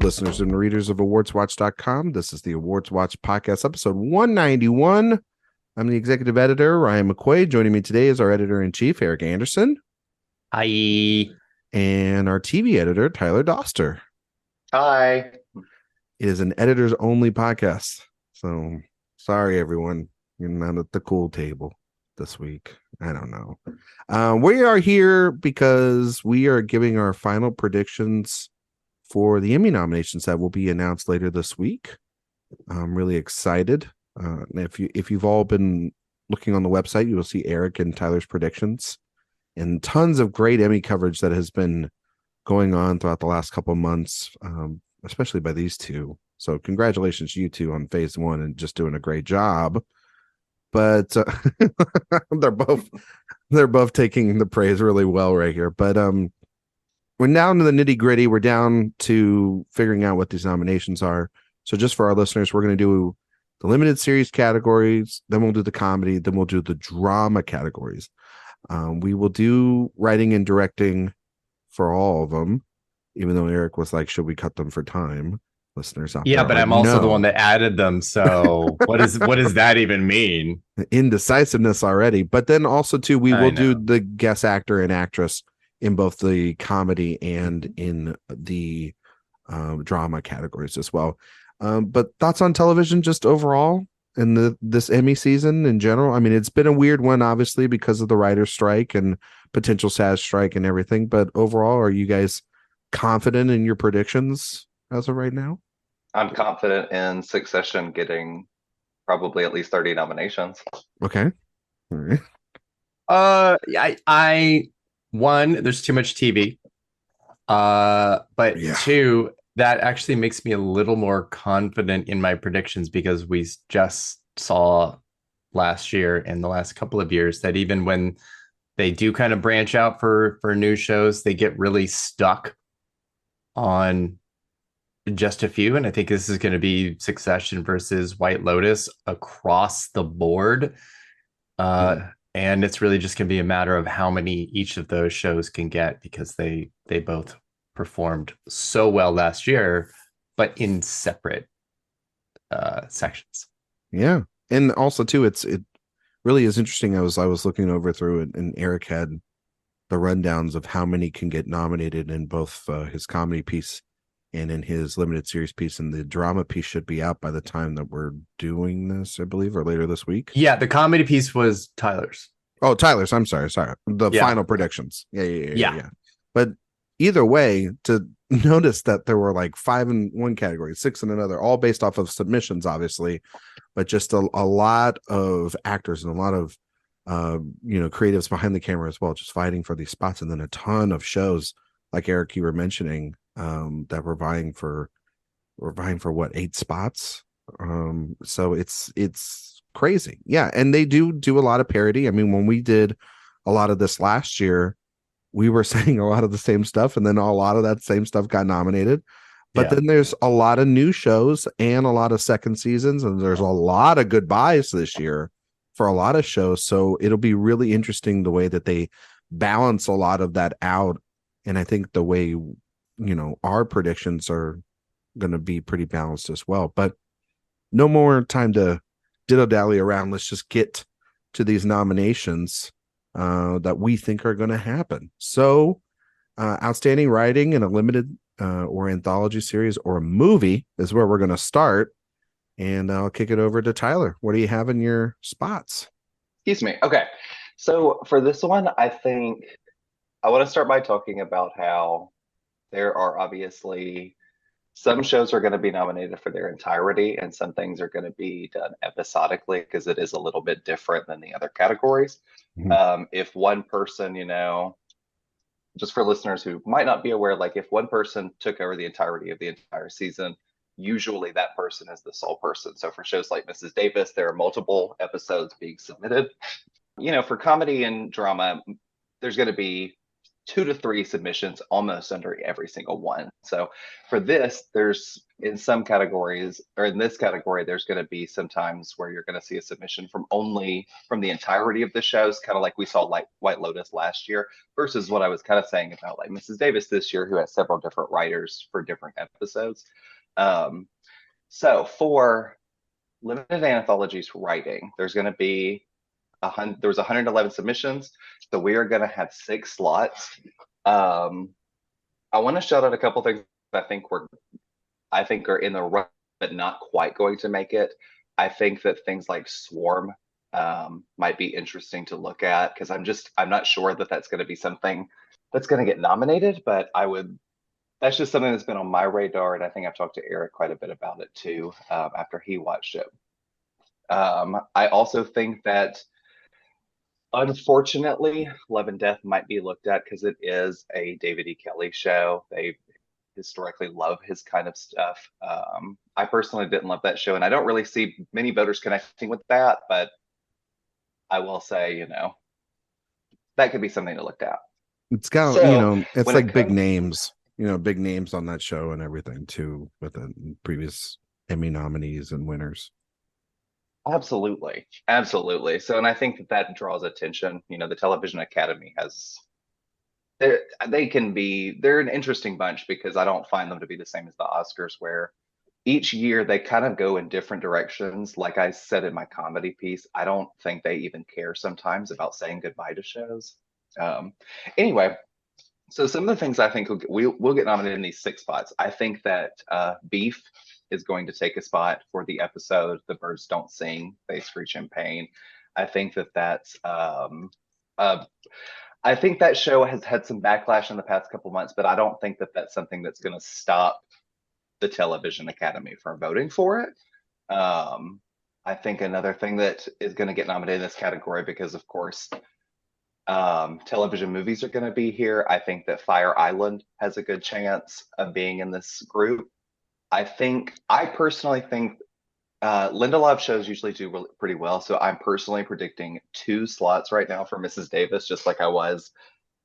listeners and readers of AwardsWatch.com. This is the Awards Watch Podcast, episode 191. I'm the executive editor, Ryan McQuade. Joining me today is our editor-in-chief, Erik Anderson. Hi. And our TV editor, Tyler Doster. Hi. It is an editors-only podcast. So, sorry, everyone. You're not at the cool table this week. I don't know. We are here because we are giving our final predictions for the Emmy nominations that will be announced later this week. I'm really excited. If you've all been looking on the website, you will see Erik and Tyler's predictions and tons of great Emmy coverage that has been going on throughout the last couple of months, especially by these two. So congratulations to you two on phase one and just doing a great job. But they're both taking the praise really well right here. But we're down to the nitty gritty. We're down to figuring out what these nominations are. So just for our listeners, we're going to do the limited series categories, then we'll do the comedy, then we'll do the drama categories. We will do writing and directing for all of them, even though Erik was like, should we cut them for time? Listeners out there, but I'm also the one that added them. So what does that even mean? Indecisiveness already. But then also too, we will do the guest actor and actress in both the comedy and in the drama categories as well. But thoughts on television just overall in this Emmy season in general? I mean, it's been a weird one, obviously, because of the writer's strike and potential SAG strike and everything. But overall, are you guys confident in your predictions as of right now? I'm confident in Succession getting probably at least 30 nominations. Okay. All right. One, there's too much TV. But yeah. Two, that actually makes me a little more confident in my predictions because we just saw last year and the last couple of years that even when they do kind of branch out for new shows, they get really stuck on just a few. And I think this is going to be Succession versus White Lotus across the board. And it's really just going to be a matter of how many each of those shows can get because they both performed so well last year, but in separate sections. Yeah. And also too, it really is interesting. I was looking over through it and Erik had the rundowns of how many can get nominated in both his comedy piece and in his limited series piece, and the drama piece should be out by the time that we're doing this, I believe, or later this week. Yeah, the comedy piece was Tyler's. Oh, Tyler's. I'm sorry. The final predictions. Yeah. But either way, to notice that there were like 5 in one category, 6 in another, all based off of submissions, obviously, but just a lot of actors and a lot of creatives behind the camera as well, just fighting for these spots, and then a ton of shows like Erik, you were mentioning, that we're vying for what, 8 spots. So it's crazy. Yeah. And they do a lot of parody. I mean, when we did a lot of this last year, we were saying a lot of the same stuff, and then a lot of that same stuff got nominated. But then there's a lot of new shows and a lot of second seasons, and there's a lot of goodbyes this year for a lot of shows. So it'll be really interesting the way that they balance a lot of that out. And I think the way, our predictions are going to be pretty balanced as well. But no more time to diddle-dally around. Let's just get to these nominations that we think are going to happen. So outstanding writing in a limited or anthology series or a movie is where we're going to start. And I'll kick it over to Tyler. What do you have in your spots? Excuse me. Okay. So for this one, I think I want to start by talking about how there are obviously some shows are going to be nominated for their entirety, and some things are going to be done episodically because it is a little bit different than the other categories. Mm-hmm. If one person, just for listeners who might not be aware, like if one person took over the entirety of the entire season, usually that person is the sole person. So for shows like Mrs. Davis, there are multiple episodes being submitted. For comedy and drama, there's going to be 2 to 3 submissions almost under every single one. So for this, there's in some categories, or in this category, there's going to be some times where you're going to see a submission from the entirety of the shows, kind of like we saw like White Lotus last year, versus what I was kind of saying about like Mrs. Davis this year, who has several different writers for different episodes. So for limited anthologies writing, there's going to be there was 111 submissions, so we are going to have 6 slots. I want to shout out a couple things I think are in the run, but not quite going to make it. I think that things like Swarm might be interesting to look at, because I'm not sure that that's going to be something that's going to get nominated, but that's just something that's been on my radar, and I think I've talked to Erik quite a bit about it too after he watched it. I also think that, unfortunately, Love and Death might be looked at because it is a David E. Kelley show. They historically love his kind of stuff. I personally didn't love that show, and I don't really see many voters connecting with that, but I will say, that could be something to look at. It's got, it's like big names, big names on that show and everything too, with the previous Emmy nominees and winners. Absolutely. So, and I think that draws attention. The Television Academy they're an interesting bunch, because I don't find them to be the same as the Oscars, where each year they kind of go in different directions. Like I said in my comedy piece, I don't think they even care sometimes about saying goodbye to shows. Anyway, so some of the things I think we'll get nominated in these 6 spots. I think that Beef is going to take a spot for the episode The Birds Don't Sing, They Screech in Pain. I think that's I think that show has had some backlash in the past couple months, but I don't think that that's something that's going to stop the Television Academy from voting for it. I think another thing that is going to get nominated in this category, because of course television movies are going to be here, I think that Fire Island has a good chance of being in this group. I personally think Lindelof shows usually do pretty well, so I'm personally predicting 2 slots right now for Mrs. Davis, just like I was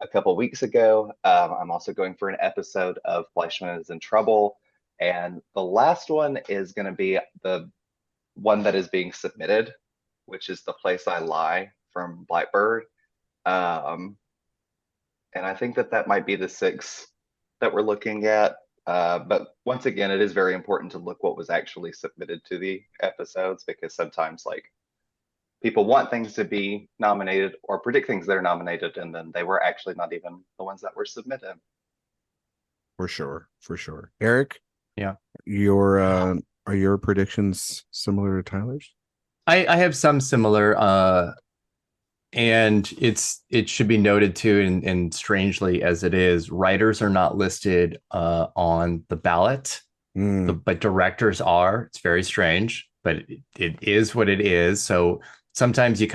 a couple weeks ago. I'm also going for an episode of Fleischman is in Trouble, and the last one is going to be the one that is being submitted, which is The Place I Lie from Blackbird. And I think that might be the 6 that we're looking at. But once again, it is very important to look what was actually submitted to the episodes, because sometimes people want things to be nominated or predict things that are nominated, and then they were actually not even the ones that were submitted. For sure. Erik? Yeah. Are your predictions similar to Tyler's? I have some similar, and it should be noted too, and strangely as it is, writers are not listed on the ballot, but directors are. It's very strange, but it is what it is. So sometimes you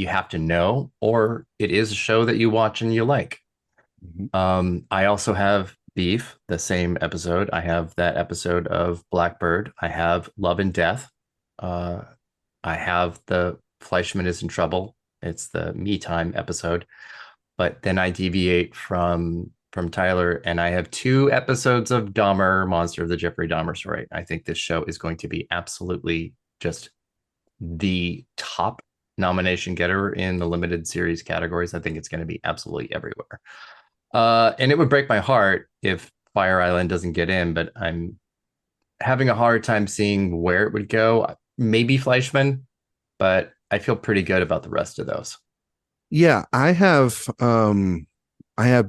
have to know, or it is a show that you watch and you like. Mm-hmm. I also have Beef, the same episode. I have that episode of Blackbird. I have Love and Death. I have the Fleischman is in Trouble. It's the Me Time episode. But then I deviate from Tyler, and I have 2 episodes of Dahmer, Monster of the Jeffrey Dahmer Story. I think this show is going to be absolutely just the top nomination getter in the limited series categories. I think it's going to be absolutely everywhere. And it would break my heart if Fire Island doesn't get in, but I'm having a hard time seeing where it would go. Maybe Fleischman, but I feel pretty good about the rest of those. Yeah, I have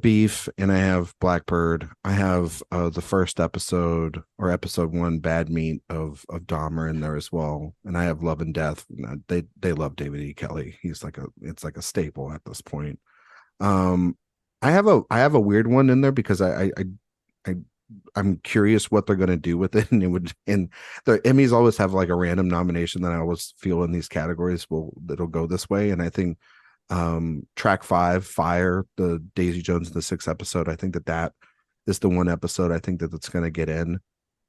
Beef and I have Blackbird. I have the first episode, or episode 1, Bad Meat of Dahmer in there as well. And I have Love and Death. They love David E. Kelley. It's like a staple at this point. I have a weird one in there because I'm curious what they're going to do with it, and the Emmys always have like a random nomination that I always feel in these categories that'll go this way. And I think track 5, Fire, the Daisy Jones in the 6th episode, I think that is the one episode I think that's going to get in.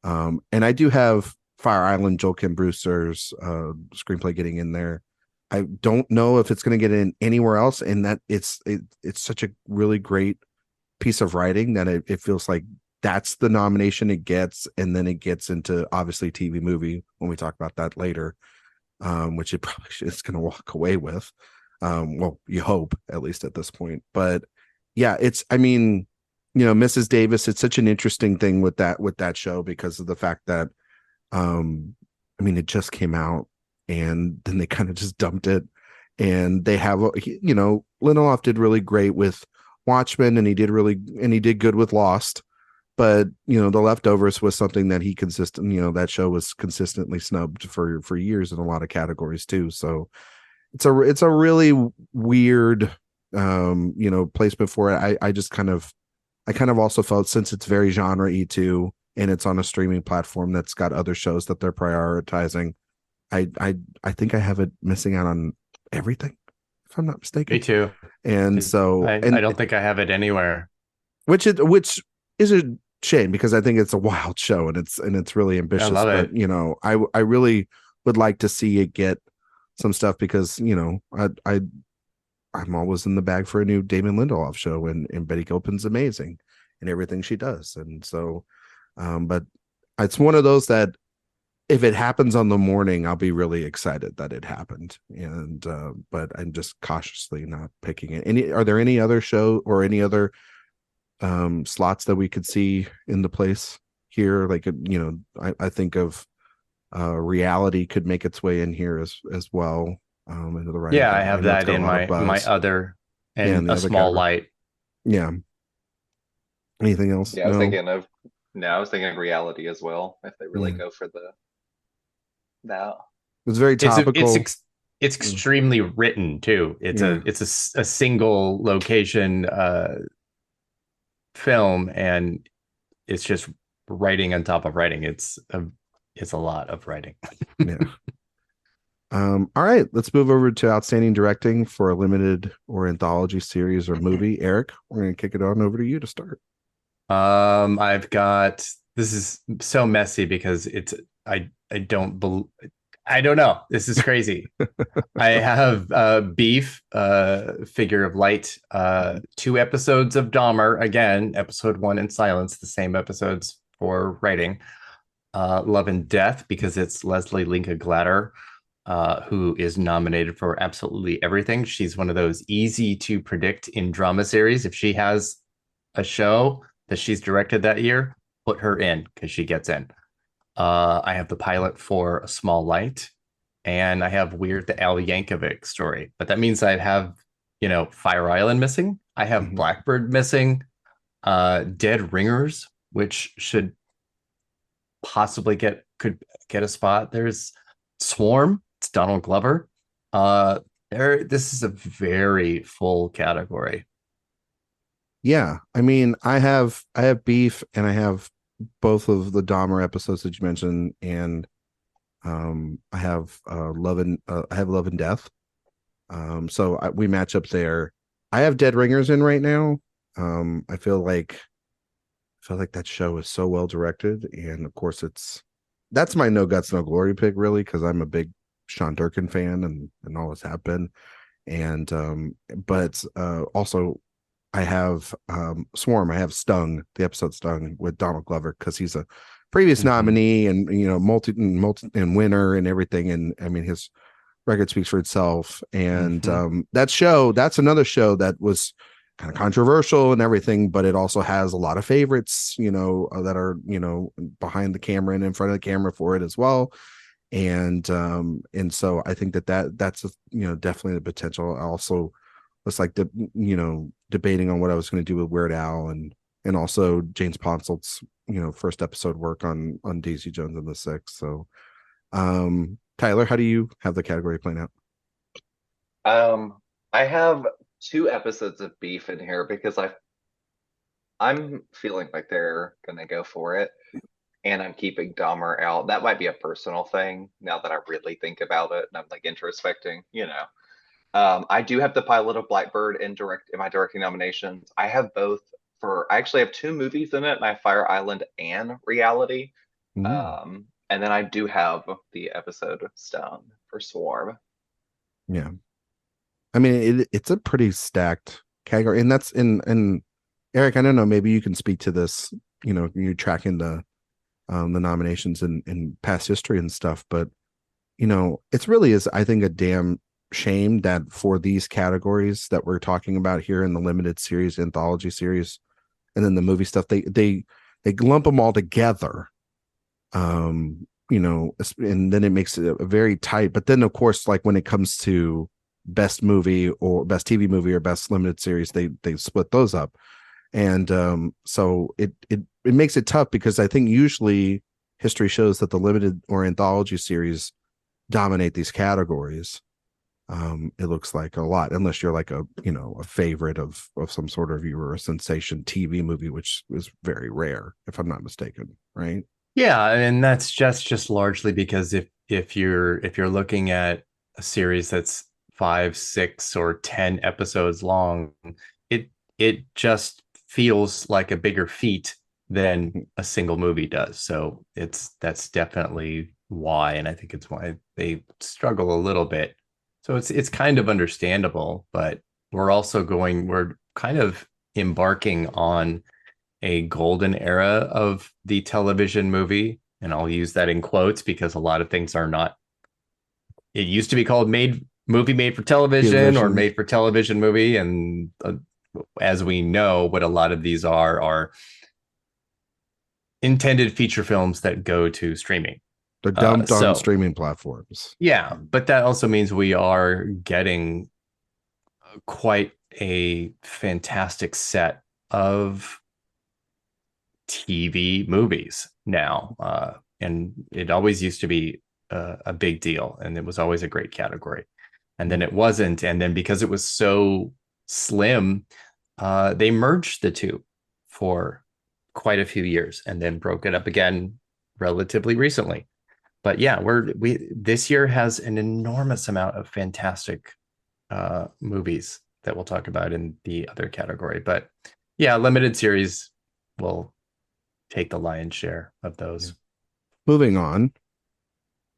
And I do have Fire Island, Joel Kim Brewster's screenplay getting in there. I don't know if it's going to get in anywhere else, and that it's such a really great piece of writing that it feels like that's the nomination it gets, and then it gets into obviously TV movie when we talk about that later, which it probably is going to walk away with. Well, you hope, at least at this point. But yeah, I mean, Mrs. Davis, it's such an interesting thing with that show because of the fact that I mean, it just came out and then they kind of just dumped it, and they have, Lindelof did really great with Watchmen, and he did good with Lost, but The Leftovers was something that that show was consistently snubbed for years in a lot of categories too. So it's a really weird placement for it. I kind of also felt, since it's very genre-y too, and it's on a streaming platform that's got other shows that they're prioritizing, I think I have it missing out on everything, if I'm not mistaken. Me too. And so I don't think I have it anywhere. Which is a shame, because I think it's a wild show and it's really ambitious. I love it. I really would like to see it get some stuff, because I'm always in the bag for a new Damon Lindelof show, and Betty Gilpin's amazing in everything she does. And so but it's one of those that if it happens on the morning, I'll be really excited that it happened. And but I'm just cautiously not picking it. Are there any other show or any other slots that we could see in the place here? Like, I think of Reality could make its way in here as well. Into the writing. Yeah, I have that in my other, and a small light. Yeah. Anything else? Yeah, I was thinking of Reality as well, if they really go for that. It's very topical. It's extremely written too. It's a single location film, and it's just writing on top of writing. It's a lot of writing. Yeah. All right, let's move over to outstanding directing for a limited or anthology series or movie. Erik, we're going to kick it on over to you to start. I've got, this is so messy because I don't know. This is crazy. I have Beef, Figure of Light, 2 episodes of Dahmer, again, episode 1 in silence, the same episodes for writing. Love and Death, because it's Leslie Linka Glatter, who is nominated for absolutely everything. She's one of those easy to predict in drama series. If she has a show that she's directed that year, put her in, because she gets in. I have the pilot for A Small Light, and I have Weird, the Al Yankovic story. But that means I have, Fire Island missing. I have Blackbird missing. Dead Ringers, which should possibly could get a spot. There's Swarm. It's Donald Glover. This is a very full category. Yeah, I mean, I have Beef, and I have both of the Dahmer episodes that you mentioned, and I have Love and Death. So we match up there. I have Dead Ringers in right now. I feel like that show is so well directed, and of course that's my No Guts No Glory pick, really, because I'm a big Sean Durkin fan and always have been. And but also I have Swarm. I have Stung, the episode Stung with Donald Glover, because he's a previous nominee and multi and winner and everything. And I mean, his record speaks for itself. And that's another show that was kind of controversial and everything, but it also has a lot of favorites, that are, behind the camera and in front of the camera for it as well. And so I think that's definitely the potential. I also was like debating on what I was going to do with Weird Al and also James Ponsol's first episode work on Daisy Jones and the Six. So Tyler, how do you have the category playing out? I have 2 episodes of Beef in here because I'm feeling like they're gonna go for it, and I'm keeping Dahmer out. That might be a personal thing now that I really think about it and I'm like introspecting, I do have the pilot of Blackbird in my directing nominations. I have both I actually have 2 movies in it, and I have Fire Island and Reality. And then I do have the episode Stung for Swarm. Yeah. I mean, it's a pretty stacked category, and that's in Erik, I don't know, maybe you can speak to this. You're tracking the nominations in past history and stuff, but it's really is, I think, a damn shame that for these categories that we're talking about here in the limited series, anthology series, and then the movie stuff, they lump them all together. And then it makes it a very tight. But then, of course, like when it comes to best movie or best TV movie or best limited series, they split those up. And so it makes it tough, because I think usually history shows that the limited or anthology series dominate these categories. It looks like a lot, unless you're like a favorite of some sort of, you were a sensation TV movie, which is very rare, if I'm not mistaken, right? Yeah, and that's just largely because if you're looking at a series that's 5, 6, or 10 episodes long, it just feels like a bigger feat than a single movie does. So that's definitely why, and I think it's why they struggle a little bit. So it's kind of understandable, but we're kind of embarking on a golden era of the television movie, and I'll use that in quotes because a lot of things are not. It used to be called movie made for television or made for television movie, and as we know, what a lot of these are intended feature films that go to streaming. They're dumped on streaming platforms. Yeah, but that also means we are getting quite a fantastic set of TV movies now. And it always used to be a big deal, and it was always a great category. And then it wasn't. And then because it was so slim, they merged the two for quite a few years and then broke it up again relatively recently. But yeah, this year has an enormous amount of fantastic movies that we'll talk about in the other category. But yeah, limited series will take the lion's share of those. Moving on,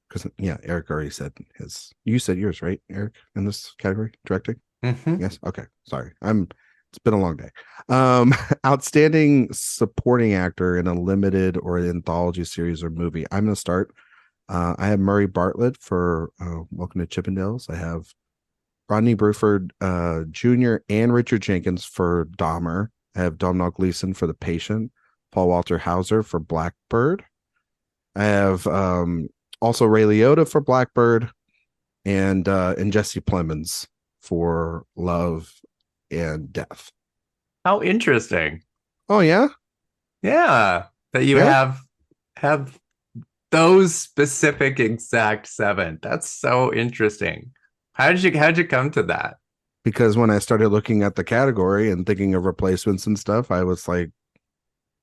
because Erik already said his. You said yours, right, Erik, in this category, directing? Mm-hmm. Yes. Okay. Sorry. It's been a long day. Outstanding supporting actor in a limited or an anthology series or movie. I'm going to start. I have Murray Bartlett for Welcome to Chippendales. I have Rodney Bruford Jr. and Richard Jenkins for Dahmer. I have Domhnall Gleeson for The Patient. Paul Walter Hauser for Blackbird. I have also Ray Liotta for Blackbird, and Jesse Plemons for Love and Death. How interesting. Oh yeah, that you have those specific exact 7. That's so interesting. How'd you come to that? Because when I started looking at the category and thinking of replacements and stuff, I was like,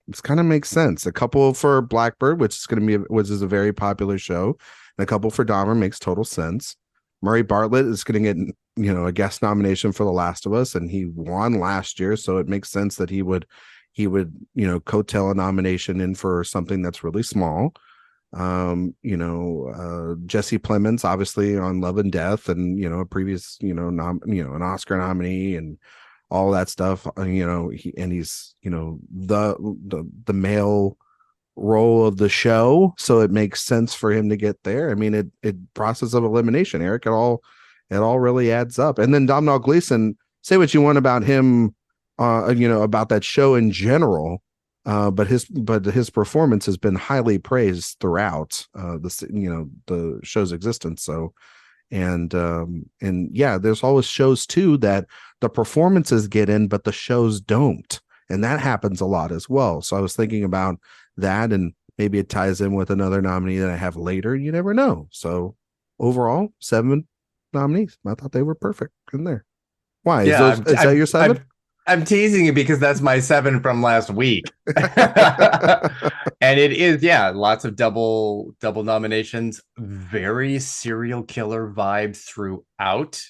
this kind of makes sense. A couple for Blackbird, which is a very popular show, and a couple for Dahmer makes total sense. Murray Bartlett is going to get a guest nomination for The Last of Us, and he won last year, so it makes sense that he would coattail a nomination in for something that's really small. Jesse Plemons, obviously on Love and Death, and a previous an Oscar nominee and all that stuff. He's the male role of the show, so it makes sense for him to get there. I mean, it process of elimination, Erik, it all really adds up. And then Domhnall Gleeson, say what you want about him, about that show in general, but his performance has been highly praised throughout the show's existence. So, and there's always shows too that the performances get in, but the shows don't, and that happens a lot as well. So I was thinking about that, and maybe it ties in with another nominee that I have later. You never know. So overall, 7 nominees. I thought they were perfect in there. Why? Yeah, is that your 7? I'm teasing you because that's my 7 from last week. And it is, lots of double nominations, very serial killer vibe throughout.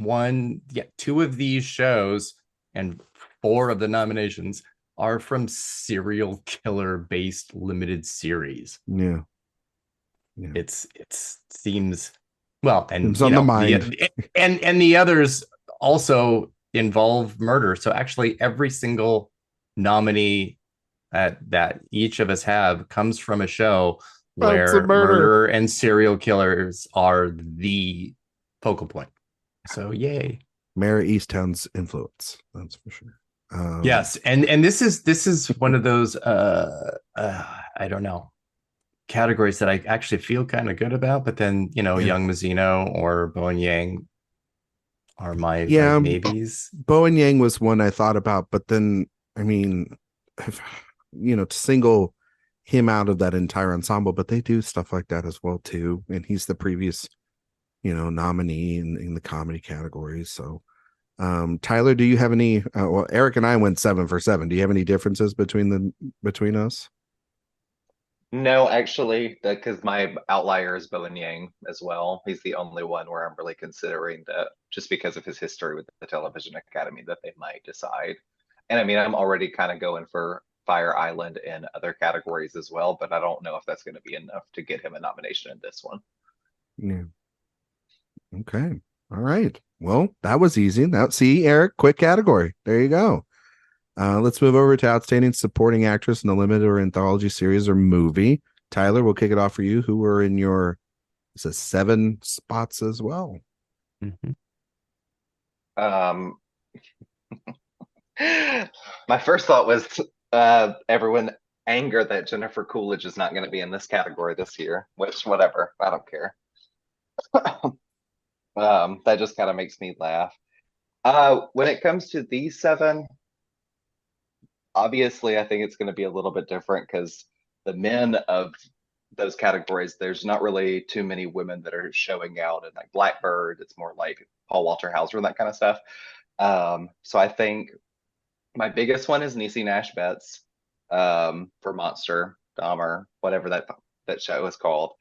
2 of these shows and 4 of the nominations are from serial killer based limited series. Yeah. It seems well, and it's on the mind. and the others also involve murder. So actually every single nominee that each of us have comes from a show where murder and serial killers are the focal point. So yay. Mare Easttown's influence, that's for sure. Yes, and this is one of those I don't know, categories that I actually feel kind of good about, but then Young Mazzino or Bowen Yang are my maybes. Bowen Yang was one I thought about, but then I mean, to single him out of that entire ensemble, but they do stuff like that as well too, and he's the previous nominee in the comedy categories. So Tyler, do you have any well, Erik and I went 7 for 7. Do you have any differences between us? No, actually, because my outlier is Bowen Yang as well. He's the only one where I'm really considering that, just because of his history with the Television Academy, that they might decide. And I mean, I'm already kind of going for Fire Island in other categories as well, but I don't know if that's going to be enough to get him a nomination in this one. Yeah. Okay. All right. Well, that was easy. Now, see, Erik, quick category. There you go. Let's move over to Outstanding Supporting Actress in a Limited or Anthology Series or Movie. Tyler, we'll kick it off for you. Who were in your 7 spots as well? Mm-hmm. My first thought was everyone anger that Jennifer Coolidge is not going to be in this category this year, which whatever, I don't care. That just kind of makes me laugh. When it comes to these 7, obviously I think it's going to be a little bit different because the men of those categories, there's not really too many women that are showing out. And like Blackbird, it's more like Paul Walter Hauser and that kind of stuff. So I think my biggest one is Niecy Nash Betts for Monster, Dahmer, whatever that show is called.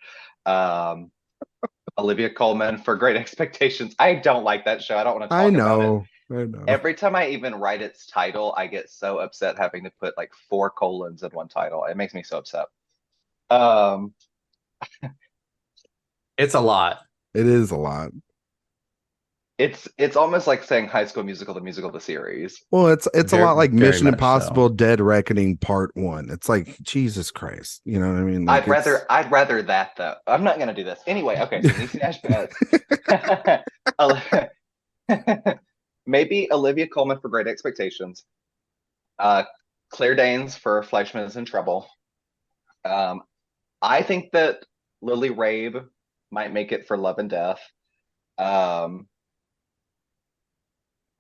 Olivia Colman for Great Expectations. I don't like that show. I don't want to talk about it. I know. Every time I even write its title, I get so upset having to put like 4 colons in one title. It makes me so upset. It's a lot. It is a lot. It's almost like saying High School Musical, the musical, the series. Well, it's a lot like Mission Impossible: Dead Reckoning Part 1. It's like, Jesus Christ, you know what I mean? Like, I'd rather that though. I'm not gonna do this anyway. Okay, so Niecy Nash Betts. Maybe Olivia Colman for Great Expectations. Claire Danes for Fleischman is in Trouble. I think that Lily Rabe might make it for Love and Death.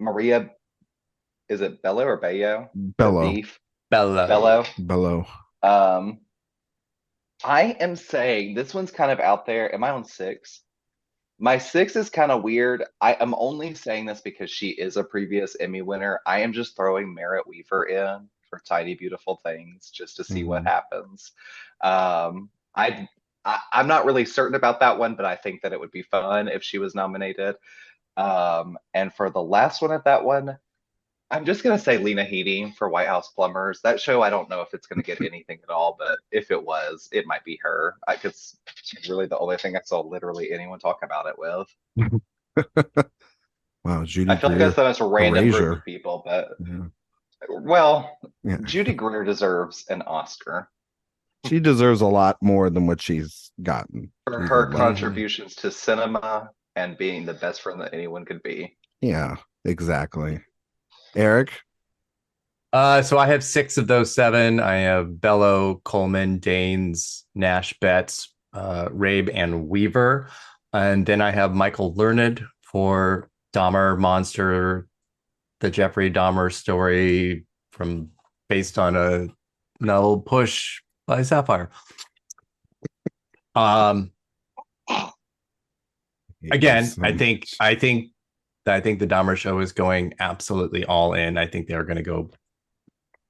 Maria, is it Bello or Bello? Bello. I am saying this one's kind of out there. Am I on 6? My 6 is kind of weird. I am only saying this because she is a previous Emmy winner. I am just throwing Merritt Wever in for Tiny Beautiful Things just to see what happens. I'm not really certain about that one, but I think that it would be fun if she was nominated. And for the last one at that one, I'm just going to say Lena Headey for White House Plumbers. That show, I don't know if it's going to get anything at all, but if it was, it might be her. It's really the only thing I saw literally anyone talk about it with. Wow, Judy I feel Greer, like that's the most random group of people, but Judy Greer deserves an Oscar. She deserves a lot more than what she's gotten. For her contributions to cinema and being the best friend that anyone could be. Yeah, exactly. Erik? So I have 6 of those 7. I have Bello, Coleman, Danes, Nash, Betts, Rabe, and Weaver. And then I have Michael Learned for Dahmer, Monster, the Jeffrey Dahmer story based on a novel, Push by Sapphire. Again, I think the Dahmer show is going absolutely all in. I think they're going to go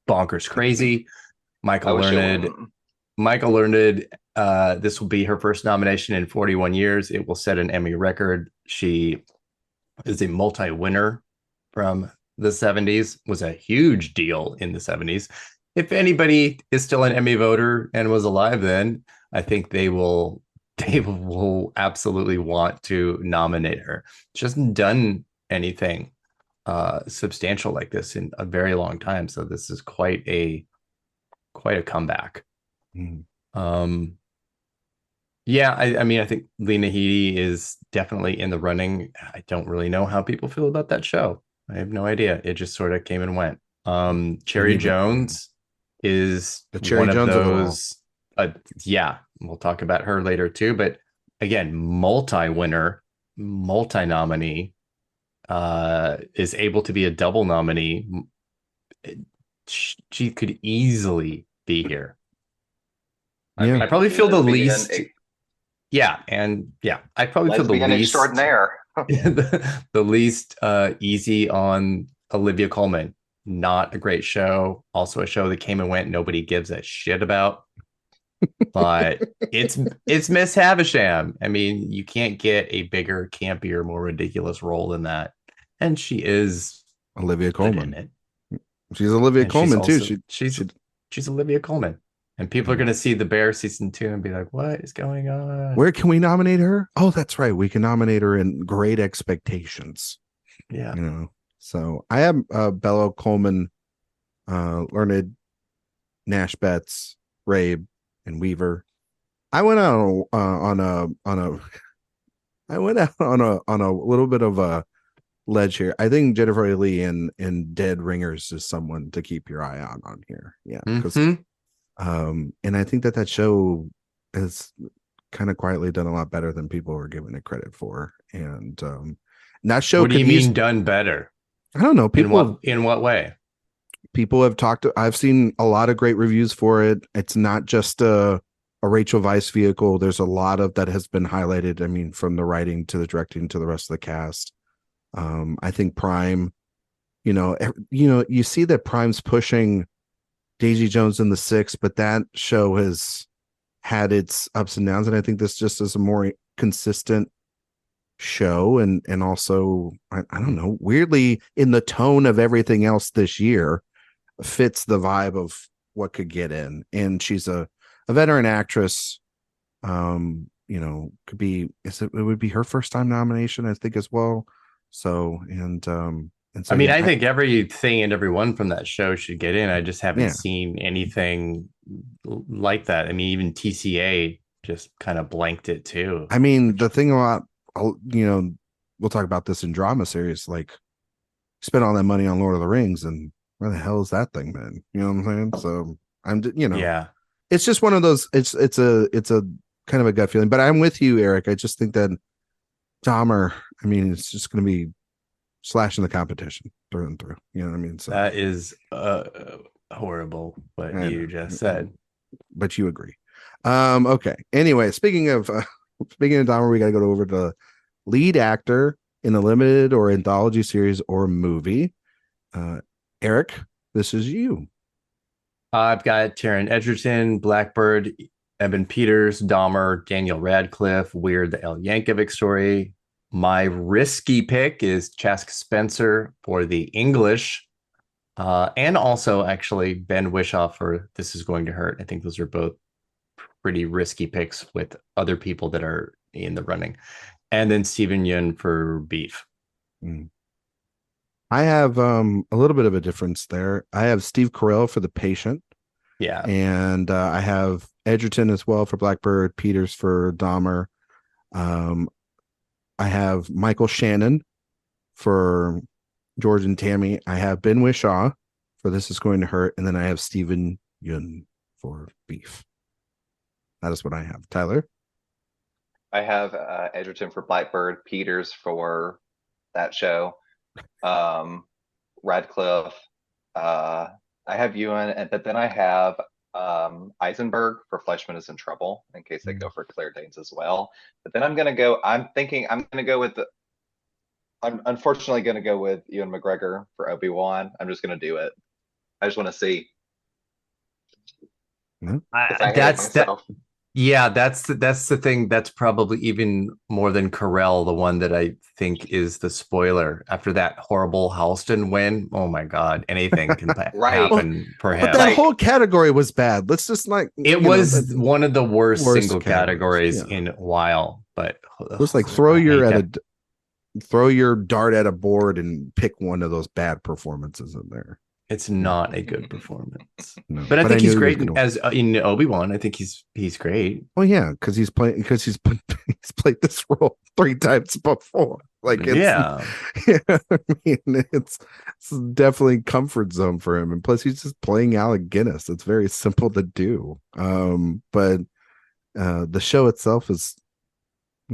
bonkers crazy. Michael Learned, this will be her first nomination in 41 years. It will set an Emmy record. She is a multi-winner from the 70s, was a huge deal in the 70s. If anybody is still an Emmy voter and was alive then, I think they will absolutely want to nominate her. She hasn't done anything substantial like this in a very long time. So this is quite a comeback. Yeah, I mean, I think Lena Headey is definitely in the running. I don't really know how people feel about that show. I have no idea. It just sort of came and went. Cherry Jones is the Cherry one of Jones those. Yeah, we'll talk about her later too. But again, multi-winner, multi-nominee, is able to be a double nominee. She could easily be here. I probably feel the least. I probably feel the least extraordinaire. the least easy on Olivia Colman. Not a great show. Also a show that came and went. Nobody gives a shit about. But it's Miss Havisham. I mean, you can't get a bigger, campier, more ridiculous role than that. And she is Olivia Colman. She's Olivia Colman too. She's Olivia Colman. And people are going to see The Bear season 2 and be like, what is going on? Where can we nominate her? Oh, that's right. We can nominate her in Great Expectations. Yeah. You know, so I have Bella Coleman, Learned, Nash Betts, Rabe, and Weaver. I went out on a little bit of a ledge here. I think Jennifer Lee in Dead Ringers is someone to keep your eye on here. Yeah. Because and I think that show has kind of quietly done a lot better than people were giving it credit for. And that show. What do you mean done better? I don't know. People in what way? People have talked. I've seen a lot of great reviews for it. It's not just a Rachel Weisz vehicle. There's a lot of that has been highlighted. I mean, from the writing to the directing to the rest of the cast. I think Prime, you see that Prime's pushing Daisy Jones and the Six, but that show has had its ups and downs, and I think this just is a more consistent show, and also I don't know, weirdly in the tone of everything else this year, fits the vibe of what could get in. And she's a veteran actress. Could be it would be her first time nomination, I think, as well. So I mean, I think everything and everyone from that show should get in. I just haven't seen anything like that. I mean, even TCA just kind of blanked it too. I mean, the thing about, we'll talk about this in drama series, like spend all that money on Lord of the Rings, and where the hell is that thing been? You know what I'm saying? So it's just one of those, it's a kind of a gut feeling, but I'm with you, Eric. I just think that Dahmer, I mean, it's just going to be slashing the competition through and through. You know what I mean? So that is horrible what you just said. But you agree. Okay. Anyway, speaking of Dahmer, we got to go over to lead actor in a limited or anthology series or movie. Eric, this is you. I've got Taron Egerton, Blackbird, Evan Peters, Dahmer, Daniel Radcliffe, Weird, the L. Yankovic Story. My risky pick is Chaska Spencer for The English, and also actually Ben Whishaw for This Is Going to Hurt. I think those are both pretty risky picks with other people that are in the running. And then Steven Yeun for Beef. I have a little bit of a difference there. I have Steve Carell for The Patient. Yeah. And I have Edgerton as well for Blackbird, Peters for Dahmer. I have Michael Shannon for George and Tammy. I have Ben Whishaw for This Is Going to Hurt. And then I have Steven Yeun for Beef. That is what I have. Tyler? I have Edgerton for Blackbird, Peters for that show, Radcliffe. I have Ewan, but then I have Eisenberg for Fleischman Is in Trouble, in case they go for Claire Danes as well. But then I'm unfortunately going to go with Ewan McGregor for Obi-Wan. I'm just going to do it. I just want to see. That's the thing. That's probably even more than Carell, the one that I think is the spoiler after that horrible Halston win. Oh my God, anything can happen for him. But that whole category was bad. Let's just it was one of the worst single categories in a while. But it was like throw your throw your dart at a board and pick one of those bad performances in there. It's not a good performance. No, but I think he's great as in Obi-Wan. I think he's great. Well, yeah, because he's played this role 3 times before. Like, I mean, it's definitely comfort zone for him, and plus he's just playing Alec Guinness. It's very simple to do. But the show itself is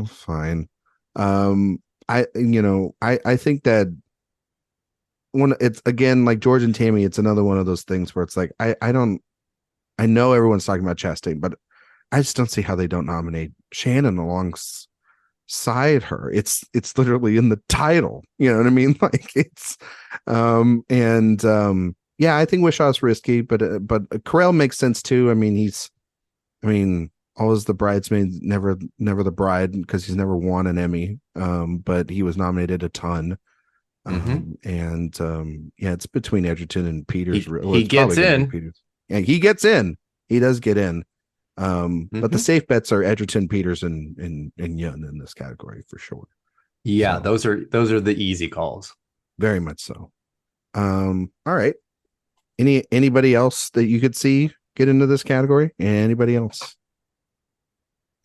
fine. I think that it's again like George and Tammy, it's another one of those things where it's like I know everyone's talking about Chastain, but I just don't see how they don't nominate Shannon alongside her. It's literally in the title, you know what I mean? Like it's I think Wishaw's risky, but Carell makes sense too. I mean always the bridesmaid, never the bride, because he's never won an Emmy, but he was nominated a ton. It's between Edgerton and Peters. He gets in. Yeah, he gets in. He does get in. But the safe bets are Edgerton, Peters, and Yun in this category for sure. Yeah, so, those are the easy calls. Very much so. All right. Anybody else that you could see get into this category? Anybody else?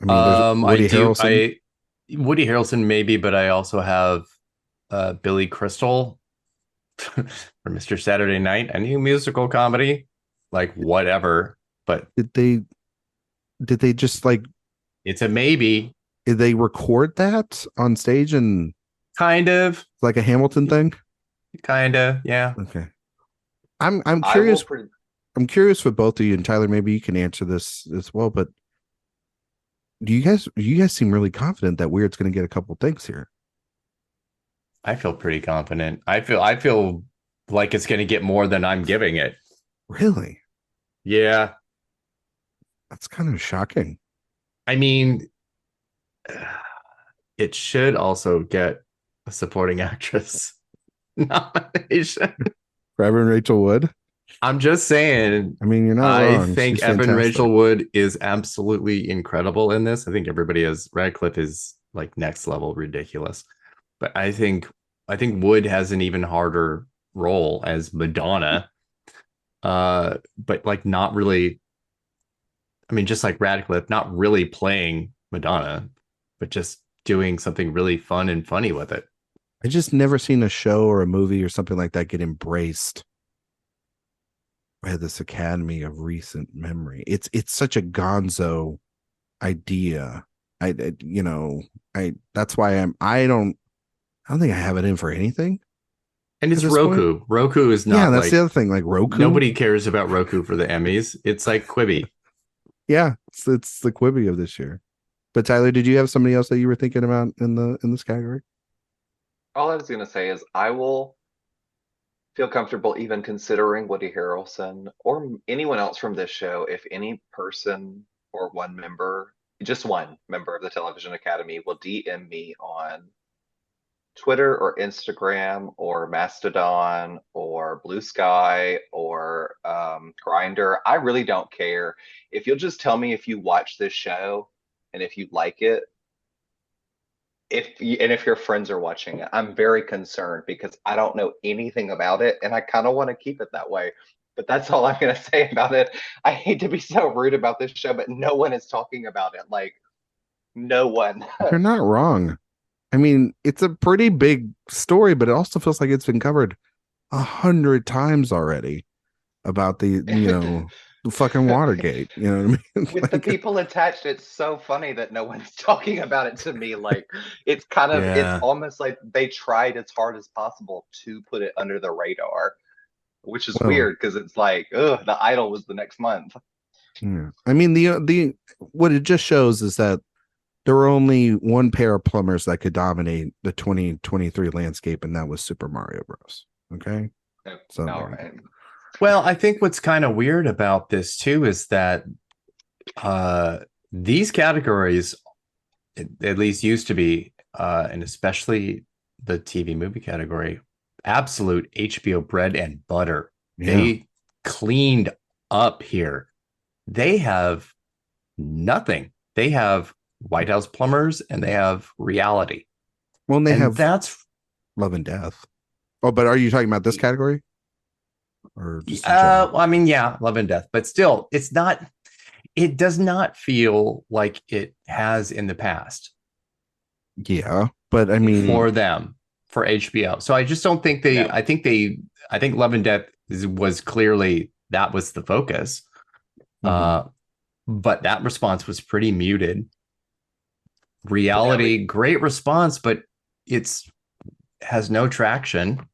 I mean, Woody Harrelson. Woody Harrelson maybe, but I also have Billy Crystal for Mr. Saturday Night, a new musical comedy, like whatever. But did they just like? It's a maybe. Did they record that on stage and kind of like a Hamilton thing? Kind of, yeah. Okay. I'm curious. I'm curious with both of you, and Tyler, maybe you can answer this as well. But you guys seem really confident that Weird's going to get a couple things here. I feel pretty confident. I feel like it's going to get more than I'm giving it. Really? Yeah. That's kind of shocking. I mean, it should also get a supporting actress nomination. For Evan Rachel Wood? I'm just saying. I mean, you're not wrong. I think She's Evan fantastic. Rachel Wood is absolutely incredible in this. I think Radcliffe is like next level ridiculous. But I think Wood has an even harder role as Madonna. But like not really. I mean, just like Radcliffe, not really playing Madonna, but just doing something really fun and funny with it. I just never seen a show or a movie or something like that get embraced by this Academy of recent memory. It's such a gonzo idea. That's why I don't think I have it in for anything. And it's Roku. Point. Roku is not. Yeah, that's the other thing. Like Roku, nobody cares about Roku for the Emmys. It's like Quibi. Yeah, it's the Quibi of this year. But Tyler, did you have somebody else that you were thinking about in this category? All I was going to say is I will feel comfortable even considering Woody Harrelson or anyone else from this show if any person or just one member of the Television Academy will DM me on Twitter or Instagram or Mastodon or Blue Sky or Grindr. I really don't care. If you'll just tell me if you watch this show and if you like it, if your friends are watching it. I'm very concerned because I don't know anything about it and I kind of want to keep it that way. But that's all I'm going to say about it. I hate to be so rude about this show, but no one is talking about it. Like, no one. You're not wrong. I mean, it's a pretty big story, but it also feels like it's been covered 100 times already about the fucking Watergate. You know what I mean? With the people attached, it's so funny that no one's talking about it to me. Like, it's kind of, It's almost like they tried as hard as possible to put it under the radar, which is weird because it's like, The Idol was the next month. Yeah. I mean, the what it just shows is that there were only one pair of plumbers that could dominate the 2023 landscape, and that was Super Mario Bros. Okay. So, right. Well, I think what's kind of weird about this too is that these categories, at least used to be, and especially the TV movie category, absolute HBO bread and butter. Yeah. They cleaned up here. They have nothing. They have White House plumbers and they have reality. Well, and they have Love and Death. Oh, but are you talking about this category? Or just I mean, yeah, Love and Death, but still, it does not feel like it has in the past. Yeah, but I mean, for HBO. So I just don't think I think Love and Death was clearly that was the focus. But that response was pretty muted. Reality, great response, but has no traction.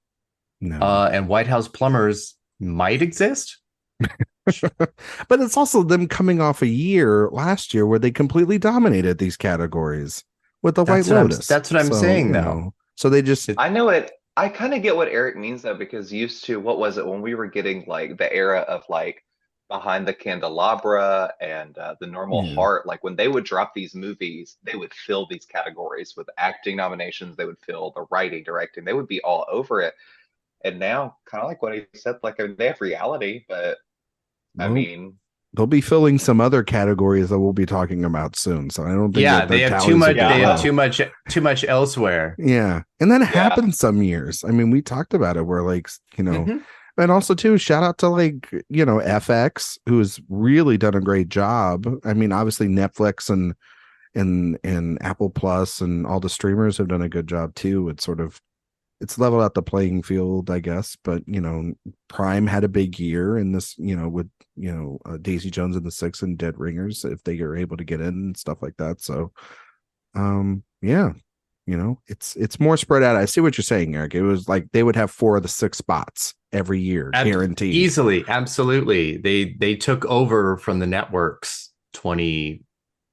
No. And White House Plumbers might exist. But it's also them coming off a year last year where they completely dominated these categories with the White Lotus. That's what I'm saying, though. So they just... I know it. I kind of get what Erik means, though, because used to, what was it, when we were getting like the era of like Behind the Candelabra and The Normal Heart, like when they would drop these movies, they would fill these categories with acting nominations. They would fill the writing, directing. They would be all over it. And now, kind of like what he said, like they have reality, but I mean, they'll be filling some other categories that we'll be talking about soon. So I don't think they have too much. They have too much elsewhere. Yeah, and that happens some years. I mean, we talked about it where like and also too, shout out to like FX, who's really done a great job. I mean, obviously Netflix and Apple Plus and all the streamers have done a good job too. It's leveled out the playing field, I guess. But Prime had a big year in this, with Daisy Jones and the Six and Dead Ringers, if they are able to get in and stuff like that. So, it's more spread out. I see what you're saying, Erik. It was like they would have 4 of the 6 spots every year, guaranteed. Easily, absolutely. They took over from the networks 20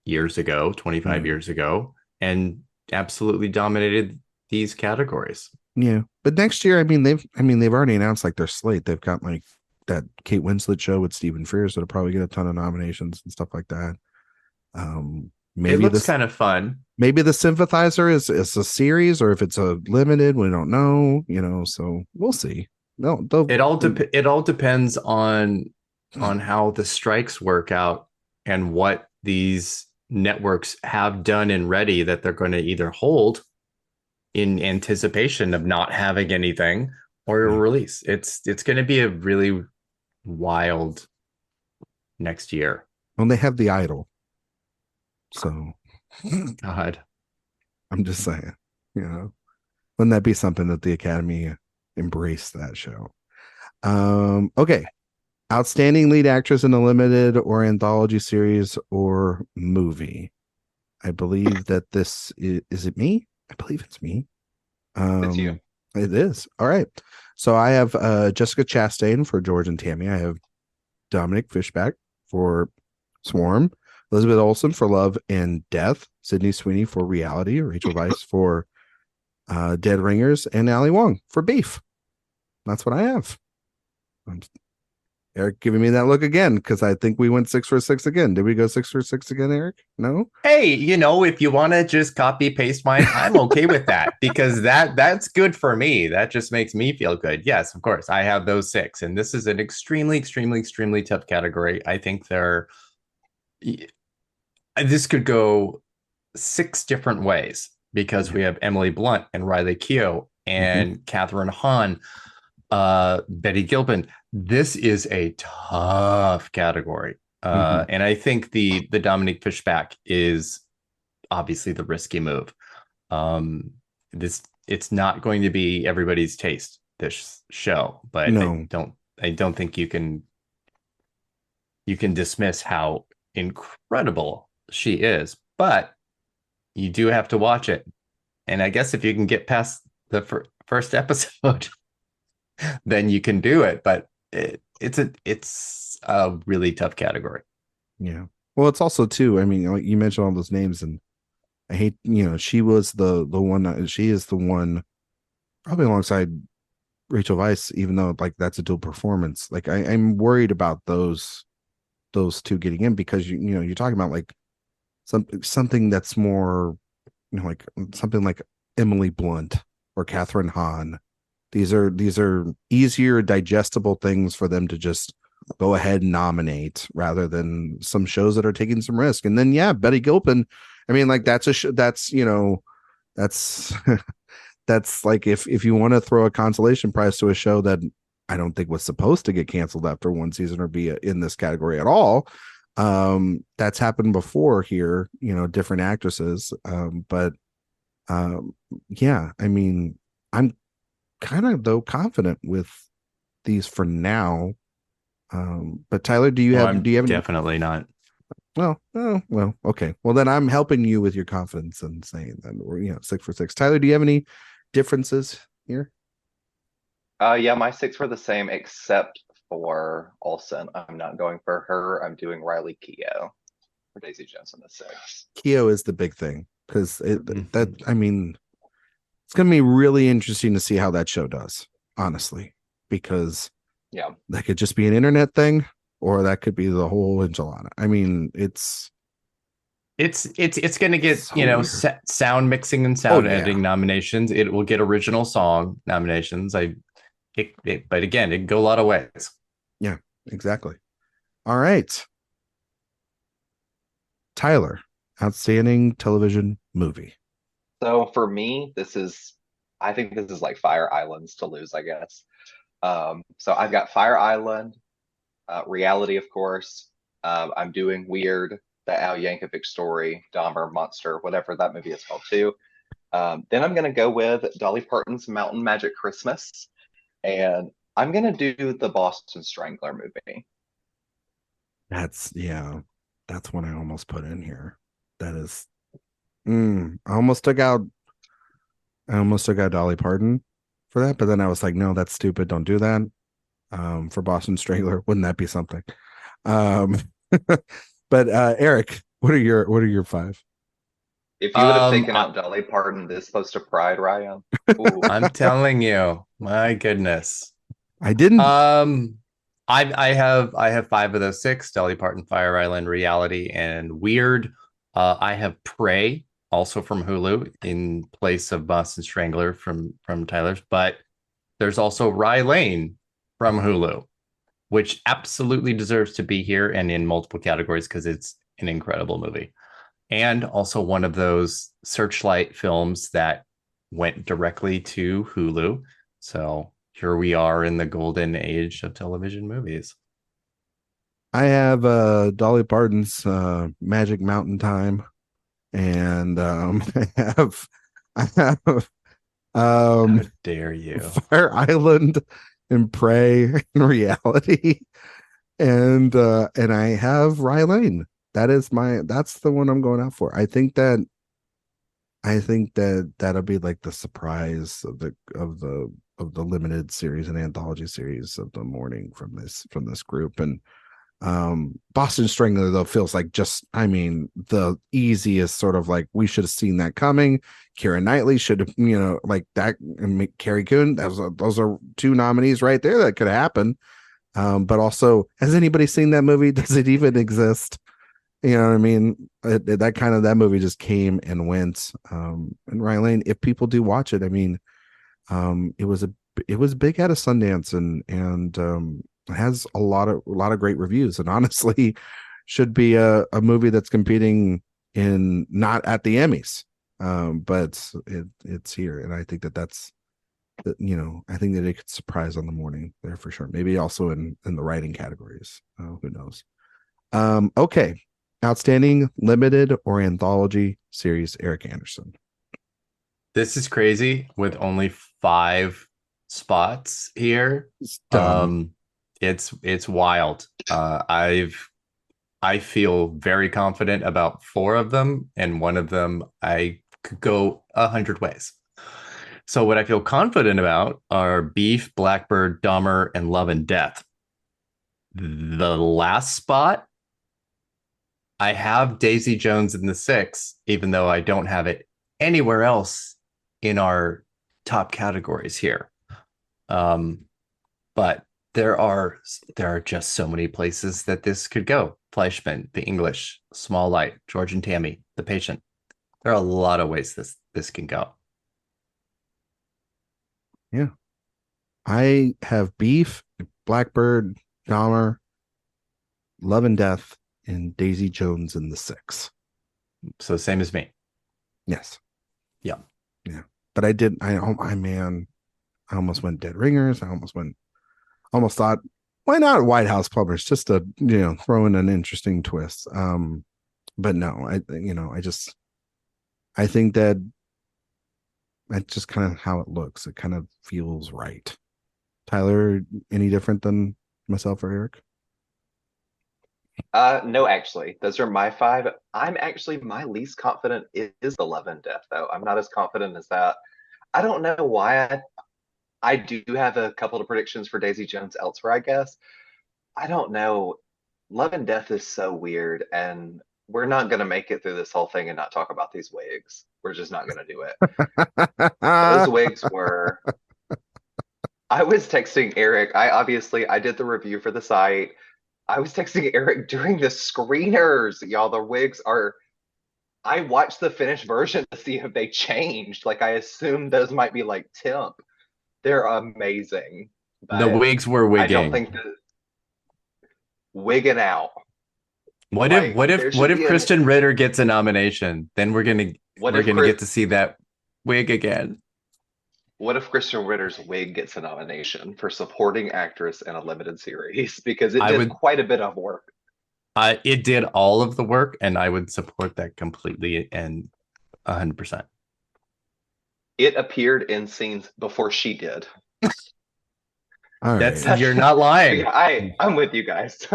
years ago, 25 years ago, and absolutely dominated these categories. Yeah, but next year, they've already announced like their slate. They've got like that Kate Winslet show with Stephen Frears that'll probably get a ton of nominations and stuff like that. Maybe it looks kind of fun. Maybe The Sympathizer is a series, or if it's a limited, we don't know. So we'll see. No, it all depends on how the strikes work out and what these networks have done and ready that they're going to either hold in anticipation of not having anything or a release. It's going to be a really wild next year. Well, they have The Idol. So God, I'm just saying, wouldn't that be something that the Academy embrace that show? Okay. Outstanding lead actress in a limited or anthology series or movie. I believe that this is it me? I believe it's me. It's you. It is. All right. So I have Jessica Chastain for George and Tammy. I have Dominic Fishback for Swarm, Elizabeth Olsen for Love and Death, Sydney Sweeney for Reality, Rachel Weisz for Dead Ringers, and Ali Wong for Beef. That's what I have. Erik giving me that look again, because I think we went 6 for 6 again. Did we go 6 for 6 again, Erik? No? Hey, if you want to just copy paste mine, I'm okay with that, because that's good for me. That just makes me feel good. Yes, of course, I have those 6, and this is an extremely, extremely, extremely tough category. I think this could go 6 different ways, because we have Emily Blunt and Riley Keough and Catherine Hahn, Betty Gilpin. This is a tough category. And I think the Dominic Fishback is obviously the risky move. It's not going to be everybody's taste, this show, but no. I don't think you can dismiss how incredible she is, but you do have to watch it. And I guess if you can get past the first episode, then you can do it. But it's a really tough category. Yeah. Well, it's also too, like you mentioned all those names, and I hate, she was the one, she is the one probably alongside Rachel Weisz, even though like that's a dual performance. Like I'm worried about those 2 getting in, because you're talking about like something that's more, like something like Emily Blunt or Catherine Hahn. These are easier, digestible things for them to just go ahead and nominate, rather than some shows that are taking some risk. And then Betty Gilpin. Like that's That's that's like if you want to throw a consolation prize to a show that I don't think was supposed to get canceled after one season or be in this category at all. That's happened before here, different actresses. But yeah, I mean, I'm kind of though confident with these for now. But Tyler, do you have definitely not. Well, oh, well, okay. Well, then I'm helping you with your confidence and saying that we're 6 for 6. Tyler, do you have any differences here? Yeah, my 6 were the same except for Olsen. I'm not going for her. I'm doing Riley Keough for Daisy Jones in the 6. Keough is the big thing because I mean, it's going to be really interesting to see how that show does, honestly, because that could just be an internet thing, or that could be the whole enchilada. I mean, it's going to get so sound mixing and sound editing nominations. It will get original song nominations. But again, it can go a lot of ways. Yeah, exactly. All right, Tyler, outstanding television movie. So for me, I think this is like Fire Islands to lose, I guess. So I've got Fire Island, Reality, of course. I'm doing Weird, the Al Yankovic story, Dahmer, Monster, whatever that movie is called too. Then I'm going to go with Dolly Parton's Mountain Magic Christmas. And I'm going to do the Boston Strangler movie. That's one I almost put in here. That is, I almost took out Dolly Parton for that, but then I was like, no, that's stupid. Don't do that. For Boston Strangler, wouldn't that be something? But Erik, what are your 5? If you would have taken out Dolly Parton this close to Pride, Ryan. I'm telling you, my goodness. I didn't. I have 5 of those 6: Dolly Parton, Fire Island, Reality, and Weird. I have Prey, also from Hulu, in place of Boston Strangler from Tyler's. But there's also Rye Lane from Hulu, which absolutely deserves to be here and in multiple categories because it's an incredible movie. And also one of those Searchlight films that went directly to Hulu. So here we are in the golden age of television movies. I have Dolly Parton's Magic Mountain Time, and I have how dare you, Fire Island and Prey and Reality, and I have Rye Lane. That's the one I'm going out for. I think that that'll be like the surprise of the limited series and anthology series of the morning from this group. And Boston Strangler though feels like the easiest sort of like we should have seen that coming. Keira Knightley should have like that, and Carrie Coon. Those are 2 nominees right there that could happen. But also, has anybody seen that movie? Does it even exist? You know what I mean? That movie just came and went. And Rye Lane, if people do watch it, I mean, it was big at a Sundance and has a lot of great reviews, and honestly should be a movie that's competing in not at the Emmys. But it's here, and I think that's I think that it could surprise on the morning there for sure. Maybe also in the writing categories. Who knows? Okay. Outstanding limited or anthology series, Erik Anderson. This is crazy with only 5 spots here. It's wild. I feel very confident about 4 of them, and one of them I could go 100 ways. So what I feel confident about are Beef, Blackbird, Dahmer, and Love and Death. The last spot, I have Daisy Jones in the 6, even though I don't have it anywhere else in our top categories here. But there are just so many places that this could go. Fleischman, The English, Small Light, George and Tammy, The Patient. There are a lot of ways this can go. Yeah. I have Beef, Blackbird, Dahmer, Love and Death, and Daisy Jones in the 6. So same as me. Yes. Yeah. Yeah, but I almost went Dead Ringers. Almost thought, why not White House Plumbers, just to throw in an interesting twist. But no, I think that that's just kind of how it looks. It kind of feels right. Tyler, any different than myself or Erik? No, actually, those are my 5. I'm actually my least confident is the Love and Death, though. I'm not as confident as that. I don't know why I do have a couple of predictions for Daisy Jones Elsewhere, I guess. I don't know. Love and Death is so weird, and we're not going to make it through this whole thing and not talk about these wigs. We're just not going to do it. Those wigs were. I was texting Erik. I did the review for the site. I was texting Erik during the screeners. Y'all, the wigs are. I watched the finished version to see if they changed. Like, I assumed those might be like temp. They're amazing. The wigs were wigging. I don't think that wigging out. What if Kristen Ritter gets a nomination? Then we're gonna get to see that wig again. What if Kristen Ritter's wig gets a nomination for supporting actress in a limited series? Because it did quite a bit of work. It did all of the work, and I would support that completely and 100%. It appeared in scenes before she did. You're not lying. Yeah, I'm with you guys.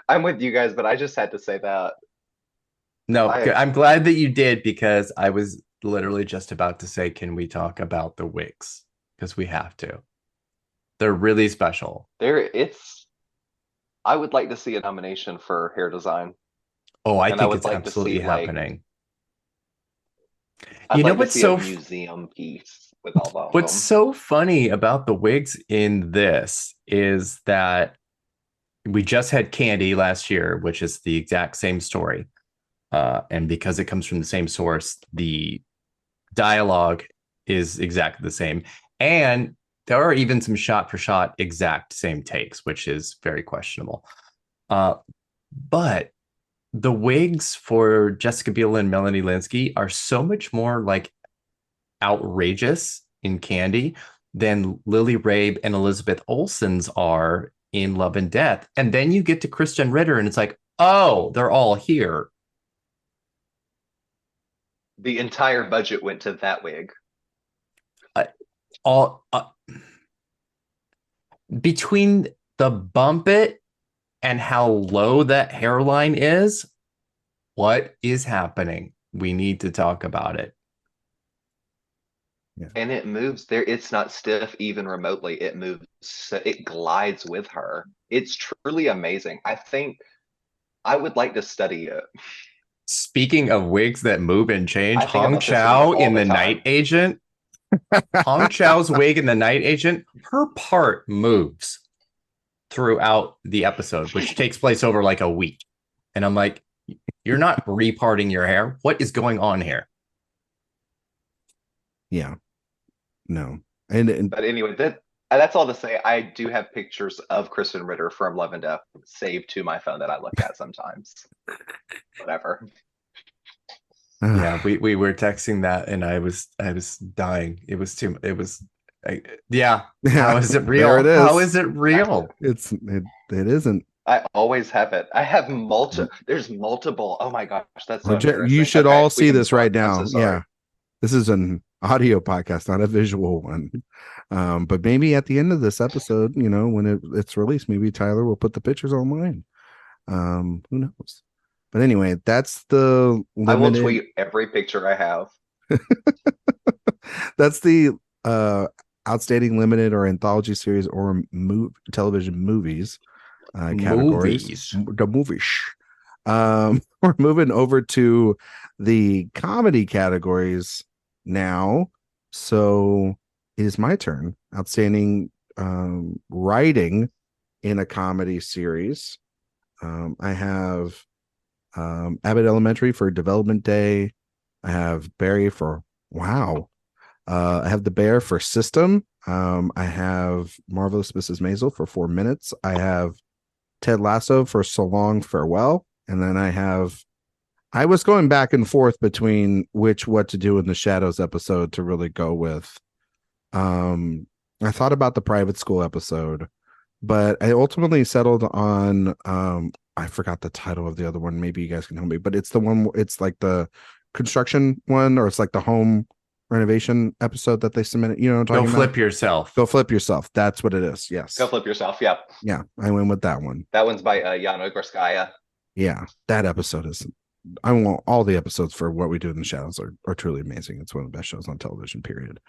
I'm with you guys, but I just had to say that. No, I'm glad that you did, because I was literally just about to say, can we talk about the wigs? Because we have to. They're really special. I would like to see a nomination for hair design. Oh, I think it's absolutely happening. I'd like to see a museum piece with all of What's so funny about the wigs in this is that we just had Candy last year, which is the exact same story. And because it comes from the same source, the dialogue is exactly the same. And there are even some shot for shot exact same takes, which is very questionable. But the wigs for Jessica Biel and Melanie Lynskey are so much more like outrageous in Candy than Lily Rabe and Elizabeth Olsen's are in Love and Death. And then you get to Kristen Ritter and it's like, oh, they're all here. The entire budget went to that wig. Between the bump it and how low that hairline is, what is happening? We need to talk about it. Yeah. And it moves there. It's not stiff even remotely. It moves. It glides with her. It's truly amazing. I think I would like to study it. Speaking of wigs that move and change, Hong Chow in The Night Agent. Hong Chow's wig in The Night Agent, her part moves throughout the episode, which takes place over like a week. And I'm like, you're not reparting your hair. What is going on here? Yeah. No. But anyway, that's all to say. I do have pictures of Kristen Ritter from Love and Death saved to my phone that I look at sometimes. Whatever. Yeah, we were texting that, and I was dying. It was yeah. How is it real? There it is. How is it real? It isn't. I always have it. I have multiple. There's multiple. Oh my gosh, that's so you should all see this right now. So yeah, this is an audio podcast, not a visual one. But maybe at the end of this episode, when it's released, maybe Tyler will put the pictures online. Who knows? But anyway, that's the limited... I will tweet every picture I have. That's the outstanding limited or anthology series or television movies categories. The movies. We're moving over to the comedy categories now. So it is my turn. Outstanding writing in a comedy series. I have Abbott Elementary for Development Day. I have Barry for Wow. I have The Bear for System. I have Marvelous Mrs. Maisel for 4 Minutes. I have Ted Lasso for So Long Farewell. And then I have I was going back and forth between what to do in the Shadows episode to really go with. I thought about the private school episode, but I ultimately settled on I forgot the title of the other one. Maybe you guys can help me, but it's the one. It's like the construction one, or it's like the home renovation episode that they submitted. You know what I'm talking about? Go flip yourself. Go flip yourself. That's what it is. Yes. Go flip yourself. Yeah. Yeah, I went with that one. That one's by Yana Gorskaya. Yeah, that episode is. I want all the episodes for What We Do in the Shadows are truly amazing. It's one of the best shows on television. Period.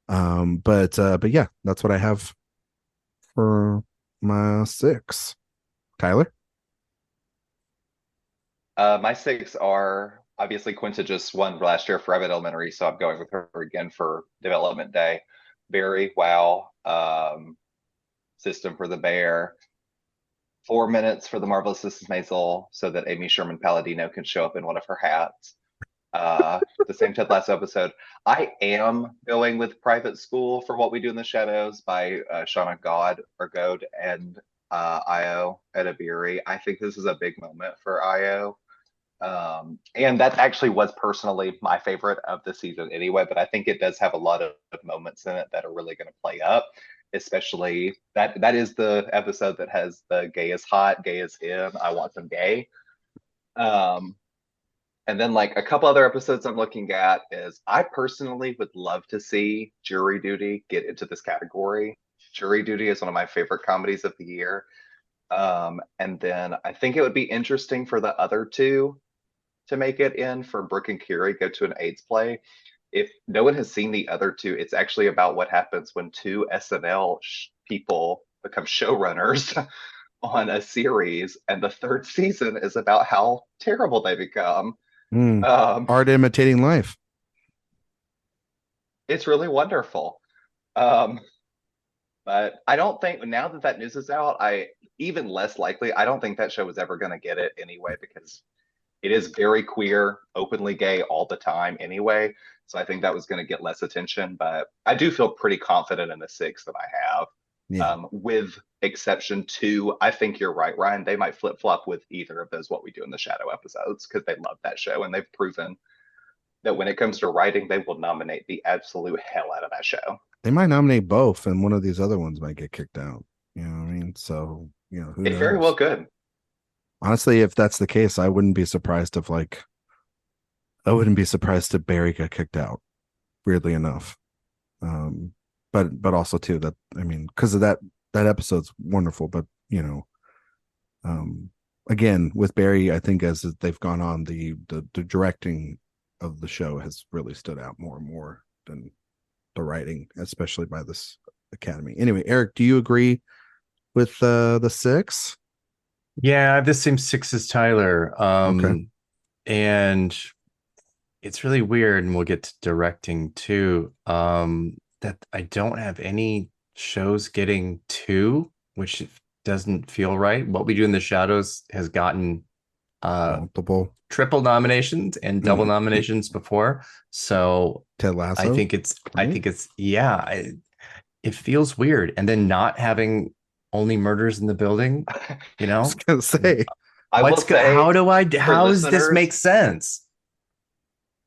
But yeah, that's what I have for my 6. Tyler? My 6 are obviously Quinta just won last year for Abbott Elementary, so I'm going with her again for Development Day. Barry, wow. System for the Bear. 4 minutes for the Marvelous Mrs. Maisel so that Amy Sherman Palladino can show up in one of her hats. The same Ted Lasso episode. I am going with Private School for What We Do in the Shadows by Shauna Goad and Io Edebiri. I think this is a big moment for Io. And that actually was personally my favorite of the season anyway, but I think it does have a lot of moments in it that are really going to play up, especially that is the episode that has the gay is hot, gay is in, I want some gay. And then like a couple other episodes I'm looking at is I personally would love to see Jury Duty get into this category. Jury Duty is one of my favorite comedies of the year. And then I think it would be interesting for the other two to make it in, for Brooke and Curie go to an AIDS play. If no one has seen the other two, it's actually about what happens when two SNL people become showrunners on a series, and the third season is about how terrible they become. Art imitating life. It's really wonderful. But I don't think, now that news is out, I don't think that show was ever going to get it anyway, because it is very queer, openly gay all the time anyway. So I think that was going to get less attention, but I do feel pretty confident in the 6 that I have. Yeah. With exception to, I think you're right, Ryan, they might flip-flop with either of those What We Do in the Shadow episodes, because they love that show, and they've proven that when it comes to writing, they will nominate the absolute hell out of that show. They might nominate both, and one of these other ones might get kicked out. You know what I mean? So, you know, who knows? Very well could. Honestly, if that's the case, I wouldn't be surprised if Barry got kicked out, weirdly enough. But also too that, I mean, because of that episode's wonderful, but you know, again with Barry, I think as they've gone on, the directing of the show has really stood out more and more than the writing, especially by this Academy. Anyway, Erik, do you agree with the 6? Yeah, I have the same 6 as Tyler. Okay. And it's really weird, and we'll get to directing too. That I don't have any shows getting 2, which doesn't feel right. What We Do in the Shadows has gotten multiple triple nominations and double nominations before. So Ted Lasso. I think it's it feels weird. And then not having Only Murders in the Building, you know. I was gonna say, how does this make sense?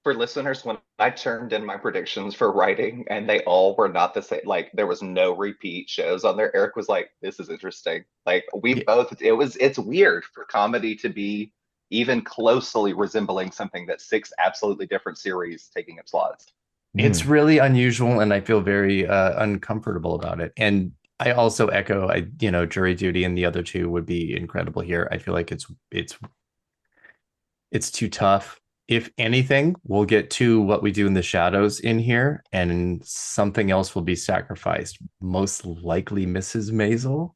For listeners, when I turned in my predictions for writing and they all were not the same, like there was no repeat shows on there, Erik was like, this is interesting. Like it's weird for comedy to be even closely resembling something that's 6 absolutely different series taking up slots. It's really unusual, and I feel very uncomfortable about it. And I also echo, Jury Duty and the other 2 would be incredible here. I feel like it's too tough. If anything, we'll get to What We Do in the Shadows in here, and something else will be sacrificed. Most likely Mrs. Maisel.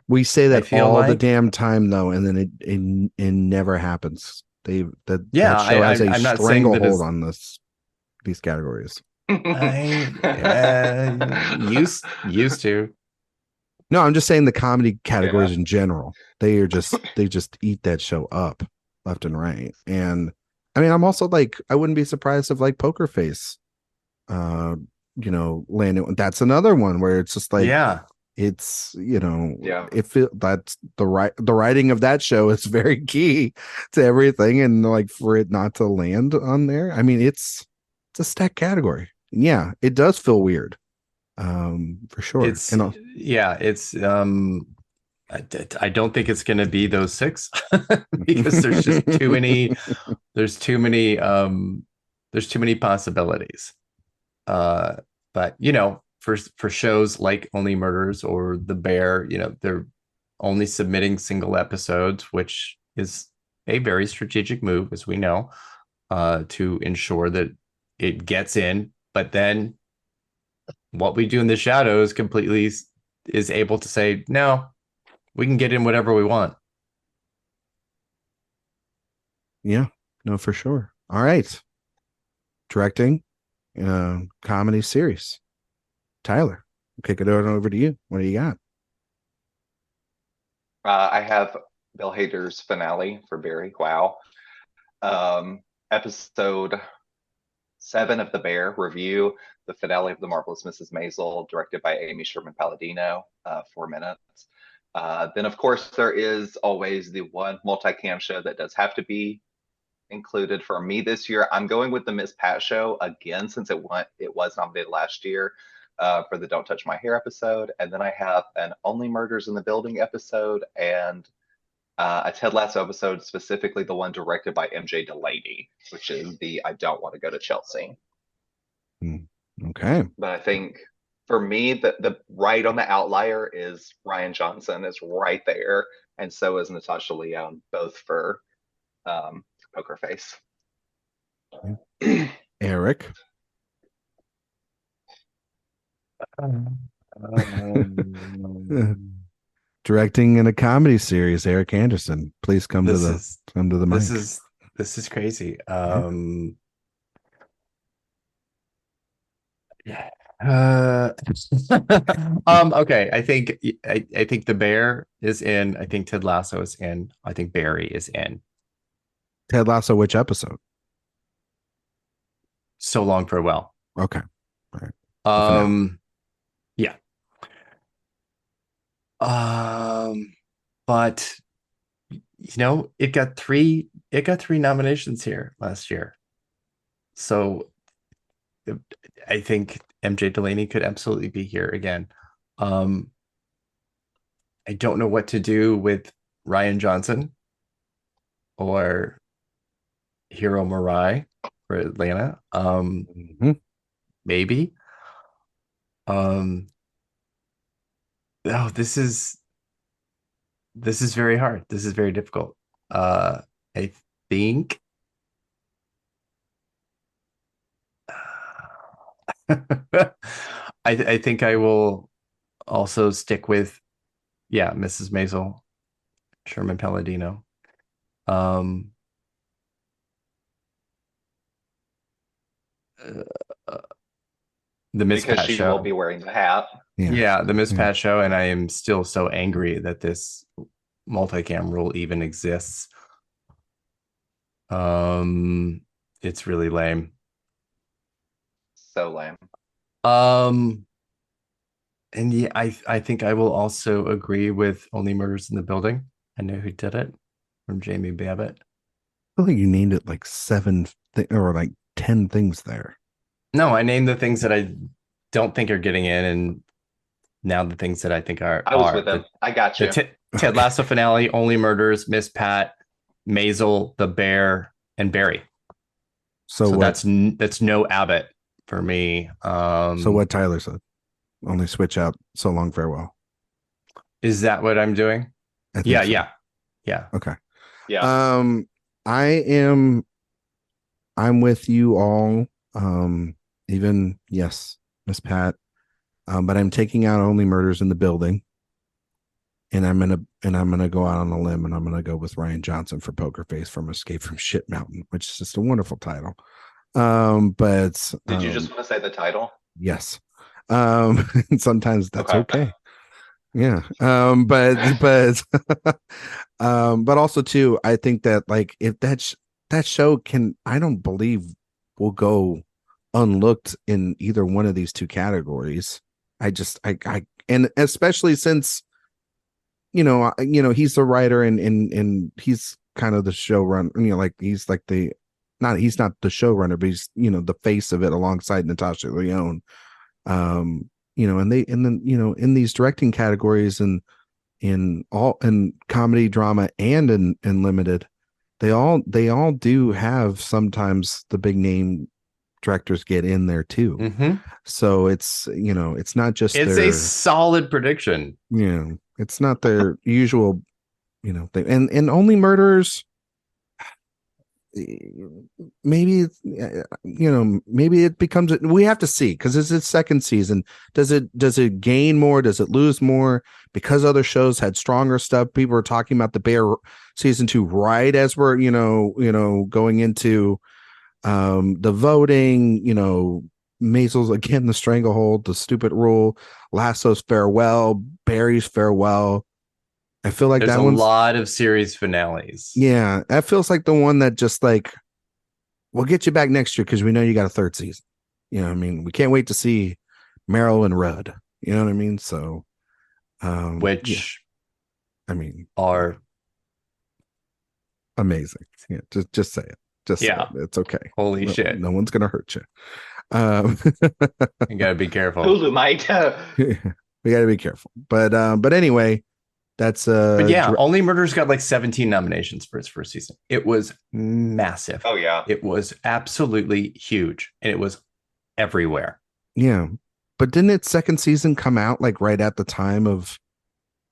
We say that all the damn time, though, and then it never happens. That show has a stranglehold on these categories. Used to. No, I'm just saying the comedy categories in general. They just eat that show up left and right. And I mean, I'm also like, I wouldn't be surprised if like Poker Face, landed. That's another one where it's just like, it's, that's the writing of that show is very key to everything, and like for it not to land on there, I mean, it's a stacked category. Yeah, it does feel weird, for sure. I don't think it's going to be those 6 because there's just too many. There's too many possibilities. But for shows like Only Murders or The Bear, they're only submitting single episodes, which is a very strategic move, as we know, to ensure that it gets in. But then What We Do in the Shadows completely is able to say, no, we can get in whatever we want. Yeah, no, for sure. All right. Directing comedy series. Tyler, kick it over to you. What do you got? I have Bill Hader's finale for Barry. Wow. Episode 7 of The Bear review, the finale of The Marvelous Mrs. Maisel, directed by Amy Sherman-Palladino, 4 minutes. Then, of course, there is always the one multicam show that does have to be included for me this year. I'm going with the Miss Pat show again, since it was nominated last year for the Don't Touch My Hair episode. And then I have an Only Murders in the Building episode and a Ted Lasso episode, specifically the one directed by MJ Delaney, which is the I Don't Want to Go to Chelsea. Okay. But I think for me, the right on the outlier is Rian Johnson is right there, and so is Natasha Lyonne, both for Poker Face. Erik. Directing in a comedy series, Erik Anderson. Please come to the mic. This is crazy. Okay, I think The Bear is in. I think Ted Lasso is in. I think Barry is in. Ted Lasso, which episode? So Long Farewell. Okay. All right. Yeah. But it got three nominations here last year. So I think MJ Delaney could absolutely be here again. I don't know what to do with Rian Johnson or Hiro Murai for Atlanta. Maybe. This is very hard. This is very difficult. I think I think I will also stick with Mrs. Maisel, Sherman Palladino. The Miss Pat she show will be wearing the hat. Yeah, the Miss Pat show, and I am still so angry that this multicam rule even exists. It's really lame. So lame. And yeah, I think I will also agree with Only Murders in the Building. I Know Who Did It from Jamie Babbitt. I feel like you named it like 7 or like 10 things there. No, I named the things that I don't think are getting in, and now the things that I think are. I was with them. I got you. Ted Lasso finale, Only Murders, Miss Pat, Maisel, The Bear, and Barry. So that's no Abbott for me. So what Tyler said, only switch out So Long Farewell. Is that what I'm doing? Yeah. Okay. Yeah. I'm with you all. Even yes, Miss Pat. But I'm taking out Only Murders in the Building. And I'm gonna go out on a limb, and I'm gonna go with Rian Johnson for Poker Face from Escape from Shit Mountain, which is just a wonderful title. But did you just want to say the title? Yes. Sometimes that's okay. Yeah. But also too, I think that like if that show I don't believe will go unlooked in either one of these two categories. I and especially since he's the writer and he's kind of the showrunner, like he's like he's not the showrunner, but he's the face of it alongside Natasha Lyonne. And then in these directing categories and in comedy, drama, and in limited, they all do have sometimes the big name directors get in there too. Mm-hmm. So it's it's not just a solid prediction. It's not their usual thing. And Only Murderers, maybe maybe it becomes, we have to see, because it's its second season. Does it gain more? Does it lose more because other shows had stronger stuff? People are talking about The Bear season 2 right as we're going into the voting, Maisel's again, The Stranglehold, The Stupid Rule, Lasso's farewell, Barry's farewell. I feel like there's a lot of series finales. Yeah, that feels like the one that just like, we'll get you back next year because we know you got a third season. You know what I mean? We can't wait to see Meryl and Rudd. You know what I mean? So, which, I mean, are amazing. Yeah, just say it. Just say it. It's okay. Holy shit! No one's gonna hurt you. You gotta be careful. Hulu might. We gotta be careful. But anyway. That's but yeah, Only Murders got like 17 nominations for its first season. It was massive. Oh yeah, it was absolutely huge, and it was everywhere. Yeah, but didn't its second season come out like right at the time of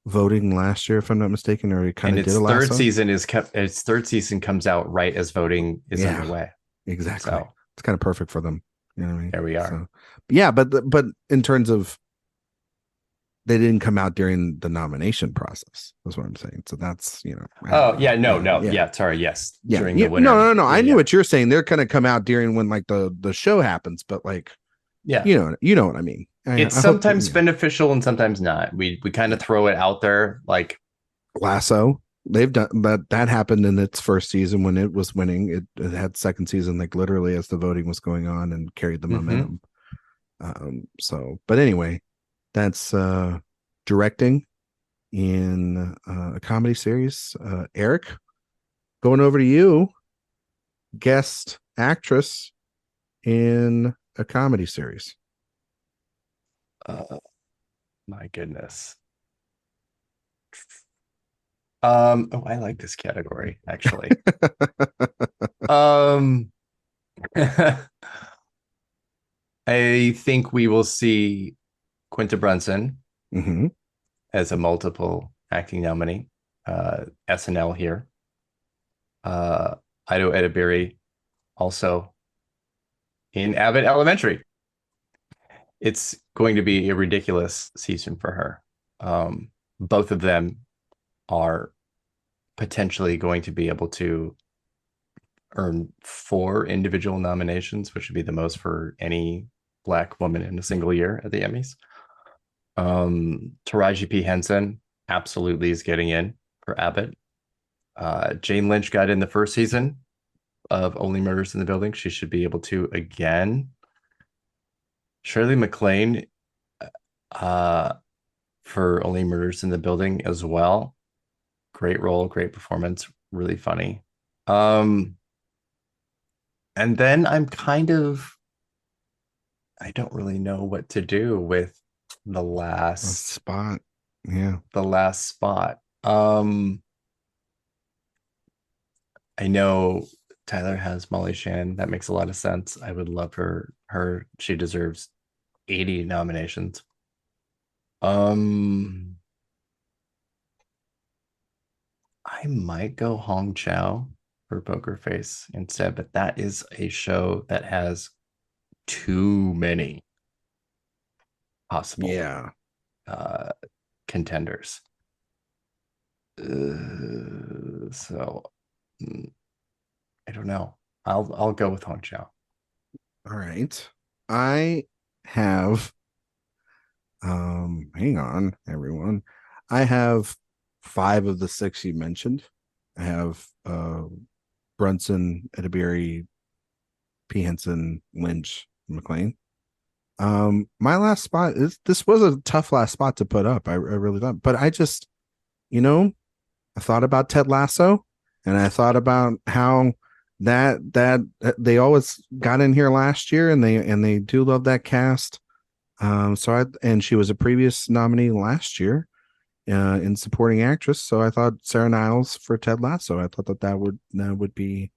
voting last year, if I'm not mistaken, or it kind of did? Its third season comes out right as voting is underway. Exactly. So it's kind of perfect for them. You know what I mean? There we are. So, yeah, but in terms of, they didn't come out during the nomination process. That's what I'm saying. So that's, Sorry. Yes. Yeah. During the winter. No. I knew what you're saying. They're going to come out during when like the show happens, but like, you know what I mean? It's sometimes beneficial and sometimes not. We kind of throw it out there. Like Lasso, they've done that happened in its first season when it was winning. It had second season, like literally as the voting was going on, and carried the momentum. But anyway, that's directing in a comedy series. Erik, going over to you, guest actress in a comedy series. My goodness. I like this category, actually. I think we will see Quinta Brunson as a multiple acting nominee. SNL here. Ido Edebiri also in Abbott Elementary. It's going to be a ridiculous season for her. Both of them are potentially going to be able to earn 4 individual nominations, which would be the most for any Black woman in a single year at the Emmys. Taraji P. Henson absolutely is getting in for Abbott. Jane Lynch got in the first season of Only Murders in the Building. She should be able to again. Shirley MacLaine for Only Murders in the Building as well. Great role, great performance, really funny. And then I don't really know what to do with the last spot. Yeah. The last spot. I know Tyler has Molly Shannon. That makes a lot of sense. I would love her. She deserves 80 nominations. I might go Hong Chow for Poker Face instead, but that is a show that has too many possible contenders. So I don't know. I'll go with Hong Chow. All right. I have hang on, everyone. I have 5 of the 6 you mentioned. I have Brunson, Edebiri, P. Henson, Lynch, McLean. My last spot is this was a tough last spot to put up. I really thought, but I just, I thought about Ted Lasso, and I thought about how that they always got in here last year, and they do love that cast. And she was a previous nominee last year in supporting actress. So I thought Sarah Niles for Ted Lasso. I thought that would be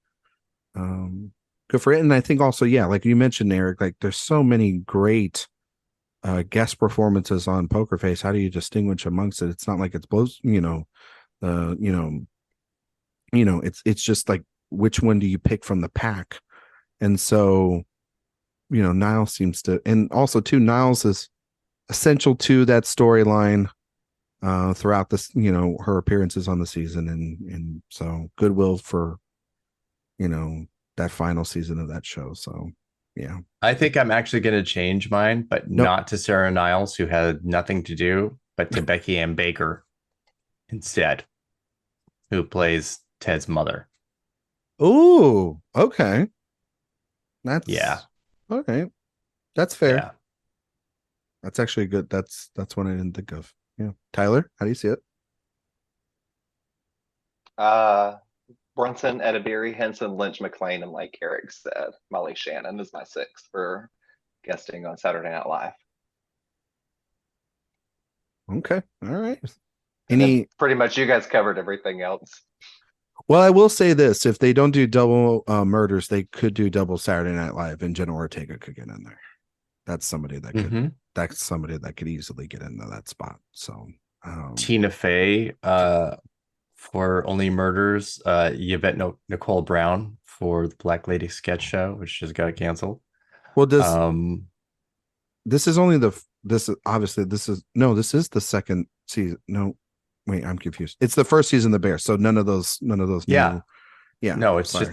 good for it. And I think also, yeah, like you mentioned, Erik, like there's so many great guest performances on Poker Face. How do you distinguish amongst it? It's not like it's both, it's just like which one do you pick from the pack? And so, Niles seems to, and also too, Niles is essential to that storyline throughout this, her appearances on the season, and so goodwill for, that final season of that show. So yeah, I think I'm actually going to change mine, but not to Sarah Niles, who had nothing to do, but to Becky Ann Baker instead, who plays Ted's mother. Oh, okay. Yeah. Okay. That's fair. Yeah. That's actually good. That's one I didn't think of. Yeah. Tyler, how do you see it? Brunson, Edibiri, Henson, Lynch, McLean, and like Erik said, Molly Shannon is my sixth for guesting on Saturday Night Live. Okay. All right. Pretty much you guys covered everything else. Well, I will say this: if they don't do double murders, they could do double Saturday Night Live, and Jenna Ortega could get in there. That's somebody that could. That's somebody that could easily get into that spot. So Tina Fey for Only Murders, Yvette Nicole Brown for the Black Lady sketch show, which just got canceled. Well, this is only this is the second season. No, wait, I'm confused. It's the first season of The Bear, so none of those. Yeah. No, it's just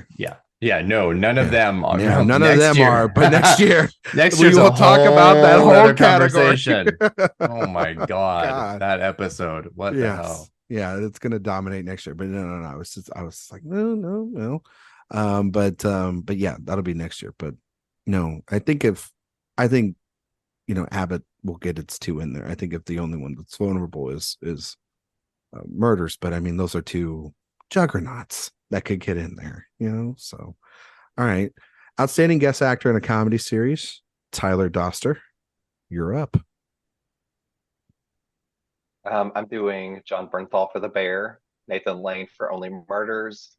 none of them are. Yeah, none of them are. But next year, we will talk about that whole conversation. Oh my God, that episode! What the hell? Yeah, it's gonna dominate next year. But no. I was like, no. But yeah, that'll be next year. But no, I think Abbott will get its two in there. I think if the only one that's vulnerable is murders, but I mean those are two juggernauts that could get in there, so all right. Outstanding guest actor in a comedy series, Tyler Doster, you're up. I'm doing John Bernthal for The Bear, Nathan Lane for Only Murders,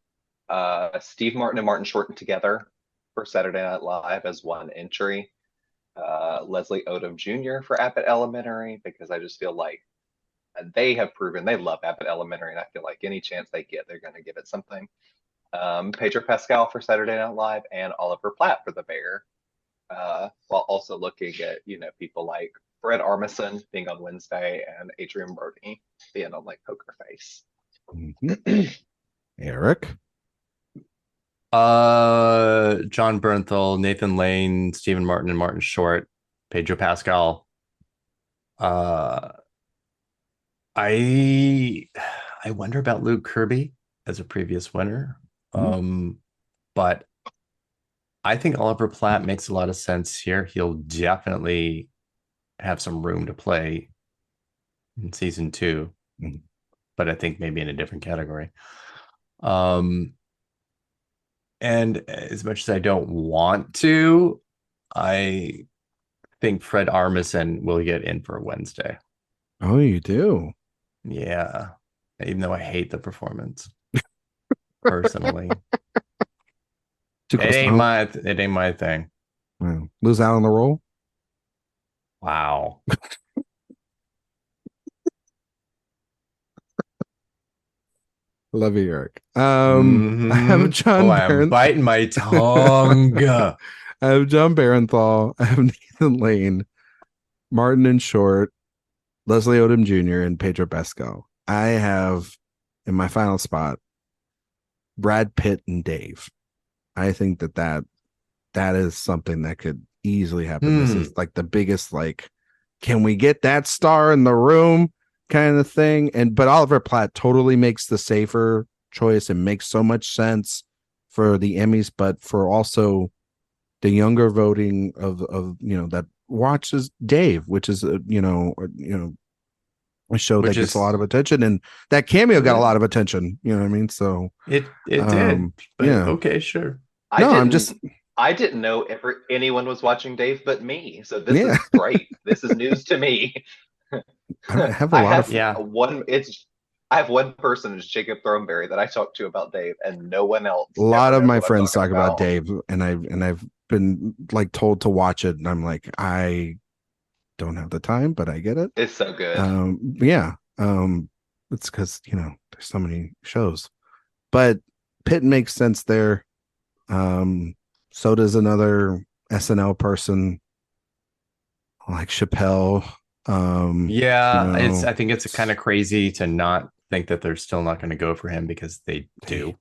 Steve Martin and Martin Short together for Saturday Night Live as one entry, Leslie Odom Jr. for Abbott Elementary, because I just feel like they have proven they love Abbott Elementary, and I feel like any chance they get, they're going to give it something. Pedro Pascal for Saturday Night Live, and Oliver Platt for The Bear, while also looking at people like Fred Armisen being on Wednesday and Adrian Brody being on like Poker Face. Erik, John Bernthal, Nathan Lane, Stephen Martin, and Martin Short, Pedro Pascal. I wonder about Luke Kirby as a previous winner. But I think Oliver Platt makes a lot of sense here. He'll definitely have some room to play in season 2, but I think maybe in a different category. And as much as I don't want to, I think Fred Armisen will get in for Wednesday. Oh, you do? Yeah. Even though I hate the performance personally. It ain't my thing. Wow. Lose out on the role? Wow. Love you, Erik. I have John I'm biting my tongue. I have John Bernthal. I have Nathan Lane, Martin and Short, Leslie Odom Jr., and Pedro Pascal. I have in my final spot Brad Pitt and Dave. I think that is something that could easily happen. This is like the biggest, like, can we get that star in the room kind of thing? But Oliver Platt totally makes the safer choice and makes so much sense for the Emmys, but for also the younger voting of that watches Dave, which is a show that gets a lot of attention, and that cameo got a lot of attention. You know what I mean? So it did. But okay, sure. I didn't know anyone was watching Dave but me. So this is great. This is news to me. I have one person, is Jacob Throneberry, that I talk to about Dave, and no one else. A lot of my friends talk about Dave, and I've been like told to watch it, and I'm like, I don't have the time, but I get it. It's so good. It's because there's so many shows, but Pitt makes sense there. So does another SNL person like Chappelle. I think it's kind of crazy to not think that they're still not going to go for him, because they do.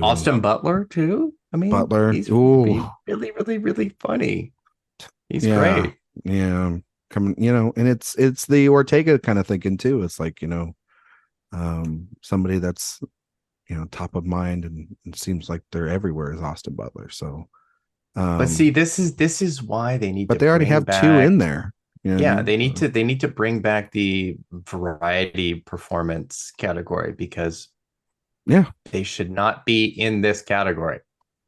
Austin Butler too. I mean, Butler, he's really, really, really funny. He's great. Yeah, coming, and it's the Ortega kind of thinking too. It's like somebody that's top of mind, and it seems like they're everywhere is Austin Butler. So, but see, this is why they need. But they already have two in there. They need to bring back the variety performance category, because they should not be in this category.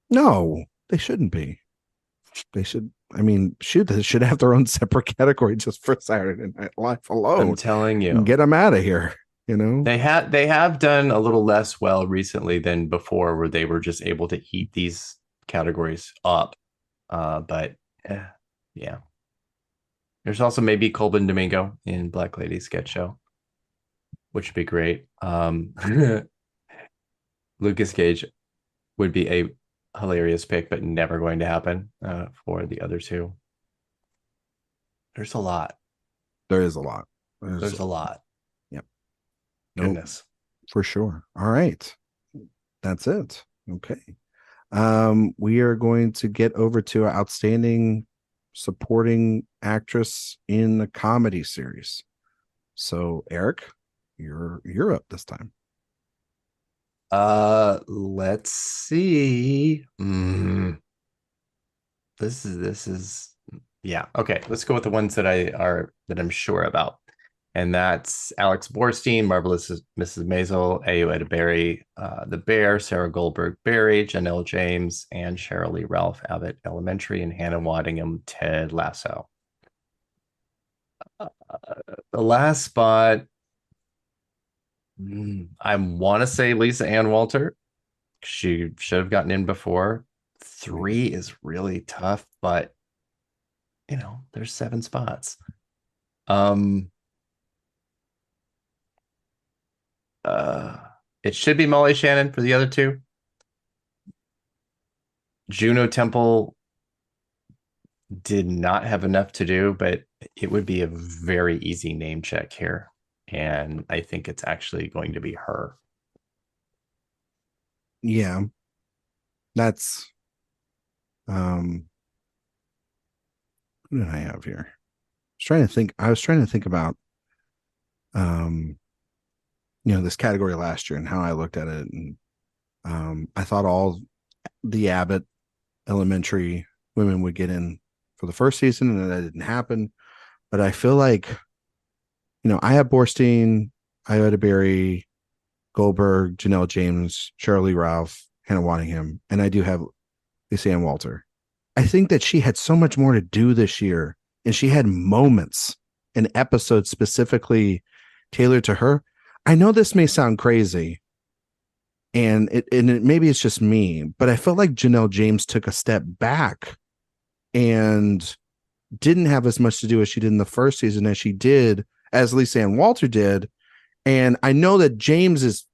No, they shouldn't be. They should. I mean, they should have their own separate category just for Saturday Night Live alone. I'm telling you, get them out of here. They have done a little less well recently than before, where they were just able to eat these categories up. There's also maybe Colbin Domingo in Black Lady Sketch Show, which would be great. Lucas Gage would be a hilarious pick, but never going to happen for the other two. There's a lot. There is a lot. There's a lot. Yep. Goodness. For sure. All right. That's it. Okay. We are going to get over to outstanding supporting actress in a comedy series. So Erik, you're up this time. Let's see. This is okay. Let's go with the ones that I'm sure about. And that's Alex Borstein, Marvelous Mrs. Maisel, Ayo Edebiri, The Bear, Sarah Goldberg Barry, Janelle James, and Cheryl Lee Ralph, Abbott Elementary, and Hannah Waddingham, Ted Lasso. The last spot, I want to say Lisa Ann Walter. She should have gotten in before. 3 is really tough, but there's 7 spots. It should be Molly Shannon for the other 2. Juno Temple did not have enough to do, but it would be a very easy name check here. And I think it's actually going to be her. Yeah. That's who did I have here? I was trying to think about this category last year and how I looked at it, and I thought all the Abbott Elementary women would get in for the first season, and that didn't happen. But I feel like I have Borstein, Ayo Edebiri, Goldberg, Janelle James, Cheryl Lee Ralph, Hannah Waddingham, and I do have Lisa Ann Walter. I think that she had so much more to do this year, and she had moments and episodes specifically tailored to her. I know this may sound crazy, and maybe it's just me, but I felt like Janelle James took a step back and didn't have as much to do as she did in the first season as Lisa Ann Walter did. And I know that James is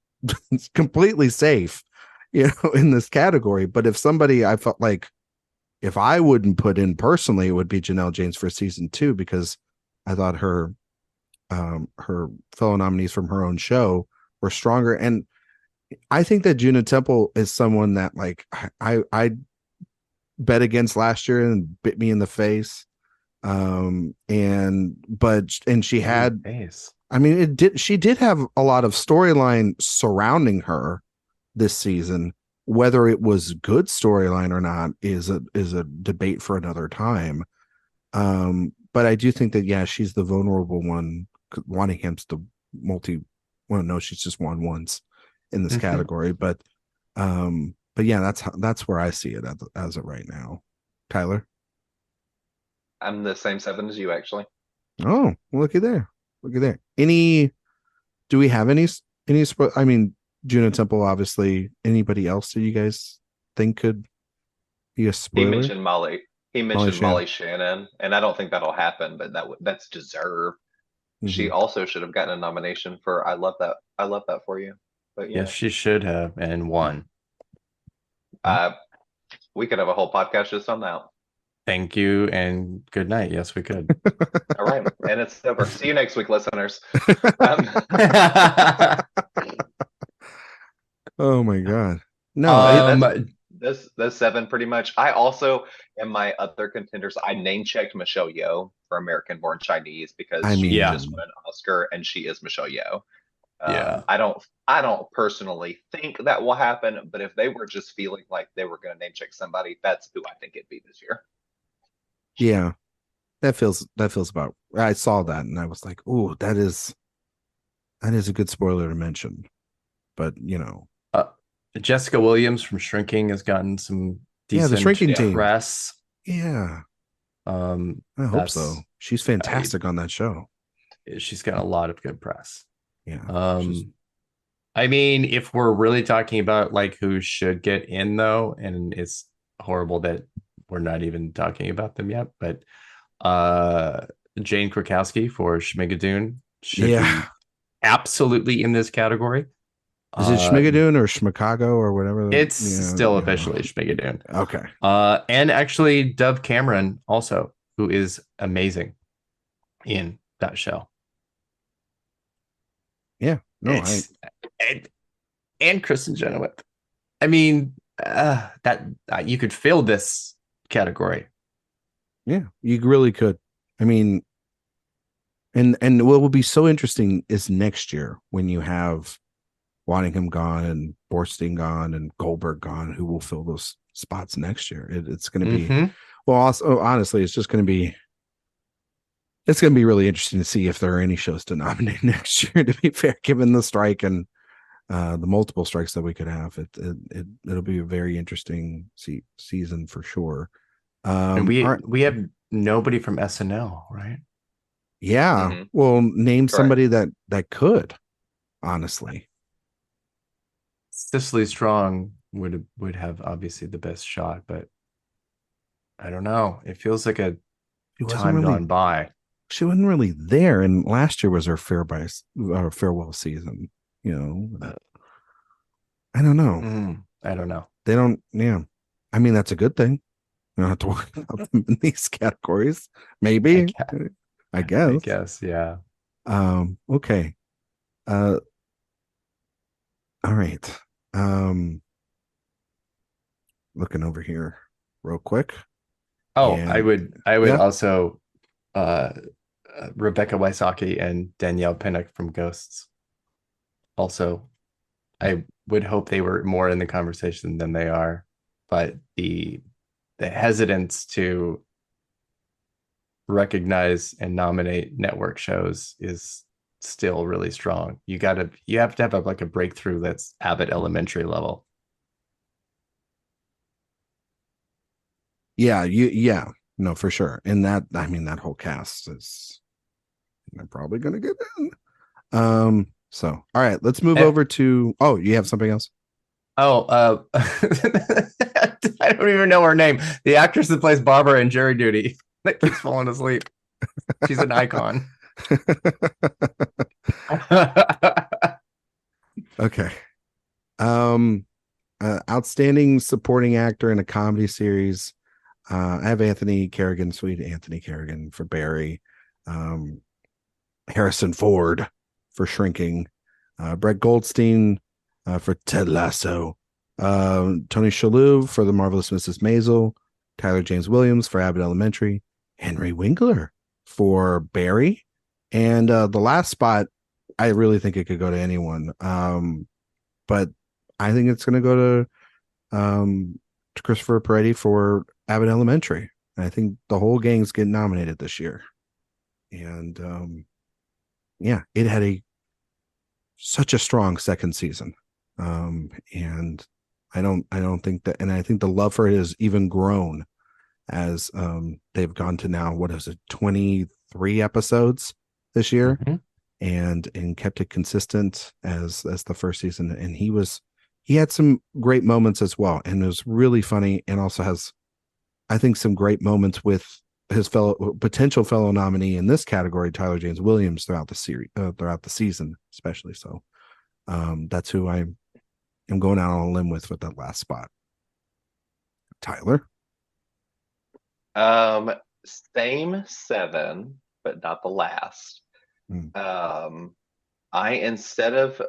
completely safe, in this category. But if somebody, I felt like if I wouldn't put in personally, it would be Janelle James for season 2, because I thought her fellow nominees from her own show were stronger. And I think that Juno Temple is someone that like I bet against last year and bit me in the face. And she had, I mean, she did have a lot of storyline surrounding her this season. Whether it was good storyline or not is a debate for another time. But I do think that, yeah, she's the vulnerable one. Waddingham's the no, she's just won once in this category. But yeah, that's where I see it as of right now. Tyler? I'm the same 7 as you, actually. Oh, looky there. Do we have any, I mean, Juno Temple, obviously. Anybody else that you guys think could be a spoiler? He mentioned Molly Shannon, and I don't think that'll happen, but that's deserved. She also should have gotten a nomination for I Love That For You. But yeah, she should have and won. We could have a whole podcast just on that. Thank you and good night. Yes, we could. All right, and it's over. See you next week, listeners. Oh my God. No, that's 7 pretty much. I also, in my other contenders, I name checked Michelle Yeoh for American Born Chinese because she just won an Oscar and she is Michelle Yeoh. I don't personally think that will happen, but if they were just feeling like they were going to name check somebody, that's who I think it'd be this year. Yeah, that feels about. I saw that and I was like, "Oh, that is a good spoiler to mention." But Jessica Williams from Shrinking has gotten some decent the Shrinking team press. Yeah, I hope so. She's fantastic on that show. She's got a lot of good press. Yeah. I mean, if we're really talking about like who should get in though, and it's horrible that we're not even talking about them yet, but Jane Krakowski for Schmigadoon should be absolutely in this category. Is it Schmigadoon or Schmicago or whatever? It's still officially Schmigadoon. Okay. And actually Dove Cameron also, who is amazing in that show. Yeah. No, and Kristen Chenoweth. I mean, that you could fill this category. Yeah, you really could. I mean, and what will be so interesting is next year when you have Waddingham gone and Borstein gone and Goldberg gone, who will fill those spots next year. It's going to be well. Also, honestly, it's going to be really interesting to see if there are any shows to nominate next year. To be fair, given the strike and the multiple strikes that we could have, it'll be a very interesting season for sure. And we have nobody from SNL, right? Yeah. Well, name somebody that could, honestly. Cicely Strong would have obviously the best shot, but I don't know. It feels like a time gone by. She wasn't really there, and last year was her farewell season. I don't know. I don't know. They don't. Yeah, I mean that's a good thing. You don't have to worry about them in these categories. Maybe. I guess. Yeah. Okay. All right. Looking over here real quick. Oh, I would also Rebecca Wysocki and Danielle Pinnock from Ghosts. Also, I would hope they were more in the conversation than they are, but the hesitance to recognize and nominate network shows is still really strong. You have to have a breakthrough that's Abbott Elementary level. Yeah, no, for sure. And that whole cast is they're probably gonna get in. So all right, let's move over to you have something else? I don't even know her name. The actress that plays Barbara in Jury Duty that keeps falling asleep. She's an icon. Okay. Outstanding supporting actor in a comedy series. I have sweet Anthony Kerrigan for Barry. Harrison Ford for Shrinking. Brett Goldstein for Ted Lasso. Tony Shalhoub for The Marvelous Mrs. Maisel. Tyler James Williams for Abbott Elementary. Henry Winkler for Barry. And the last spot, I really think it could go to anyone. But I think it's going to go to Christopher Peretti for Abbott Elementary. And I think the whole gang's getting nominated this year. And it had such a strong second season. And I don't think that, and I think the love for it has even grown as they've gone to now, what is it, 23 episodes this year, and kept it consistent as the first season. And he had some great moments as well, and it was really funny, and also has, I think, some great moments with his potential fellow nominee in this category, Tyler James Williams, throughout the season, especially. So that's who I am going out on a limb with that last spot. Tyler? Same 7, but not the last. Instead of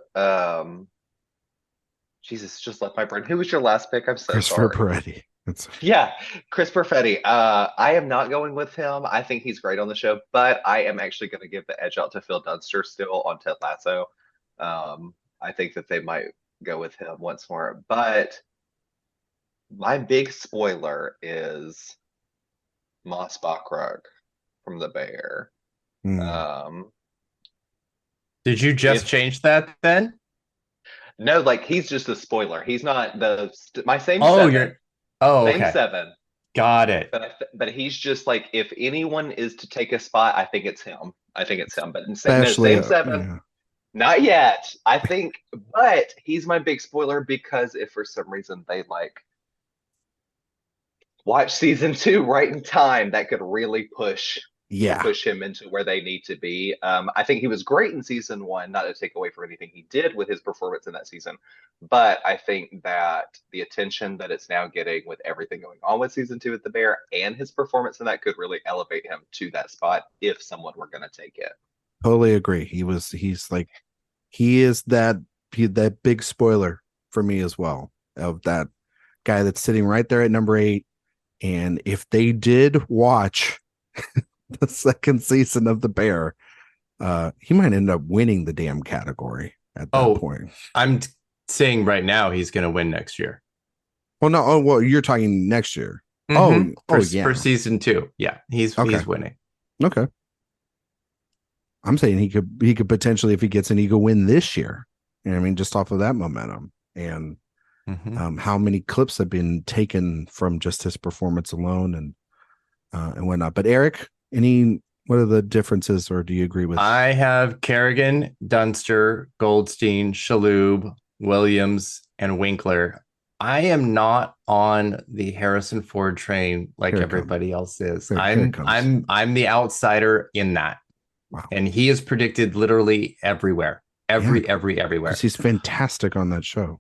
Jesus, just left my brain. Who was your last pick? I'm so Christopher sorry. Peretti. Chris Perfetti. I am not going with him. I think he's great on the show, but I am actually going to give the edge out to Phil Dunster still on Ted Lasso. I think that they might go with him once more. But my big spoiler is Moss Bachrach from The Bear. Did you just change that then? No, like he's just a spoiler. He's not my same. Okay. Same 7. Got it. But he's just like, if anyone is to take a spot, I think it's him. But in same 7, yeah. Not yet. I think, but he's my big spoiler because if for some reason they watch season 2 right in time, that could really push him into where they need to be. I think he was great in season 1, not to take away from anything he did with his performance in that season, but I think that the attention that it's now getting with everything going on with season 2 at The Bear and his performance in that could really elevate him to that spot if someone were going to take it. Totally agree. He is that big spoiler for me as well, of that guy that's sitting right there at number 8. And if they did watch the second season of The Bear, he might end up winning the damn category at that point. I'm saying right now he's going to win next year. Well, no. Oh, well, you're talking next year. For season 2. Yeah, he's winning. Okay. I'm saying he could potentially, if he gets an he could win this year. You know what I mean? Just off of that momentum and how many clips have been taken from just his performance alone and whatnot. But Erik, what are the differences, or do you agree with? I have Kerrigan, Dunster, Goldstein, Shalhoub, Williams, and Winkler. I am not on the Harrison Ford train like everybody else is. I'm the outsider in that. Wow. And he is predicted literally everywhere. Everywhere. Because he's fantastic on that show.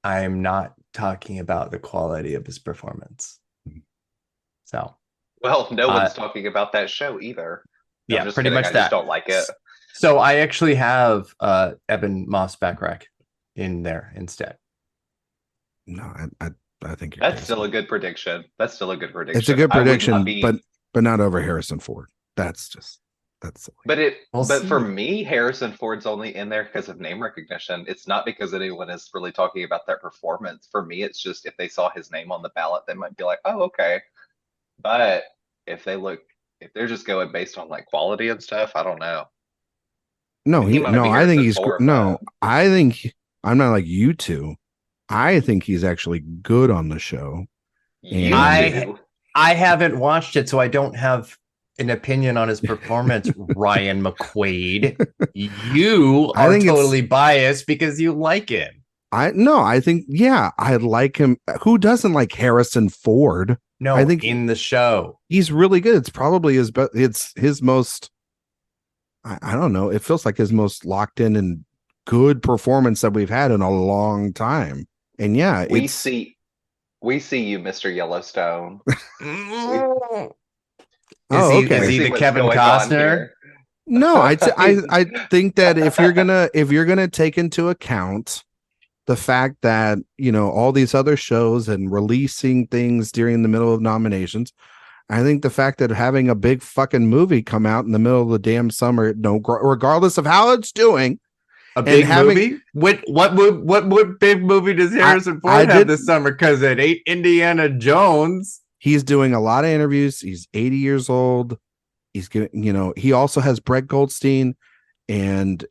I am not talking about the quality of his performance. So, well, no one's talking about that show either. Yeah, pretty much that. I just don't like it. So I actually have Eben Moss Bachrach in there instead. No, I think that's still a good prediction. It's a good prediction, but not over Harrison Ford. That's silly. But for me, Harrison Ford's only in there because of name recognition. It's not because anyone is really talking about their performance. For me, it's just if they saw his name on the ballot, they might be like, "Oh, okay." But if they're just going based on like quality and stuff, I don't know. I think I'm not like you two. I think he's actually good on the show. I haven't watched it, so I don't have an opinion on his performance. Ryan McQuade, you are totally biased because you like him. I like him. Who doesn't like Harrison Ford? No, I think in the show he's really good. It's probably his most. I don't know. It feels like his most locked in and good performance that we've had in a long time. And we see you, Mr. Yellowstone. Is he the Kevin Costner? No, I think that if you're gonna take into account the fact that all these other shows and releasing things during the middle of nominations, I think the fact that having a big fucking movie come out in the middle of the damn summer, regardless of how it's doing. A big movie? What big movie does Harrison Ford have this summer? Because it ain't Indiana Jones. He's doing a lot of interviews. He's 80 years old. He's getting, he also has Brett Goldstein and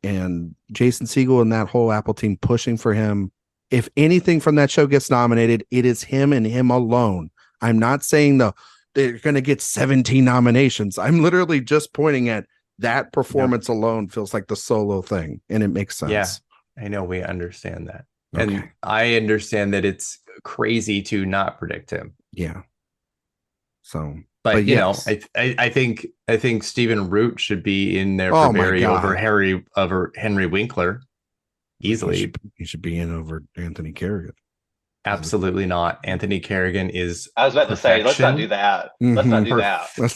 Jason Segel and that whole Apple team pushing for him. If anything from that show gets nominated, it is him and him alone. I'm not saying they're going to get 17 nominations. I'm literally just pointing at that performance alone feels like the solo thing, and it makes sense. Yeah, I know, we understand that. Okay. And I understand that it's crazy to not predict him. Yeah. So, but yes. I think Stephen Root should be in there for Barry over Henry Winkler. Easily. He should be in over Anthony Kerrigan. Absolutely not. Anthony Kerrigan is I was about to say, let's not do that. Let's not do that. Let's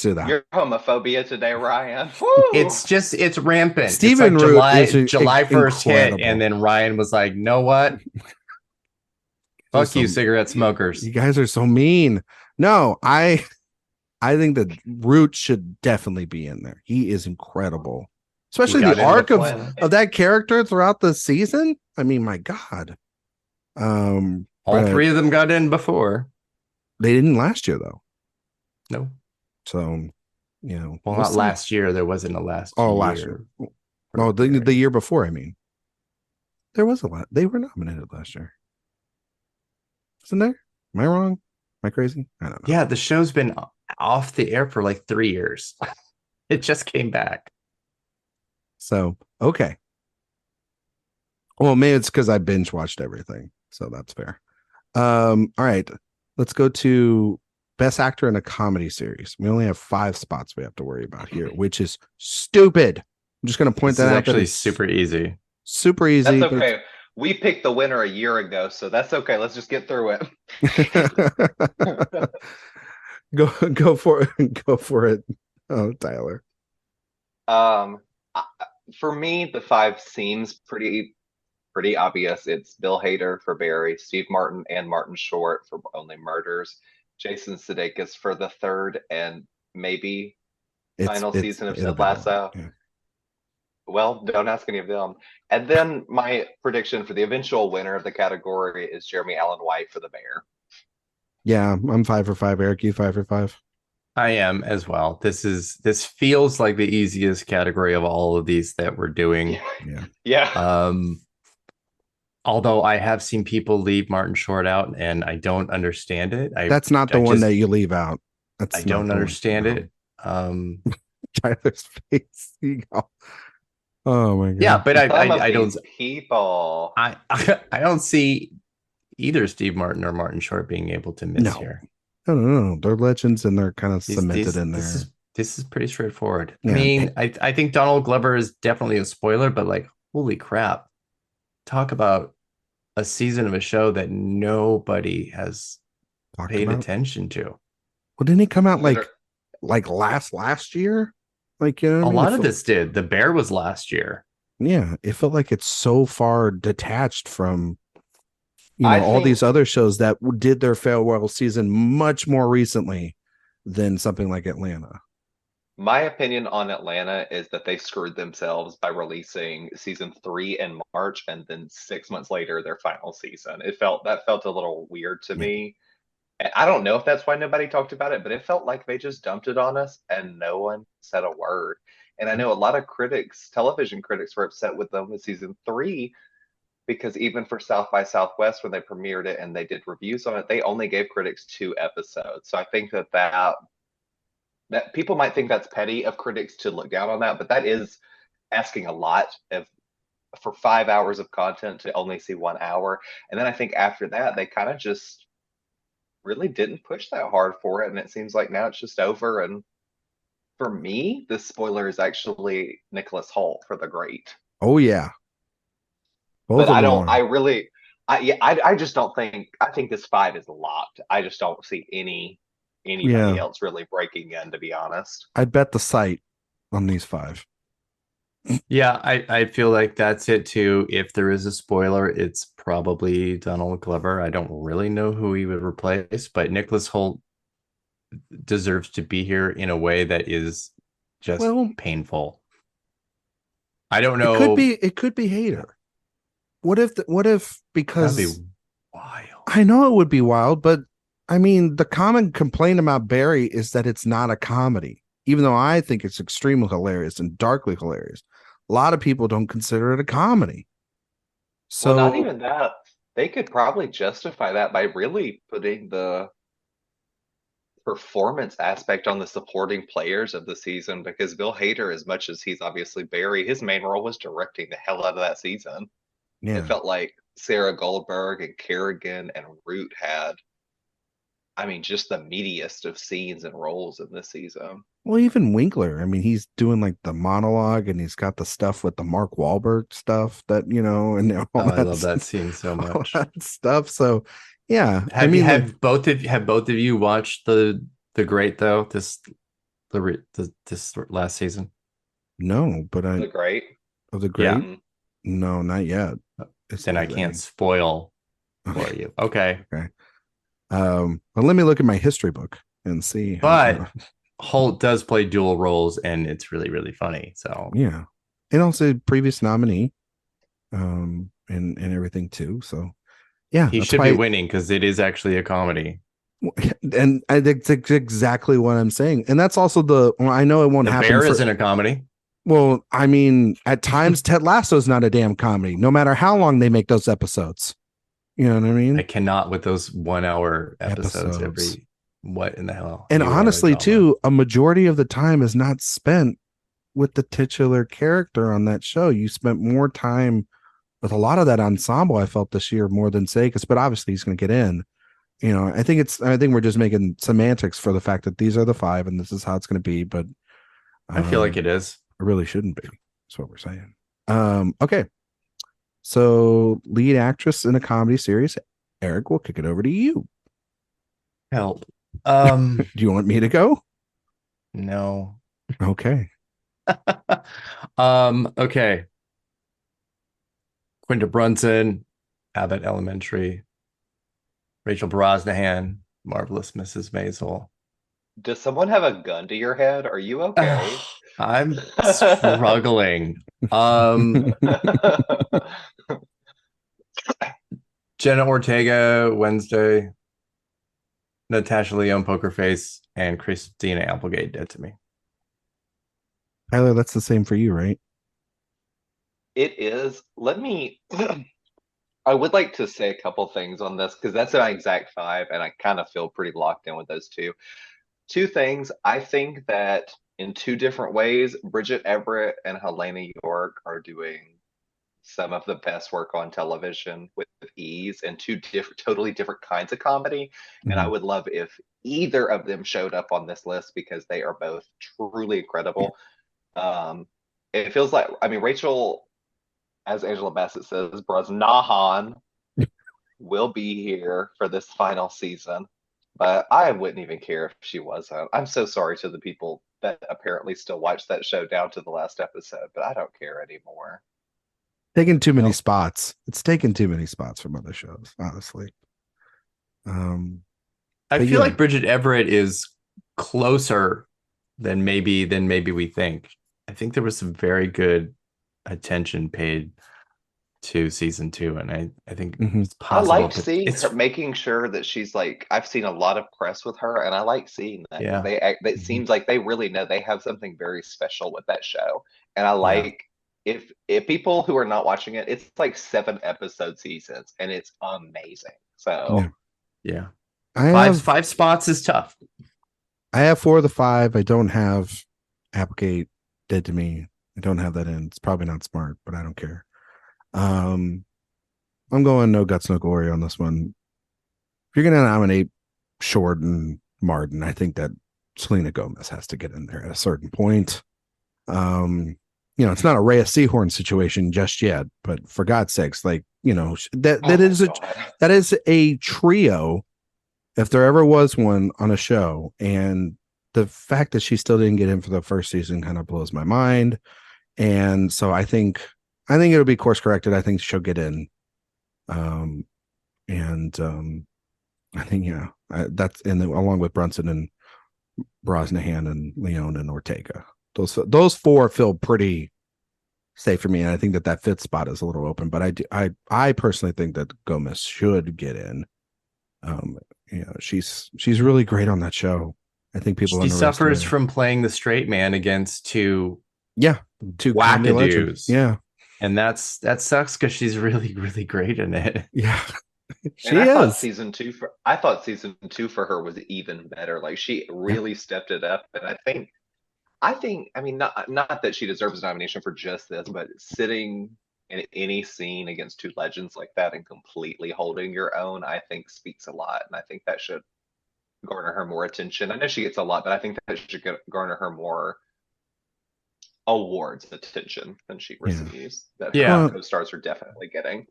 do that. Your homophobia today, Ryan. Woo! It's rampant. Stephen Root July 1st incredible. hit, and then Ryan was like, "Know what? Fuck you, cigarette smokers. You guys are so mean." No, I think that Root should definitely be in there. He is incredible. Especially the arc of that character throughout the season. I mean, my God. All three of them got in before. They didn't last year, though. No. So, well, not last year. There wasn't a last year. Last year. Oh, the year before, I mean. There was a lot. They were nominated last year. Isn't there? Am I wrong? Am I crazy? I don't know. Yeah, the show's been off the air for like 3 years. It just came back. So, okay. Well, maybe it's because I binge watched everything. So that's fair. All right. Let's go to Best Actor in a Comedy Series. We only have 5 spots we have to worry about here, which is stupid. I'm just going to point that out. Actually, super easy. Super easy. That's okay. We picked the winner a year ago, so that's okay. Let's just get through it. Go for it. Go for it. Oh, Tyler. For me, the 5 seems pretty obvious. It's Bill Hader for Barry, Steve Martin and Martin Short for Only Murders, Jason Sudeikis for the 3rd and maybe final season of Ted Lasso. Yeah. Well, don't ask any of them. And then my prediction for the eventual winner of the category is Jeremy Allen White for The Bear. Yeah, I'm 5 for 5. Eric, you 5 for 5? I am as well. This feels like the easiest category of all of these that we're doing. Yeah. Although I have seen people leave Martin Short out, and I don't understand it. That's not the one that you leave out. I don't understand it. Tyler's face. Oh my God. Yeah, but I don't. People. I don't see either Steve Martin or Martin Short being able to miss here. No. They're legends, and they're kind of cemented in there. This is pretty straightforward. Yeah. I mean, I think Donald Glover is definitely a spoiler, but like, holy crap! Talk about a season of a show that nobody has paid attention to. Well, didn't he come out like last year? Like, you know, a lot of this did. The Bear was last year. Yeah, it felt like it's so far detached from all these other shows that did their farewell season much more recently than something like Atlanta. My opinion on Atlanta is that they screwed themselves by releasing season 3 in March and then 6 months later their final season. That felt a little weird to me. And I don't know if that's why nobody talked about it, but it felt like they just dumped it on us and no one said a word. And I know a lot of television critics were upset with them with season 3 because even for South by Southwest, when they premiered it and they did reviews on it, they only gave critics 2 episodes. So I think that people might think that's petty of critics to look down on that, but that is asking a lot for 5 hours of content to only see 1 hour. And then I think after that, they kind of just really didn't push that hard for it. And it seems like now it's just over. And for me, the spoiler is actually Nicholas Hoult for The Great. Oh, yeah. But I just don't think, I think this 5 is locked. I just don't see anybody else really breaking in, to be honest. I'd bet the site on these 5. Yeah, I feel like that's it too. If there is a spoiler, it's probably Donald Glover. I don't really know who he would replace, but Nicholas Hoult deserves to be here in a way that is just painful. I don't know. It could be Hader. What if because that'd be wild. I know it would be wild, but I mean, the common complaint about Barry is that it's not a comedy, even though I think it's extremely hilarious and darkly hilarious. A lot of people don't consider it a comedy. So, well, not even that. They could probably justify that by really putting the performance aspect on the supporting players of the season, because Bill Hader, as much as he's obviously Barry, his main role was directing the hell out of that season. yeah. It felt like Sarah Goldberg and Kerrigan and Root had, I mean, just the meatiest of scenes and roles in this season. Well, even Winkler, I mean, he's doing like the monologue, and he's got the stuff with the Mark Wahlberg stuff that, and all I love that scene so much. All that stuff. So, yeah. Have both of you watched the Great though? This last season? No, but The Great. Of the Great? Yeah. No, not yet. Then I can't spoil for you. Okay. Okay. But let me look at my history book and see. But Holt does play dual roles, and it's really, really funny. So yeah, and also previous nominee, and everything too. So yeah, he should be winning because it is actually a comedy. And I think that's exactly what I'm saying. And that's also I know it won't happen. Bear isn't a comedy. Well, I mean, at times Ted Lasso is not a damn comedy, no matter how long they make those episodes. You know what I mean? I cannot with those 1 hour episodes every, what in the hell? And honestly, too, a majority of the time is not spent with the titular character on that show. You spent more time with a lot of that ensemble, I felt, this year more than Sakis, but obviously he's going to get in. I think we're just making semantics for the fact that these are the 5 and this is how it's going to be. But I feel like it is. It really shouldn't be. That's what we're saying. Okay. So, lead actress in a comedy series. Erik, we'll kick it over to you. Help. Do you want me to go? No. Okay. Okay. Quinta Brunson, Abbott Elementary, Rachel Brosnahan, Marvelous Mrs. Maisel. Does someone have a gun to your head? Are you okay? I'm struggling. Jenna Ortega, Wednesday, Natasha Lyonne, Poker Face, and Christina Applegate, Dead to Me. Tyler, that's the same for you, right? It is. I would like to say a couple things on this because that's my exact 5, and I kind of feel pretty locked in with those two. 2 things. I think that in 2 different ways, Bridget Everett and Helena York are doing some of the best work on television with ease and 2 totally different kinds of comedy. Mm-hmm. And I would love if either of them showed up on this list because they are both truly incredible. It feels like, I mean, Rachel, as Angela Bassett says, Brosnahan will be here for this final season. But I wouldn't even care if she wasn't. I'm so sorry to the people that apparently still watch that show down to the last episode, but I don't care anymore. Taking too many spots. It's taken too many spots from other shows, honestly. I feel like Bridget Everett is closer than maybe we think. I think there was some very good attention paid to season 2, and I think it's possible. I like seeing her, making sure that she's like, I've seen a lot of press with her, and I like seeing that. Yeah. It seems like they really know they have something very special with that show. And I like if people who are not watching it, it's like 7 episode seasons and it's amazing. So yeah. Five spots is tough. I have 4 of the 5. I don't have Applegate, Dead to Me. I don't have that in. It's probably not smart, but I don't care. I'm going no guts, no glory on this one. If you're gonna nominate Short and Martin, I think that Selena Gomez has to get in there at a certain point. It's not a Rhea Seehorn situation just yet, but for God's sakes, that is a trio, if there ever was one on a show, and the fact that she still didn't get in for the first season kind of blows my mind. And so I think it'll be course corrected. I think she'll get in. I think, that's along with Brunson and Brosnahan and Lyonne and Ortega. Those 4 feel pretty safe for me. And I think that 5th spot is a little open, but I personally think that Gomez should get in. she's really great on that show. I think people she suffers from playing the straight man against two wackadoos. Yeah. And that sucks because she's really, really great in it. Yeah. I thought season two for her was even better. Like she really stepped it up. And I think, I mean, not that she deserves a nomination for just this, but sitting in any scene against two legends like that and completely holding your own, I think speaks a lot. And I think that should garner her more attention. I know she gets a lot, but I think that should garner her more awards attention than she receives. That her co-stars are definitely getting.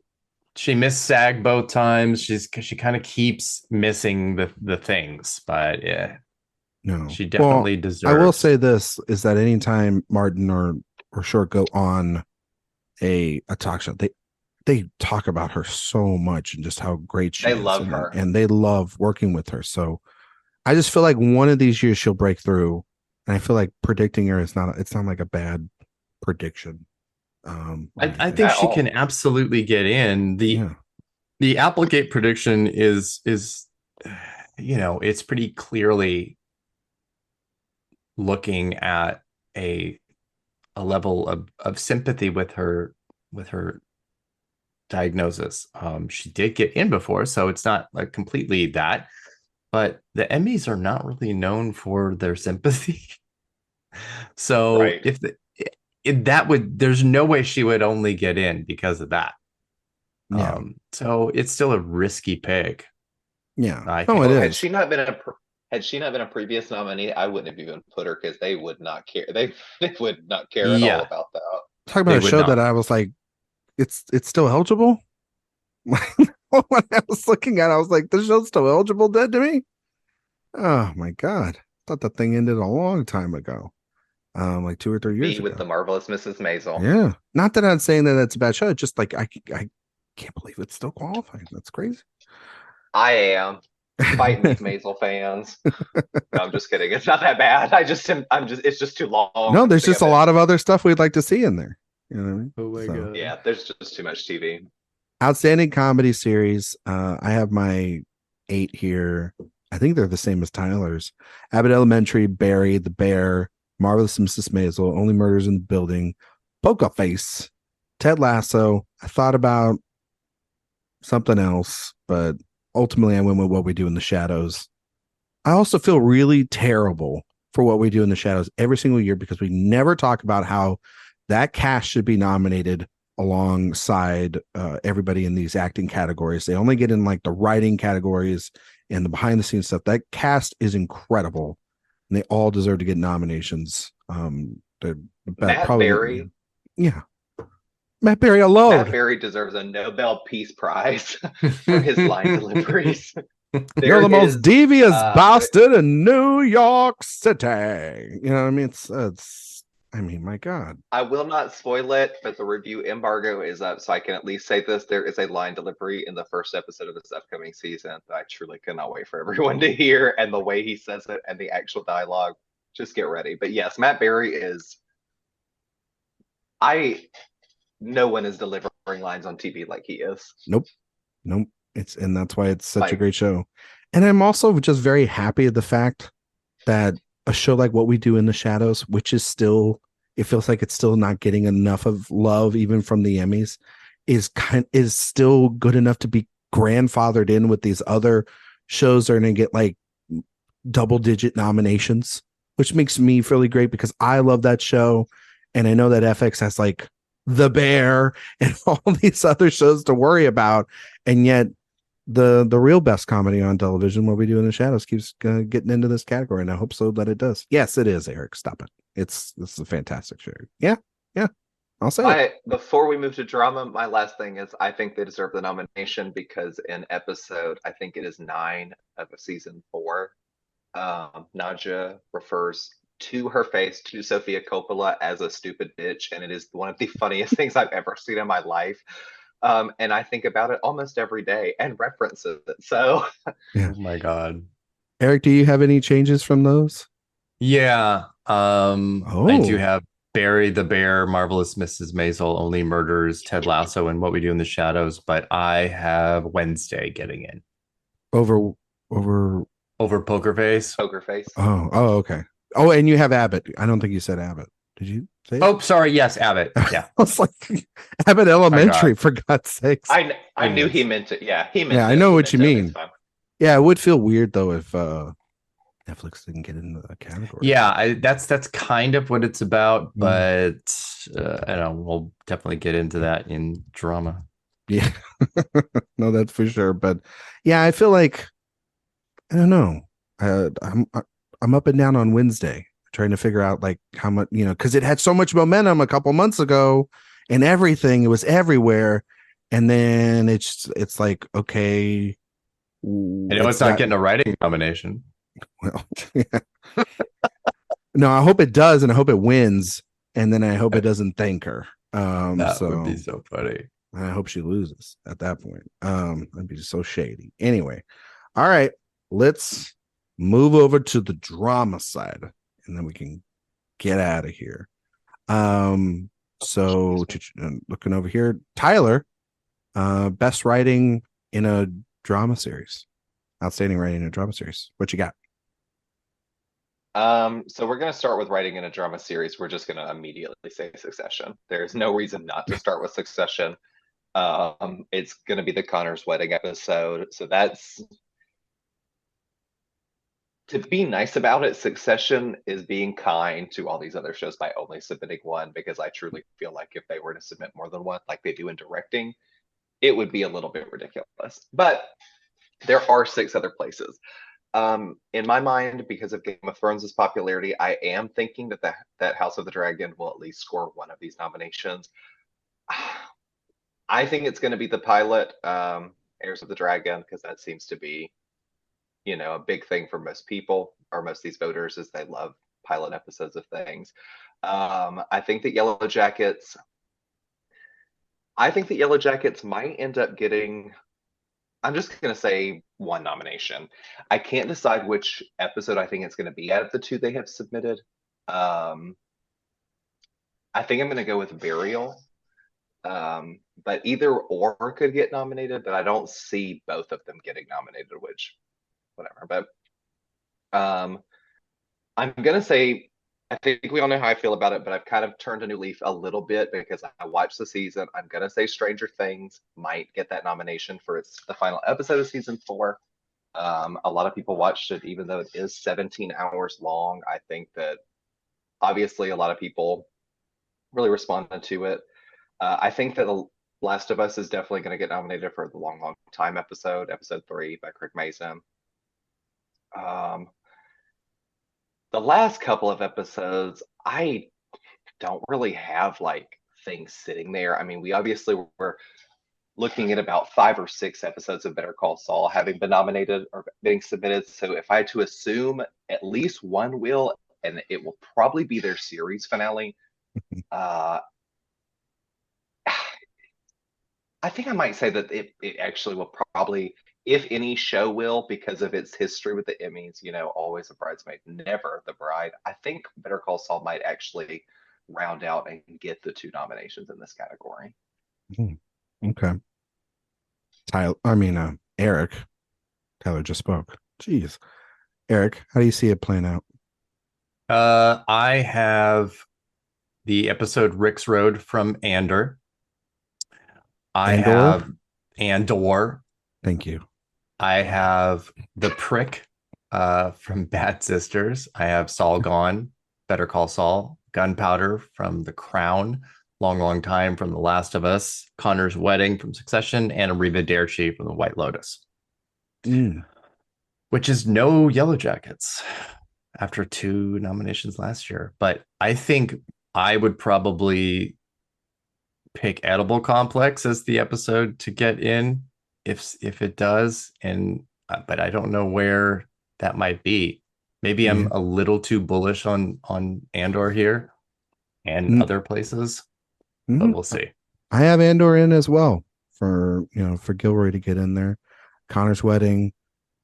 She missed SAG both times. She kind of keeps missing the things, but she definitely deserves. I will say this is that anytime Martin or Short go on a talk show, they talk about her so much and just how great she is. They love her and they love working with her. So I just feel like one of these years she'll break through. And I feel like predicting her it's not like a bad prediction. I think she can absolutely get in. The Applegate prediction is it's pretty clearly looking at a level of sympathy with her diagnosis. She did get in before, so it's not like completely that. But the Emmys are not really known for their sympathy. So if there's no way she would only get in because of that. Yeah. So it's still a risky pick. Yeah. It is. Had she not been a previous nominee, I wouldn't have even put her because they would not care. They would not care at all about that. Talk about a show that I was like, it's still eligible. When I was looking at it, I was like, the show's still eligible, dead to me. Oh my God. I thought that thing ended a long time ago. Like 2 or 3 years ago. With the marvelous Mrs. Maisel. Yeah. Not that I'm saying that that's a bad show. It's just like I can't believe it's still qualifying. That's crazy. I am. Fight me, Maisel fans. No, I'm just kidding. It's not that bad. It's just too long. No, there's just a lot of other stuff we'd like to see in there. You know what I mean? Oh my God. Yeah, there's just too much TV. Outstanding comedy series. I have my 8 here. I think they're the same as Tyler's. Abbott Elementary, Barry, The Bear, Marvelous Mrs. Maisel, Only Murders in the Building, Poker Face, Ted Lasso. I thought about something else, but ultimately I went with What We Do in the Shadows. I also feel really terrible for What We Do in the Shadows every single year because we never talk about how that cast should be nominated alongside everybody in these acting categories. They only get in like the writing categories and the behind the scenes stuff. That cast is incredible and they all deserve to get nominations. Matt Berry. Yeah. Matt Berry alone. Matt Berry deserves a Nobel Peace Prize for his line deliveries. You're the most devious bastard in New York City. You know what I mean? I mean, my God. I will not spoil it, but the review embargo is up, so I can at least say this. There is a line delivery in the first episode of this upcoming season that I truly cannot wait for everyone to hear, and the way he says it and the actual dialogue. Just get ready. But yes, Matt Berry is... No one is delivering lines on TV like he is. Nope. And that's why it's such a great show. And I'm also just very happy at the fact that a show like What We Do in the Shadows, which is still, it feels like it's still not getting enough of love, even from the Emmys, is still good enough to be grandfathered in with these other shows that are going to get like double-digit nominations, which makes me really great because I love that show, and I know that FX has like The Bear and all these other shows to worry about, and yet the real best comedy on television, What We Do in the Shadows, keeps getting into this category, and I hope so that it does. Yes, it is, Eric. Stop it. It's a fantastic show. Yeah. I'll say it. Before we move to drama, my last thing is I think they deserve the nomination because in episode, I think it is 9 of season 4, Nadja refers to her face to Sofia Coppola as a stupid bitch, and it is one of the funniest things I've ever seen in my life. And I think about it almost every day and references it. So, Oh my God, Eric, do you have any changes from those? Yeah, I do have Barry, The Bear, Marvelous Mrs. Maisel, Only Murders, Ted Lasso, and What We Do in the Shadows. But I have Wednesday getting in over over Poker Face. Poker Face. Oh, okay. Oh, and you have Abbott. I don't think you said Abbott. Did you say it? Oh, sorry. Yes, Abbott. Yeah. I was like, Abbott Elementary, for God's sakes. I knew he meant it. Yeah, he meant it. Yeah, I know what you mean. Yeah, it would feel weird though if Netflix didn't get into that category. Yeah, that's kind of what it's about, but I don't know, we'll definitely get into that in drama. Yeah. No, that's for sure. But yeah, I feel like I don't know. I'm up and down on Wednesday trying to figure out like how much, because it had so much momentum a couple months ago and everything, it was everywhere, and then it's like, okay, I know it's not getting a writing nomination. Well, yeah. No, I hope it does, and I hope it wins, and then I hope it doesn't thank her. That would be so funny. I hope she loses at that point. That'd be so shady. Anyway, all right, let's move over to the drama side, and then we can get out of here. So looking over here, Tyler, best writing in a drama series, outstanding writing in a drama series. What you got? So we're going to start with writing in a drama series. We're just going to immediately say Succession. There's no reason not to start with Succession. It's going to be the Connor's wedding episode. So that's, to be nice about it, Succession is being kind to all these other shows by only submitting one, because I truly feel like if they were to submit more than one, like they do in directing, it would be a little bit ridiculous. But there are 6 other places. In my mind, because of Game of Thrones' popularity, I am thinking that House of the Dragon will at least score one of these nominations. I think it's going to be the pilot, Heirs of the Dragon, because that seems to be, a big thing for most people, or most of these voters, is they love pilot episodes of things. I think that Yellow Jackets might end up getting, I'm just going to say, one nomination. I can't decide which episode I think it's going to be out of the 2 they have submitted. I think I'm going to go with Burial. But either or could get nominated, but I don't see both of them getting nominated, which, whatever. But I'm going to say, I think we all know how I feel about it, but I've kind of turned a new leaf a little bit because I watched the season. I'm going to say Stranger Things might get that nomination for the final episode of season 4. A lot of people watched it, even though it is 17 hours long. I think that obviously a lot of people really responded to it. I think that The Last of Us is definitely going to get nominated for the Long, Long Time episode 3 by Craig Mazin. The last couple of episodes, I don't really have like things sitting there. I mean, we obviously were looking at about 5 or 6 episodes of Better Call Saul having been nominated or being submitted. So if I had to assume, at least one will, and it will probably be their series finale. I think I might say that it actually will probably, if any show will, because of its history with the Emmys, always a bridesmaid, never the bride. I think Better Call Saul might actually round out and get the 2 nominations in this category. Okay. Erik. Tyler just spoke. Jeez. Erik, how do you see it playing out? I have the episode Rick's Road from Andor. I have Andor. Thank you. I have The Prick from Bad Sisters. I have Saul Gone, Better Call Saul. Gunpowder from The Crown. Long, Long Time from The Last of Us. Connor's Wedding from Succession. And Arrivederci from The White Lotus. Which is no Yellow Jackets after 2 nominations last year. But I think I would probably pick Edible Complex as the episode to get in if it does, and but I don't know where that might be. Maybe I'm a little too bullish on Andor here and other places, but we'll see. I have Andor in as well for Gilroy to get in there. Connor's Wedding,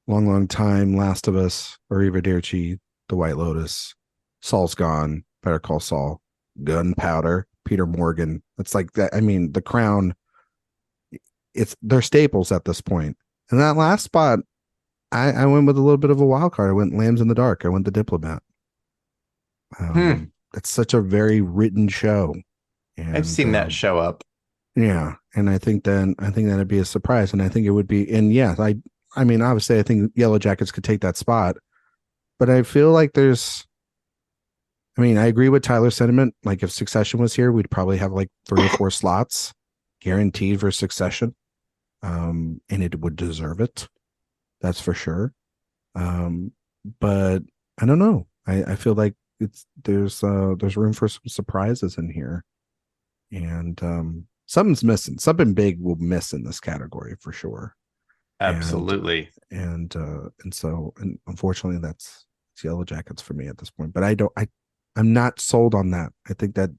Long, Long Time, Last of Us, Arrivederci, The White Lotus, Saul's Gone, Better Call Saul, Gunpowder, Peter Morgan. It's like that. I mean, The Crown, they're staples at this point. And that last spot, I went with a little bit of a wild card. I went Lambs in the Dark. I went The Diplomat. It's such a very written show. And, I've seen that show up. Yeah, and I think that'd be a surprise, and I think it would be. And yeah, I mean, obviously, I think Yellow Jackets could take that spot, but I feel like there's. I mean, I agree with Tyler's sentiment. Like, if Succession was here, we'd probably have like 3 or 4 slots guaranteed for Succession, and it would deserve it. That's for sure. But I don't know. I feel like there's room for some surprises in here, and something's missing. Something big will miss in this category for sure. Absolutely. And so unfortunately that's Yellow Jackets for me at this point. But I'm not sold on that. I think that,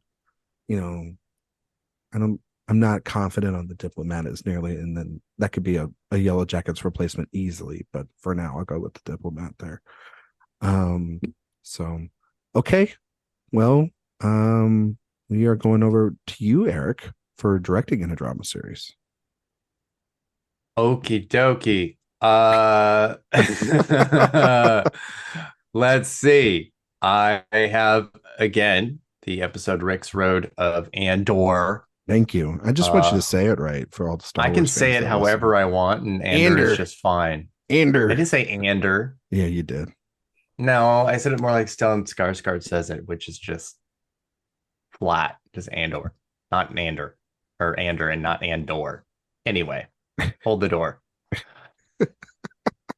I'm not confident on The Diplomat as nearly, and then that could be a Yellow Jackets replacement easily. But for now, I'll go with The Diplomat there. So okay. Well, we are going over to you, Erik, for directing in a drama series. Okie dokie. Let's see. I have, again, the episode Rick's Road of Andor. Thank you. I just want you to say it right for all the Star Wars. I can say it however I want, and Andor is just fine. Andor. I didn't say Andor. Yeah, you did. No, I said it more like Stellan Skarsgård says it, which is just flat. Just Andor, not Andor, or Andor and not Andor. Anyway, hold the door.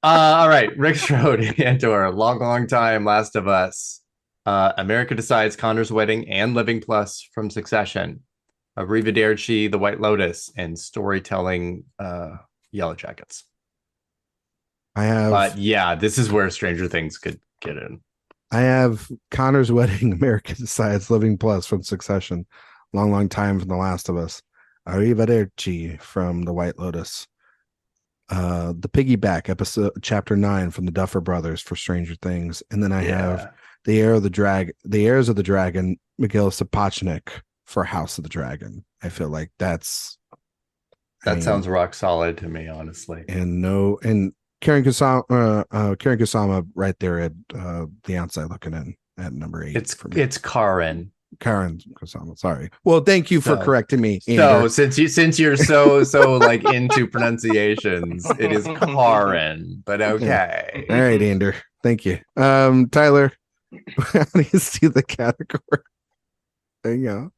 All right, Rick's Road, Andor, long time, Last of Us, America Decides, Connor's Wedding, and Living Plus from Succession, Arrivederci, The White Lotus, and storytelling, Yellow Jackets. But yeah, this is where Stranger Things could get in. I have Connor's Wedding, America Decides, Living Plus from Succession, long time from The Last of Us, Arrivederci from The White Lotus, the Piggyback episode, chapter 9 from the Duffer Brothers for Stranger Things, and then I have the Heirs of the Dragon, Miguel Sapochnik for House of the Dragon. I feel like that sounds rock solid to me, honestly. And Karen Kusama right there at the outside looking in at number 8. It's Karen Kusama. Sorry. Well, thank you for correcting me, Andor. So since you're so like into pronunciations, it is Karen. But okay. All right, Andor. Thank you. Tyler, how do you see the category? There you go.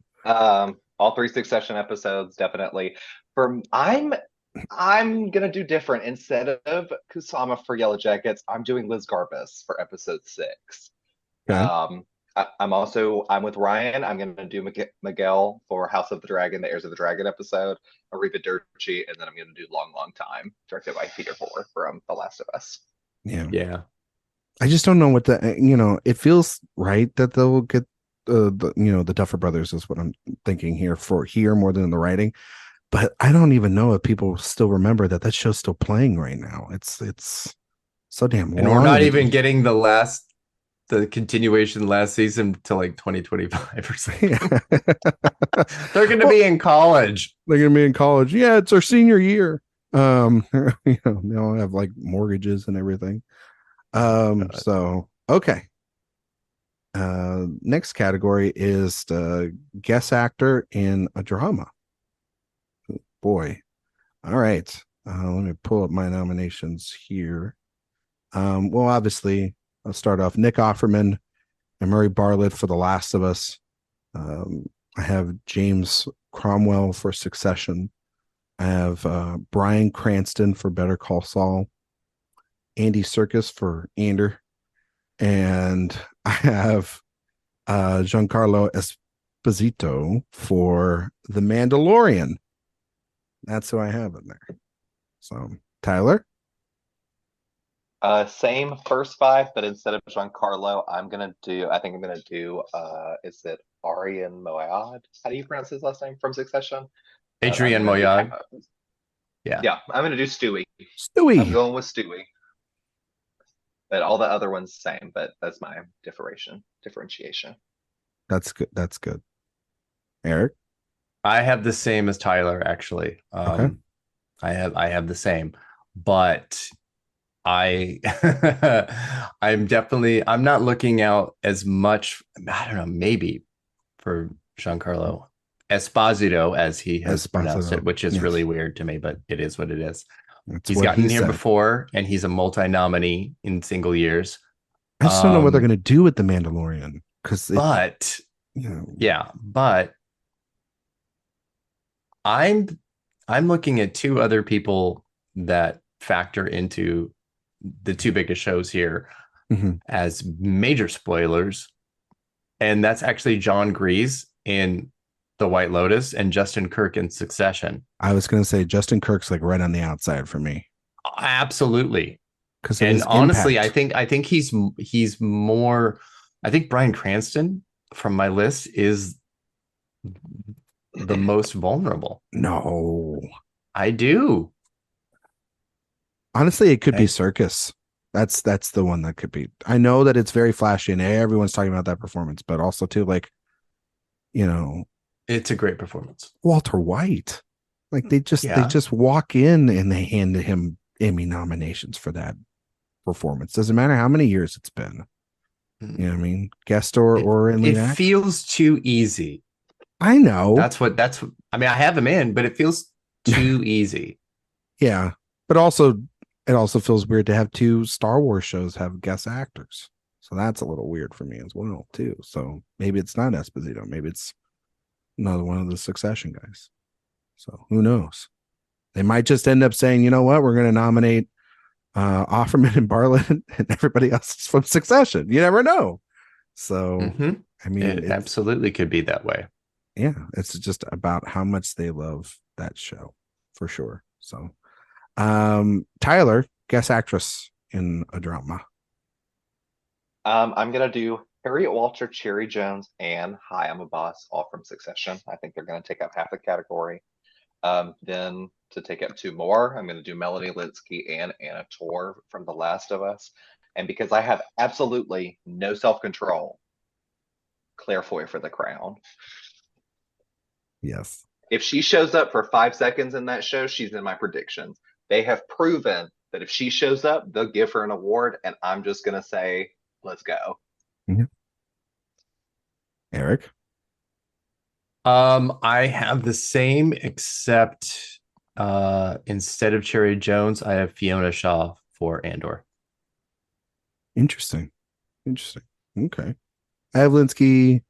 All 3 Succession episodes, definitely. I'm gonna do different. Instead of Kusama for Yellow Jackets, I'm doing Liz Garbus for episode 6. Okay. I'm with Ryan. I'm gonna do Miguel for House of the Dragon, the Heirs of the Dragon episode, Arrivederci, and then I'm gonna do Long Time, directed by Peter Hoare from The Last of Us. Yeah. I just don't know what it feels right that they'll get the Duffer Brothers is what I'm thinking here more than in the writing. But I don't even know if people still remember that show's still playing right now. It's so damn long. And we're not even getting the continuation last season to like 2025 or something. Yeah. They're going to be in college. They're going to be in college. Yeah, it's our senior year. They all have like mortgages and everything. So okay. Next category is the guest actor in a drama. Boy. All right. Let me pull up my nominations here. Well, obviously, I'll start off Nick Offerman and Murray Bartlett for The Last of Us. I have James Cromwell for Succession. I have Bryan Cranston for Better Call Saul. Andy Serkis for Andor. And I have Giancarlo Esposito for The Mandalorian. That's who I have in there. So, Tyler? Same first 5, but instead of Giancarlo, I think I'm gonna do is it Arian Moayed? How do you pronounce his last name from Succession? Adrian Moayed. Yeah, I'm gonna do Stewie. I'm going with Stewie. But all the other ones same, but that's my differentiation. That's good. Erik? I have the same as Tyler, actually. Okay. I have the same, but I I'm not looking out as much. I don't know, maybe for Giancarlo Esposito, as he has pronounced it, which is really weird to me, but it is what it is. He's gotten here before, and he's a multi-nominee in single years. I just don't know what they're going to do with The Mandalorian. But I'm looking at two other people that factor into the two biggest shows here as major spoilers, and that's actually John Grease in The White Lotus and Justin Kirk in Succession. I was going to say Justin Kirk's like right on the outside for me. Absolutely. And honestly, impact. I think he's more. I think Bryan Cranston from my list is the most vulnerable. No, I do. Honestly, it could be Circus. That's the one that could be. I know that it's very flashy and everyone's talking about that performance, but also too, like, it's a great performance. Walter White, like they just walk in and they hand him Emmy nominations for that performance. Doesn't matter how many years it's been. You know what I mean? Guest or in lead act. It feels too easy. I know. I mean, I have him in, but it feels too easy. Yeah. But it also feels weird to have two Star Wars shows have guest actors. So that's a little weird for me as well, too. So maybe it's not Esposito. Maybe it's another one of the Succession guys. So who knows? They might just end up saying, you know what, we're going to nominate Offerman and Bartlett and everybody else is from Succession. You never know. So, I mean, it absolutely could be that way. Yeah, it's just about how much they love that show for sure. So, Tyler, guest actress in a drama. I'm gonna do Harriet Walter, Cherry Jones, and Hi, I'm a Boss, all from Succession. I think they're gonna take up half the category. Then to take up two more, I'm gonna do Melanie Lynskey and Anna Torv from The Last of Us. And because I have absolutely no self-control, Claire Foy for The Crown. Yes. If she shows up for 5 seconds in that show, she's in my predictions. They have proven that if she shows up, they'll give her an award, and I'm just going to say, let's go. Mm-hmm. Erik? I have the same, except instead of Cherry Jones, I have Fiona Shaw for Andor. Interesting. Okay. I have Lynskey,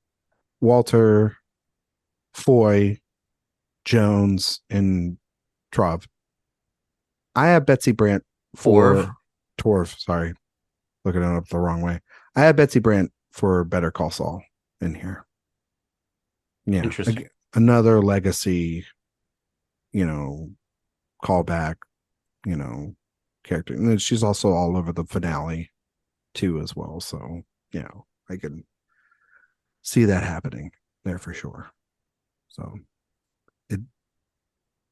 Walter, Foy, Jones, and Torv. I have Betsy Brandt for Torv. Sorry, looking it up the wrong way. I have Betsy Brandt for Better Call Saul in here. Yeah, interesting. Another legacy, callback, character, and then she's also all over the finale too as well. So I can see that happening there for sure. So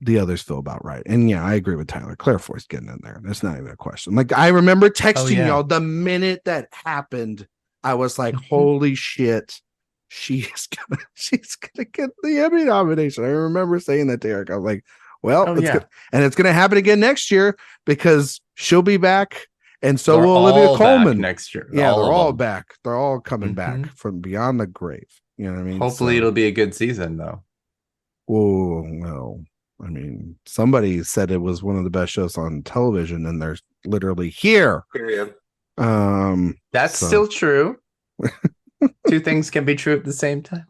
the others feel about right. And I agree with Tyler. Claire Foy's getting in there. That's not even a question. Like, I remember texting y'all the minute that happened. I was like, holy shit, she's gonna get the Emmy nomination. I remember saying that to Erik. I was like, well, good. And it's gonna happen again next year because she'll be back. And so will Olivia Colman next year. Yeah, they're all back. They're all coming back from beyond the grave. You know what I mean? Hopefully it'll be a good season, though. Oh, no. I mean, somebody said it was one of the best shows on television, and they're literally here. Period. That's still true. Two things can be true at the same time.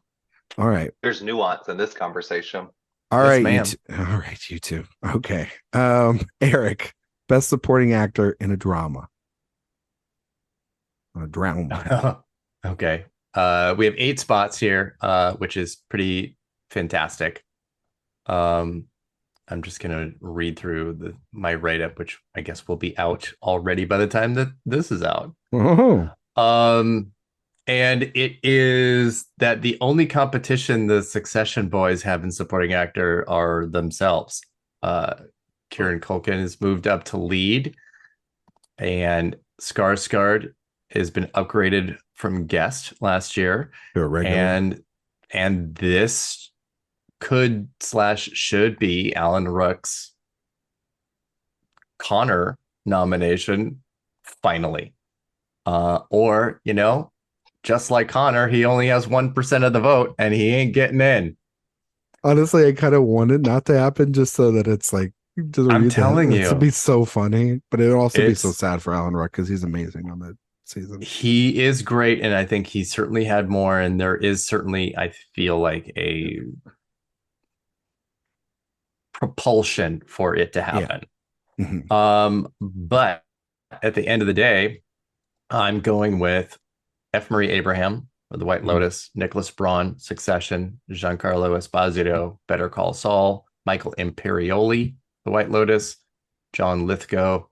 All right. There's nuance in this conversation. All right, you two. Okay. Erik, best supporting actor in a drama. A drama. Okay. We have 8 spots here, which is pretty fantastic. I'm just gonna read through my write-up, which I guess will be out already by the time that this is out. Oh. And it is that the only competition the Succession boys have in supporting actor are themselves. Kieran Culkin has moved up to lead, and Skarsgård has been upgraded from guest last year, and this could/should be Alan Ruck's Connor nomination, finally. Or, just like Connor, he only has 1% of the vote and he ain't getting in. Honestly, I kind of want it not to happen just so that it's like, I'm telling you, it'd be so funny, but it'd also be so sad for Alan Ruck because he's amazing on that season. He is great, and I think he certainly had more, and there is certainly, I feel like, a propulsion for it to happen. Yeah. Mm-hmm. But at the end of the day, I'm going with F. Murray Abraham for The White Lotus, Nicholas Braun, Succession, Giancarlo Esposito, Better Call Saul, Michael Imperioli, The White Lotus, John Lithgow,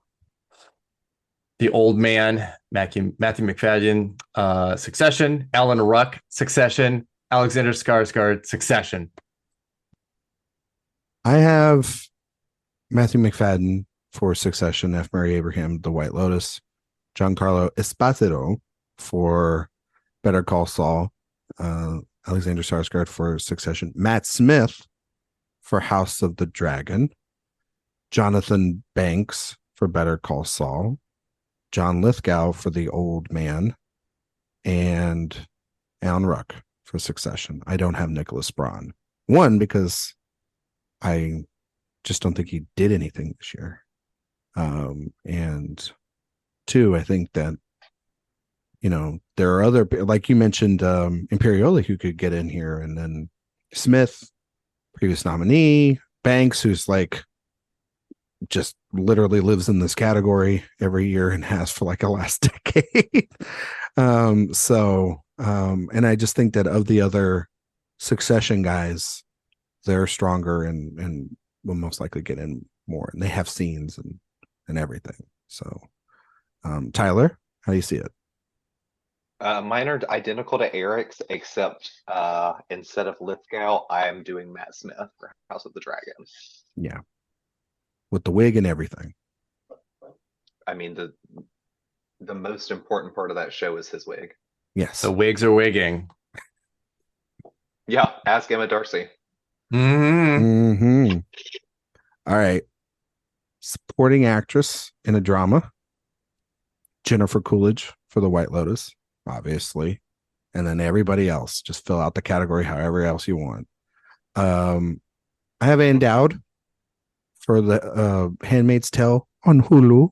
The Old Man, Matthew McFadden, Succession, Alan Ruck, Succession, Alexander Skarsgård, Succession. I have Matthew McFadden for Succession, F. Murray Abraham, The White Lotus, Giancarlo Esposito for Better Call Saul, Alexander Skarsgård for Succession, Matt Smith for House of the Dragon, Jonathan Banks for Better Call Saul, John Lithgow for The Old Man, and Alan Ruck for Succession. I don't have Nicholas Braun. One, because I just don't think he did anything this year. And two, I think that, there are other, like you mentioned, Imperioli, who could get in here, and then Smith, previous nominee, Banks, who's like just literally lives in this category every year and has for like the last decade. And I just think that of the other Succession guys, they're stronger and will most likely get in more, and they have scenes and everything. So, Tyler, how do you see it? Mine are identical to Erik's, except instead of Lithgow, I'm doing Matt Smith for House of the Dragon. Yeah, with the wig and everything. I mean, the most important part of that show is his wig. Yes, the wigs are wigging. Yeah, ask Emma Darcy. Mm-hmm. All right, supporting actress in a drama, Jennifer Coolidge for The White Lotus, obviously, and then everybody else, just fill out the category however else you want. I have Ann Dowd for The Handmaid's Tale on Hulu,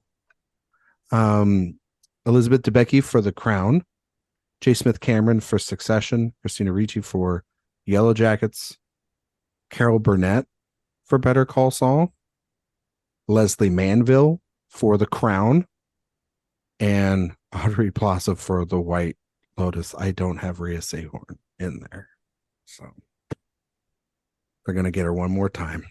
Elizabeth Debicki for The Crown, J. Smith Cameron for Succession, Christina Ricci for Yellow Jackets, Carol Burnett for Better Call Saul, Leslie Manville for The Crown, and Aubrey Plaza for The White Lotus. I don't have Rhea Seehorn in there, so they're gonna get her one more time.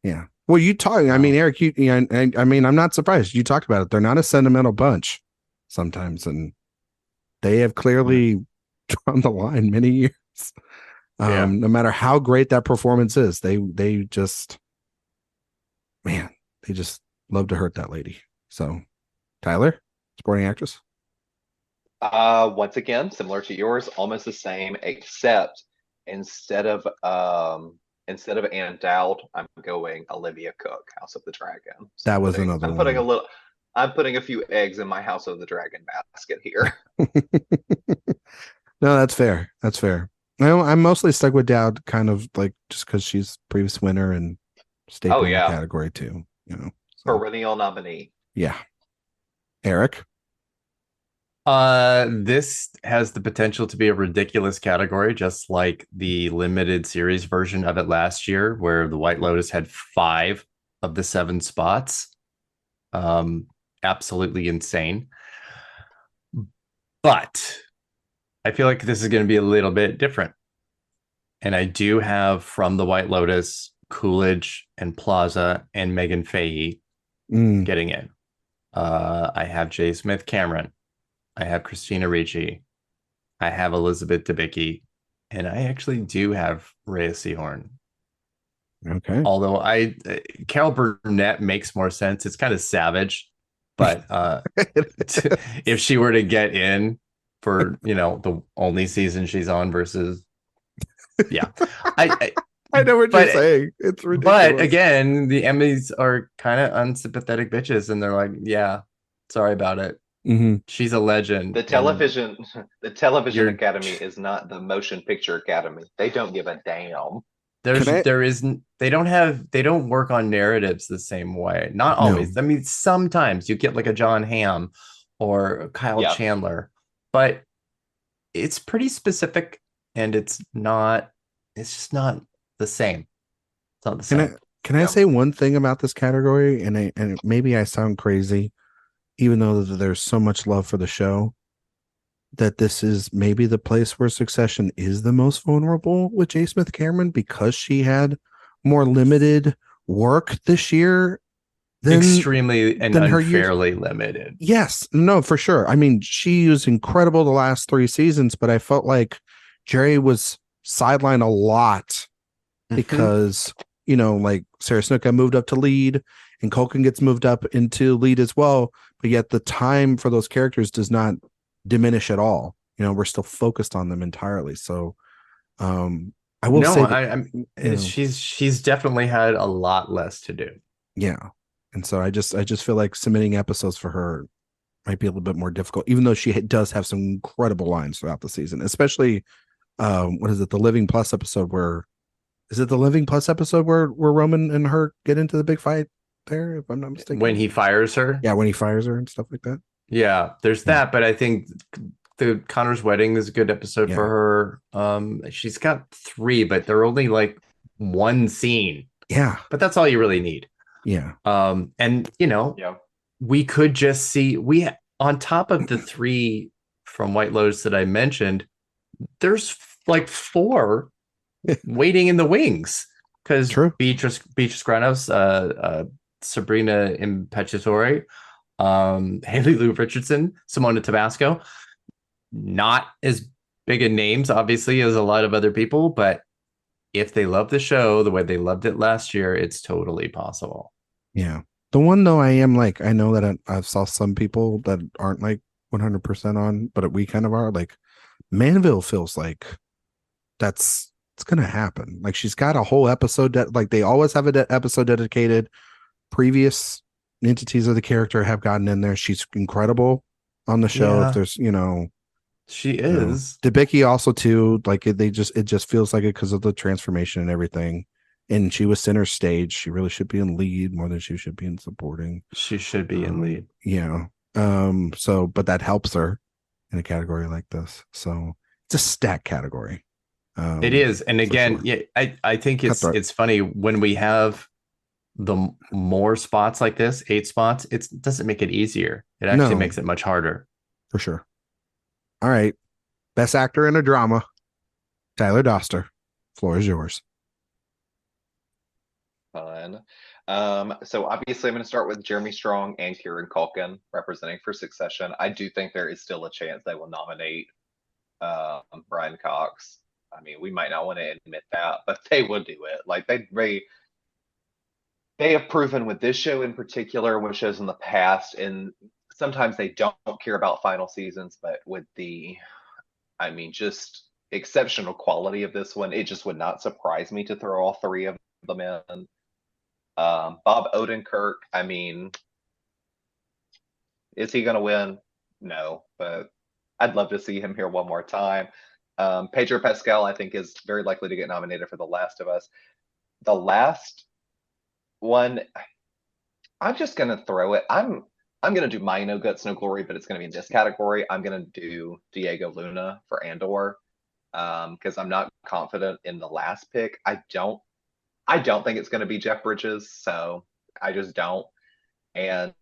Yeah. Well, you talk. I mean, Erik, I mean, I'm not surprised. You talked about it. They're not a sentimental bunch sometimes, and they have clearly drawn the line many years. No matter how great that performance is, they just love to hurt that lady. So, Tyler, supporting actress. Once again, similar to yours, almost the same, except instead of Ann Dowd, I'm going Olivia Cook, House of the Dragon. So that was another one. I'm putting a few eggs in my House of the Dragon basket here. No, that's fair. That's fair. I'm mostly stuck with Dowd, kind of like just because she's previous winner and staple in the category too. So. Perennial nominee. Yeah. Erik? This has the potential to be a ridiculous category, just like the limited series version of it last year, where The White Lotus had 5 of the 7 spots. Absolutely insane. But I feel like this is going to be a little bit different. And I do have from The White Lotus, Coolidge and Plaza and Megan Fahey getting in. I have J. Smith Cameron. I have Christina Ricci. I have Elizabeth Debicki. And I actually do have Rhea Seehorn. Okay. Although Carol Burnett makes more sense. It's kind of savage. But if she were to get in for, the only season she's on versus... Yeah. I know what you're saying. It's ridiculous. But again, the Emmys are kind of unsympathetic bitches, and they're like, "Yeah, sorry about it. Mm-hmm. She's a legend." The television Academy is not the Motion Picture Academy. They don't give a damn. They don't work on narratives the same way. Not always. No. I mean, sometimes you get like a John Hamm or Kyle Chandler, but it's pretty specific, and it's just not the same. It's not the same. Can I say one thing about this category? And maybe I sound crazy, even though there's so much love for the show, that this is maybe the place where Succession is the most vulnerable with J. Smith Cameron, because she had more limited work this year than extremely and than unfairly limited. Yes, no, for sure. I mean, she was incredible the last 3 seasons, but I felt like Jerry was sidelined a lot because, you know, like Sarah Snook moved up to lead and Culkin gets moved up into lead as well. But yet the time for those characters does not diminish at all. You know, we're still focused on them entirely. So I will say that, she's definitely had a lot less to do. Yeah. And so I just feel like submitting episodes for her might be a little bit more difficult, even though she does have some incredible lines throughout the season, especially what is it, the Living Plus episode where Roman and her get into the big fight there, if I'm not mistaken? When he fires her? Yeah, when he fires her and stuff like that. Yeah, there's that, but I think the Connor's wedding is a good episode for her. She's got 3, but they're only like one scene. Yeah. But that's all you really need. Yeah. And you know, we could just see on top of the 3 from White Lotus that I mentioned, there's like 4 waiting in the wings, because Beatrice Granos, Sabrina Imperatori, Haley Lou Richardson, Simona Tabasco, not as big a names obviously as a lot of other people, but if they love the show the way they loved it last year, it's totally possible. Yeah. The one though, I know that I've saw some people that aren't like 100% on, but we kind of are, like Manville feels like it's gonna happen. Like she's got a whole episode that, like, they always have an episode dedicated. Previous entities of the character have gotten in there. She's incredible on the show. If there's, you know, she is. Debicki also too. Like it just feels like it because of the transformation and everything. And she was center stage. She really should be in lead more than she should be in supporting. She should be in lead. Yeah. So, but that helps her in a category like this. So it's a stack category. It is. And again, I think it's funny when we have the more spots like this, 8 spots, it doesn't make it easier. It actually makes it much harder. For sure. All right. Best actor in a drama, Tyler Doster. Floor is yours. Fun. So obviously I'm going to start with Jeremy Strong and Kieran Culkin representing for Succession. I do think there is still a chance they will nominate Brian Cox. I mean, we might not want to admit that, but they will do it. Like they have proven with this show in particular, with shows in the past, and sometimes they don't care about final seasons, but with just exceptional quality of this one, it just would not surprise me to throw all 3 of them in. Bob Odenkirk, I mean, is he going to win? No, but I'd love to see him here one more time. Pedro Pascal, I think, is very likely to get nominated for The Last of Us. The last one, I'm just going to throw it. I'm going to do my No Guts, No Glory, but it's going to be in this category. I'm going to do Diego Luna for Andor, because I'm not confident in the last pick. I don't think it's going to be Jeff Bridges, so I just don't. And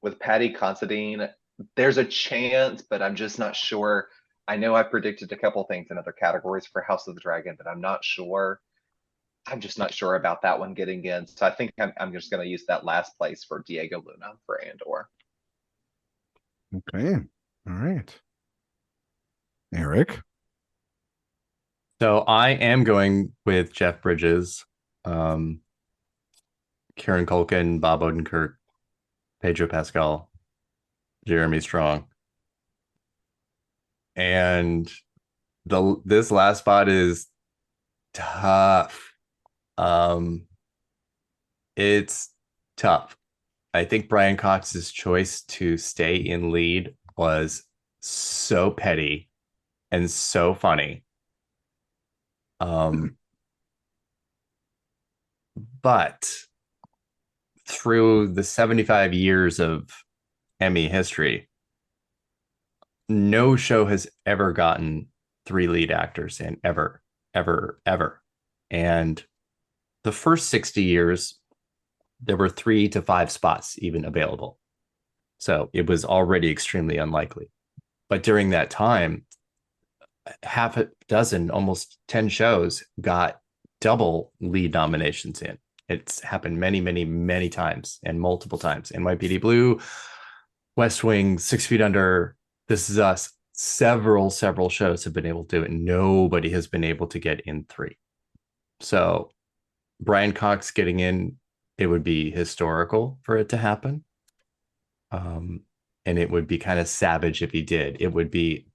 with Patty Considine, there's a chance, but I'm just not sure. I know I predicted a couple things in other categories for House of the Dragon, but I'm not sure. I'm just not sure about that one getting in. So I think I'm just going to use that last place for Diego Luna for Andor. Okay. All right. Erik? So I am going with Jeff Bridges, Kieran Culkin, Bob Odenkirk, Pedro Pascal, Jeremy Strong. And this last spot is tough. It's tough. I think Brian Cox's choice to stay in lead was so petty and so funny. But through the 75 years of Emmy history, no show has ever gotten 3 lead actors in, ever. And the first 60 years, there were 3 to 5 spots even available. So it was already extremely unlikely. But during that time, half a dozen, almost 10 shows got double lead nominations in. It's happened many times and multiple times. NYPD Blue, West Wing, 6 Feet Under, This Is Us. Several shows have been able to do it. Nobody has been able to get in 3. So Brian Cox getting in, it would be historical for it to happen. And it would be kind of savage if he did. It would be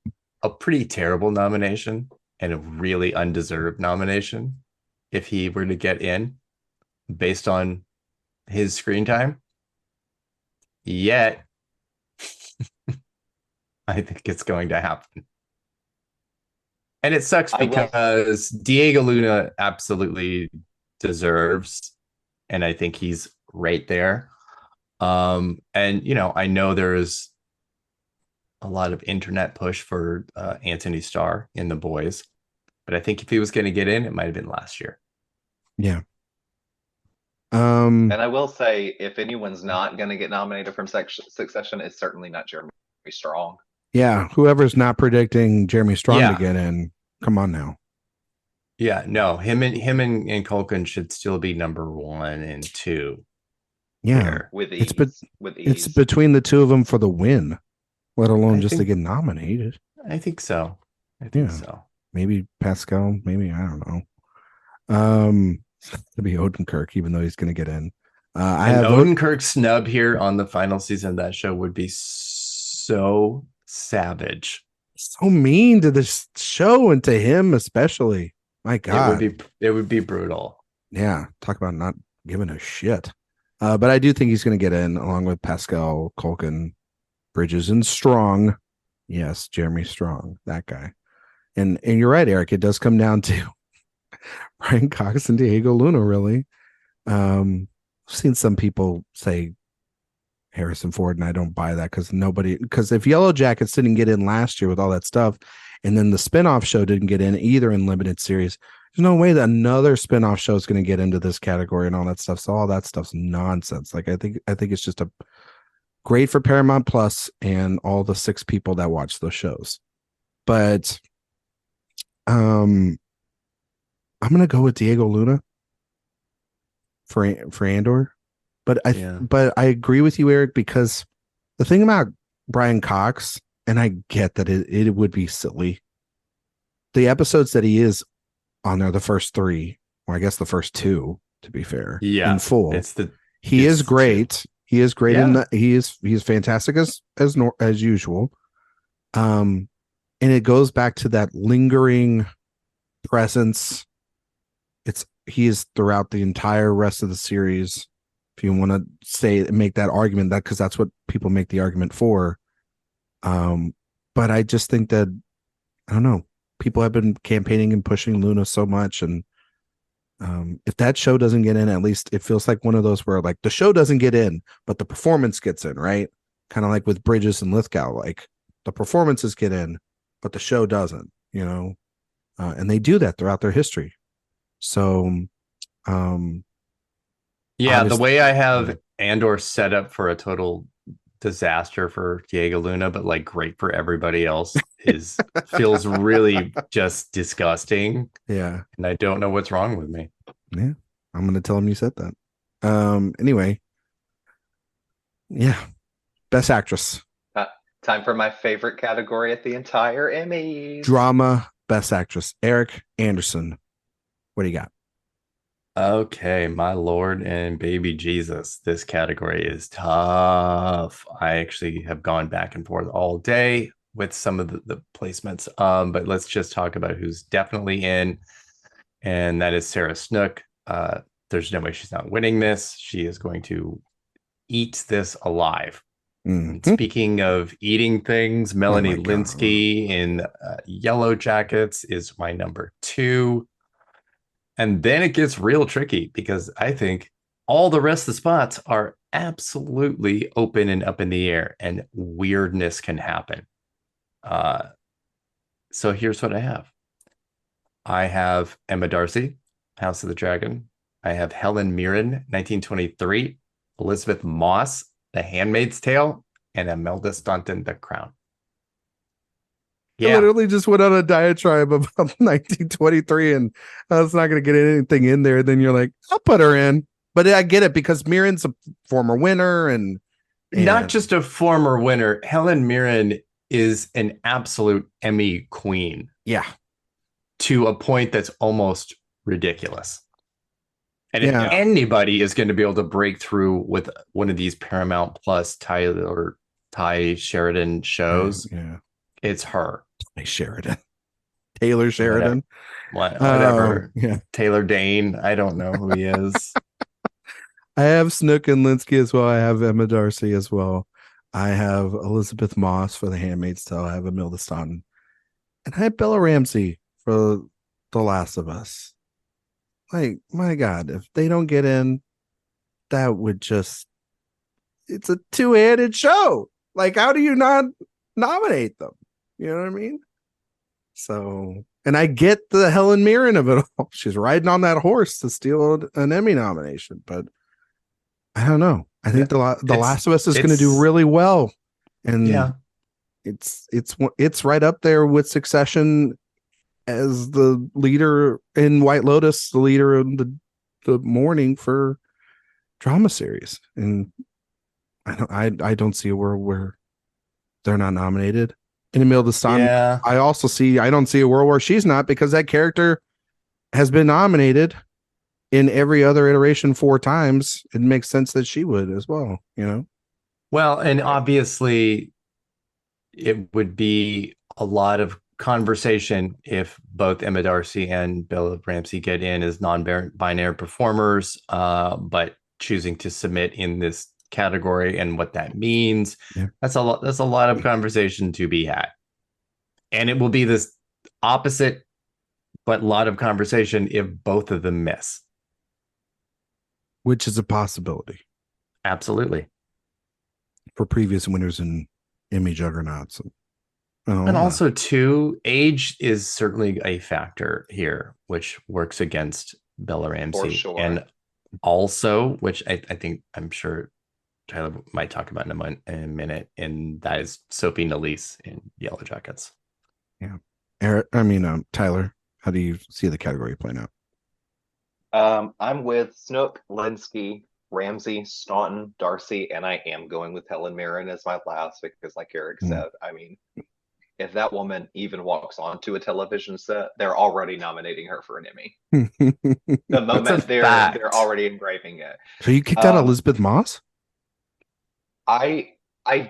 a pretty terrible nomination and a really undeserved nomination if he were to get in based on his screen time. Yet, I think it's going to happen. And it sucks because Diego Luna absolutely deserves, and I think he's right there. And, I know there's a lot of internet push for Anthony Starr in The Boys, but I think if he was going to get in, it might have been last year. Yeah. And I will say, if anyone's not going to get nominated from Succession, it's certainly not Jeremy Strong. Yeah, whoever's not predicting Jeremy Strong to get in, come on now. Yeah, no, him and Culkin should still be number 1 and 2. Yeah, with ease. It's between the two of them for the win, let alone just to get nominated. I think so. So. Maybe Pascal. Maybe, I don't know. It'll be Odenkirk, even though he's going to get in. I have Odenkirk's snub here on the final season of that show would be so savage, so mean to this show and to him especially. My God, it would be brutal. Yeah, talk about not giving a shit. But I do think he's going to get in along with Pascal, Culkin, Bridges, and Strong. Yes, Jeremy Strong, that guy. And you're right, Eric. It does come down to Brian Cox and Diego Luna, really. I've seen some people say Harrison Ford, and I don't buy that because if Yellow Jackets didn't get in last year with all that stuff, and then the spinoff show didn't get in either in limited series, there's no way that another spinoff show is going to get into this category and all that stuff. So all that stuff's nonsense. Like I think it's just a great for Paramount Plus and all the 6 people that watch those shows. But I'm gonna go with Diego Luna for Andor. But I agree with you, Eric, because the thing about Brian Cox, and I get that it would be silly. The episodes that he is on there, the first 3, or I guess the first 2, to be fair, in full. He is great. He is great in that. He is fantastic as usual. And it goes back to that lingering presence. He is throughout the entire rest of the series. If you want to make that argument, because that's what people make the argument for. But I just think that, I don't know, people have been campaigning and pushing Luna so much, and if that show doesn't get in, at least it feels like one of those where like the show doesn't get in, but the performance gets in, right? Kind of like with Bridges and Lithgow, like the performances get in, but the show doesn't, and they do that throughout their history. So, the way I have Andor set up for a total disaster for Diego Luna, but like great for everybody else, feels really just disgusting. Yeah. And I don't know what's wrong with me. Yeah. I'm going to tell him you said that. Anyway. Yeah. Best actress. Time for my favorite category at the entire Emmys. Drama Best Actress. Erik Anderson. What do you got? Okay, my Lord and baby Jesus. This category is tough. I actually have gone back and forth all day with some of the placements. But let's just talk about who's definitely in. And that is Sarah Snook, There's no way she's not winning this. She is going to eat this alive. Mm-hmm. Speaking of eating things, Melanie Lynskey in Yellow Jackets is my number 2. And then it gets real tricky because I think all the rest of the spots are absolutely open and up in the air, and weirdness can happen. So here's what I have. I have Emma Darcy, House of the Dragon. I have Helen Mirren, 1923, Elizabeth Moss, The Handmaid's Tale, and Imelda Staunton, The Crown. Yeah. I literally just went on a diatribe about 1923, and I was not going to get anything in there. Then you're like, I'll put her in. But I get it because Mirren's a former winner, and not just a former winner. Helen Mirren is an absolute Emmy queen. Yeah. To a point that's almost ridiculous. And if anybody is going to be able to break through with one of these Paramount Plus Ty Sheridan shows, it's her. Taylor Sheridan. Whatever. Taylor Dane. I don't know who he is. I have Snook and Lynskey as well. I have Emma Darcy as well. I have Elizabeth Moss for The Handmaid's Tale. I have Imelda Staunton. And I have Bella Ramsey for The Last of Us. Like, my God, if they don't get in, that would just, it's a two-handed show. Like, how do you not nominate them? You know what I mean? So, and I get the Helen Mirren of it all. She's riding on that horse to steal an Emmy nomination, but I don't know. I think the Last of Us is going to do really well. And it's right up there with Succession as the leader in White Lotus, the leader in the morning for drama series. And I don't see a world where they're not nominated. In Imelda Staunton, I don't see a world where she's not, because that character has been nominated in every other iteration 4 times. It makes sense that she would as well, you know? Well, and obviously it would be a lot of conversation if both Emma Darcy and Bella Ramsey get in as non-binary performers, but choosing to submit in this category and what that means. That's a lot of conversation to be had. And it will be this opposite, but a lot of conversation if both of them miss. Which is a possibility. Absolutely. For previous winners in Emmy juggernauts. And also, too, age is certainly a factor here, which works against Bella Ramsey. For sure. And also, which I'm sure Tyler might talk about in a minute, and that is Sophie Nélisse in Yellow Jackets. Yeah. Tyler, how do you see the category playing out? I'm with Snook, Lynskey, Ramsey, Staunton, Darcy, and I am going with Helen Mirren as my last because, like Erik said, I mean, if that woman even walks onto a television set, they're already nominating her for an Emmy. The moment they're already engraving it. So you kicked out Elizabeth Moss? I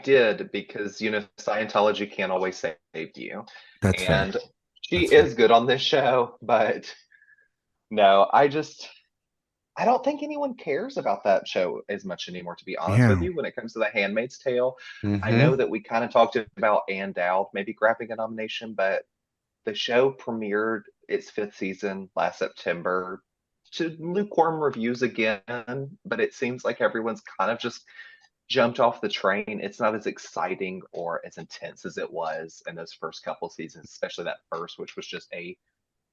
did, because Scientology can't always save you. That's and fair. She is good on this show, but no, I don't think anyone cares about that show as much anymore, to be honest with you, when it comes to The Handmaid's Tale. I know that we kind of talked about Ann Dowd maybe grabbing a nomination, but the show premiered its 5th season last September to lukewarm reviews again, but it seems like everyone's kind of just jumped off the train. It's not as exciting or as intense as it was in those first couple seasons, especially that first, which was just a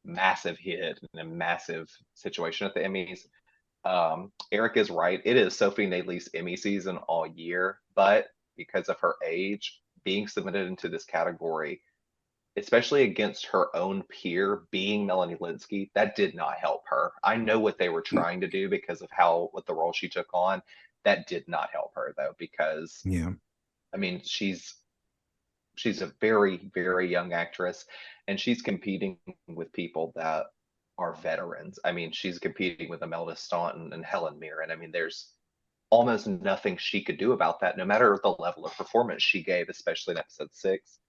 massive hit and a massive situation at the Emmys. Erik is right. It is Sophie Nélisse Emmy season all year, but because of her age, being submitted into this category, especially against her own peer being Melanie Lynskey, that did not help her. I know what they were trying to do because of what the role she took on. That did not help her, though, because I mean, she's a very, very young actress, and she's competing with people that are veterans. I mean, she's competing with Imelda Staunton and Helen Mirren. I mean, there's almost nothing she could do about that, no matter the level of performance she gave, especially in episode 6.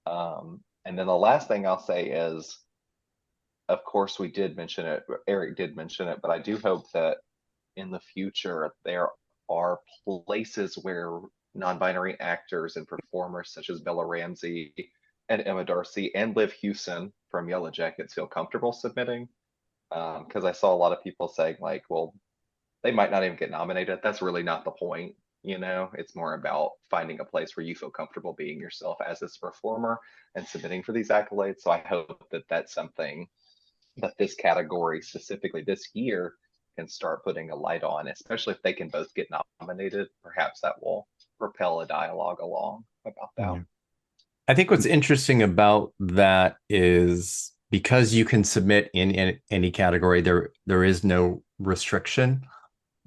And then the last thing I'll say is, of course, we did mention it. Erik did mention it, but I do hope that in the future there are places where non-binary actors and performers such as Bella Ramsey and Emma Darcy and Liv Hewson from Yellow Jackets feel comfortable submitting. Because I saw a lot of people saying like, well, they might not even get nominated. That's really not the point. It's more about finding a place where you feel comfortable being yourself as this performer and submitting for these accolades. So I hope that that's something that this category, specifically this year, can start putting a light on, especially if they can both get nominated. Perhaps that will propel a dialogue along about that. Yeah. I think what's interesting about that is because you can submit in any category, there is no restriction.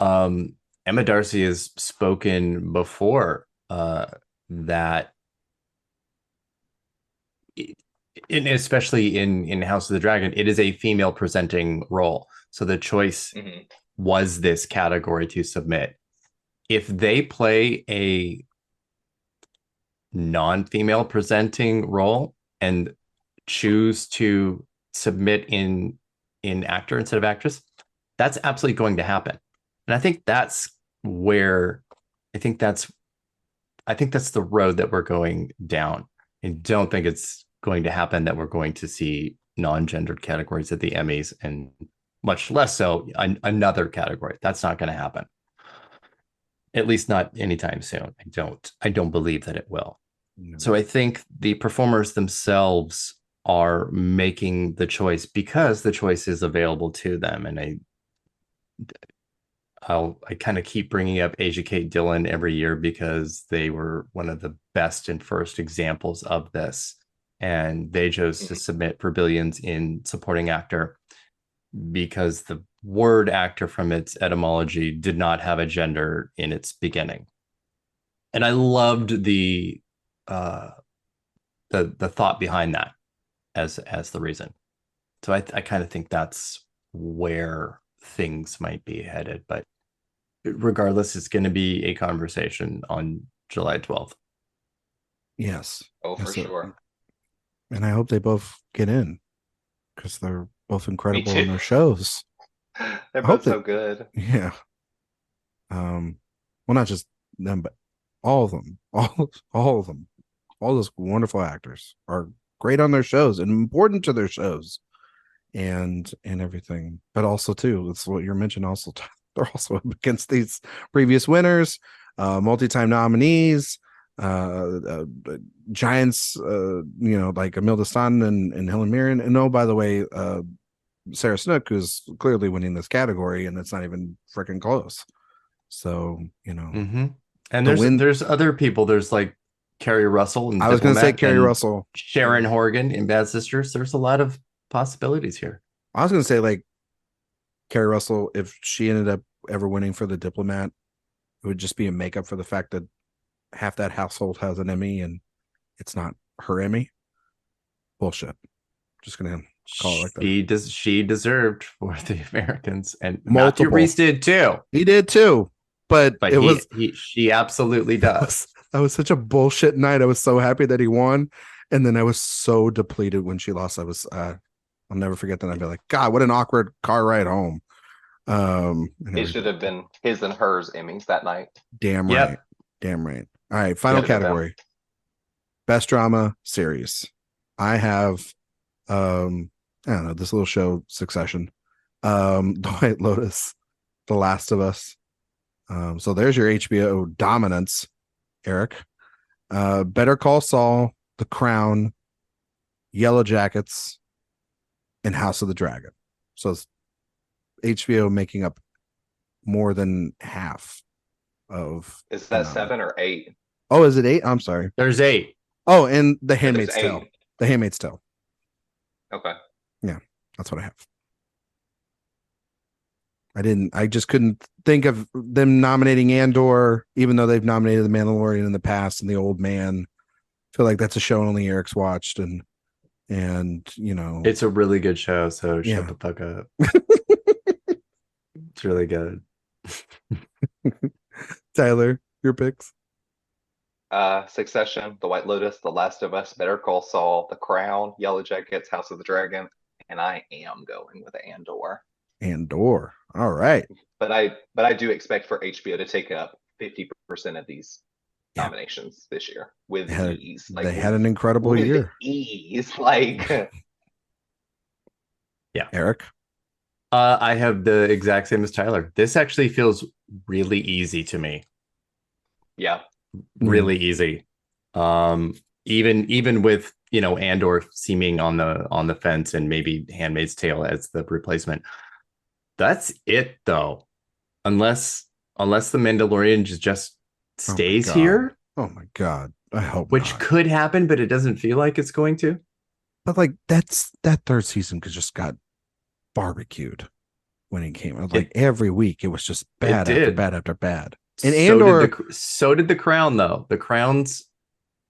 Emma Darcy has spoken before that, especially in House of the Dragon, it is a female presenting role. So the choice was this category to submit. If they play a non-female presenting role and choose to submit in actor instead of actress, that's absolutely going to happen. And I think that's where I think that's the road that we're going down. I don't think it's going to happen that we're going to see non-gendered categories at the Emmys, and much less so another category. That's not going to happen. At least not anytime soon. I don't believe that it will. No. So I think the performers themselves are making the choice because the choice is available to them. And I kind of keep bringing up Asia Kate Dillon every year because they were one of the best and first examples of this. And they chose to submit for Billions in supporting actor because the word actor from its etymology did not have a gender in its beginning. And I loved the thought behind that as the reason. So I kind of think that's where things might be headed, but regardless, it's going to be a conversation on July 12th. Yes. Oh, for sure. And I hope they both get in because they're both incredible in their shows. They're both so good. Yeah. Well, not just them, but all of them. All of them. All those wonderful actors are great on their shows and important to their shows and everything. But also too, that's what you're mentioning also. They're also up against these previous winners, multi-time nominees, giants, like Imelda Staunton and Helen Mirren. And oh, by the way, Sarah Snook, who's clearly winning this category, and it's not even freaking close. So, and there's other people. There's like Kerry Russell. And I was going to say Kerry Russell, Sharon Horgan in Bad Sisters. There's a lot of possibilities here. I was going to say like Kerry Russell, if she ended up ever winning for The Diplomat, it would just be a makeup for the fact that half that household has an Emmy and it's not her Emmy. Bullshit. Just gonna call it like that. She deserved for the Americans, and multiple. Matthew Rhys did too. He did too, but she absolutely does. That was such a bullshit night. I was so happy that he won, and then I was so depleted when she lost. I was I'll never forget that. I'd be like, God, what an awkward car ride home. It should have been his and hers Emmys that night. Damn right. Yep. Damn right. All right, final category. Best drama series. I have I don't know, this little show, Succession. The White Lotus, The Last of Us. So there's your HBO dominance, Erik. Better Call Saul, The Crown, Yellow Jackets, and House of the Dragon. So it's HBO making up more than half of. Is that 7 or 8? Oh, is it 8? I'm sorry. There's 8. Oh, and The Handmaid's Tale. The Handmaid's Tale. Okay. Yeah, that's what I have. I just couldn't think of them nominating Andor, even though they've nominated The Mandalorian in the past and The Old Man. I feel like that's a show only Erik's watched, and it's a really good show, so shut the fuck up. It's really good. Tyler, your picks? Succession, The White Lotus, The Last of Us, Better Call Saul, The Crown, Yellow Jackets, House of the Dragon, and I am going with Andor. Andor. All right. But I do expect for HBO to take up 50% of these nominations this year with ease. Like, they had an incredible year. Ease, like. Yeah, Erik. I have the exact same as Tyler. This actually feels really easy to me. Yeah, really easy. Even with Andor seeming on the fence and maybe Handmaid's Tale as the replacement. That's it though, unless the Mandalorian just stays here. Oh my god, I hope which not. Could happen, but it doesn't feel like it's going to. But like that third season just got barbecued when it came out. Like every week, it was just bad after bad after bad. And so did The Crown though. The Crown's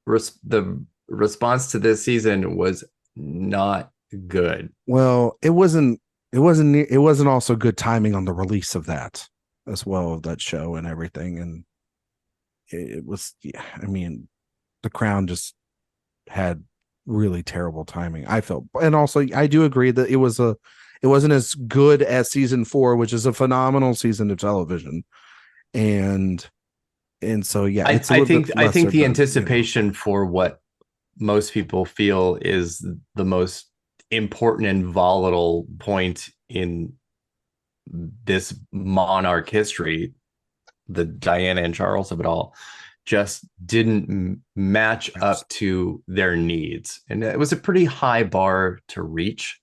the response to this season was not good. Well, it wasn't also good timing on the release of that as well, of that show and everything. And it was, I mean, The Crown just had really terrible timing, I felt. And also I do agree that it wasn't as good as season 4, which is a phenomenal season of television. And so I think the anticipation for what most people feel is the most important and volatile point in this monarch history, the Diana and Charles of it all, just didn't match up to their needs, and it was a pretty high bar to reach.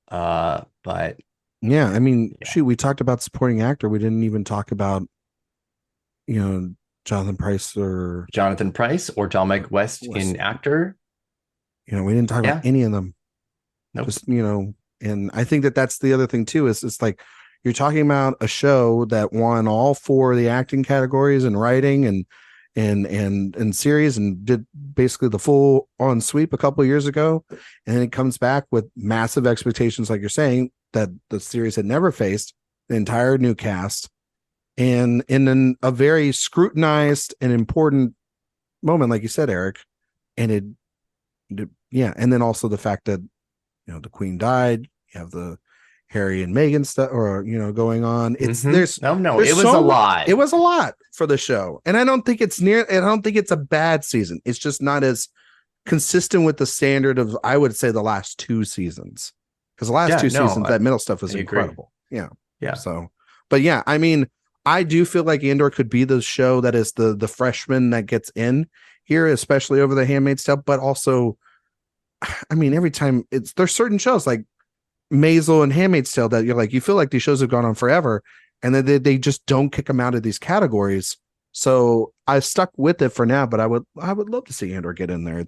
But yeah, I mean, shoot, we talked about supporting actor. We didn't even talk about Jonathan Pryce or Dominic West in actor. We didn't talk about any of them. Nope. Just, and I think that's the other thing too, is it's like you're talking about a show that won all 4 of the acting categories and writing and series, and did basically the full on sweep a couple of years ago, and it comes back with massive expectations, like you're saying, that the series had never faced, the entire new cast, and in a very scrutinized and important moment, like you said, Erik. And and then also the fact that the Queen died. You have the Harry and Meghan stuff, or going on. It's there's it was a lot. It was a lot for the show, and I don't think it's a bad season. It's just not as consistent with the standard of, I would say, the last 2 seasons, because the last 2 seasons, that middle stuff was incredible. Yeah. So, but yeah, I mean, I do feel like Andor could be the show that is the freshman that gets in here, especially over The Handmaid's Tale. But also, I mean, every time there's certain shows like Maisel and Handmaid's Tale that you're like, you feel like these shows have gone on forever, and then they just don't kick them out of these categories. So I stuck with it for now, but I would love to see Andor get in there.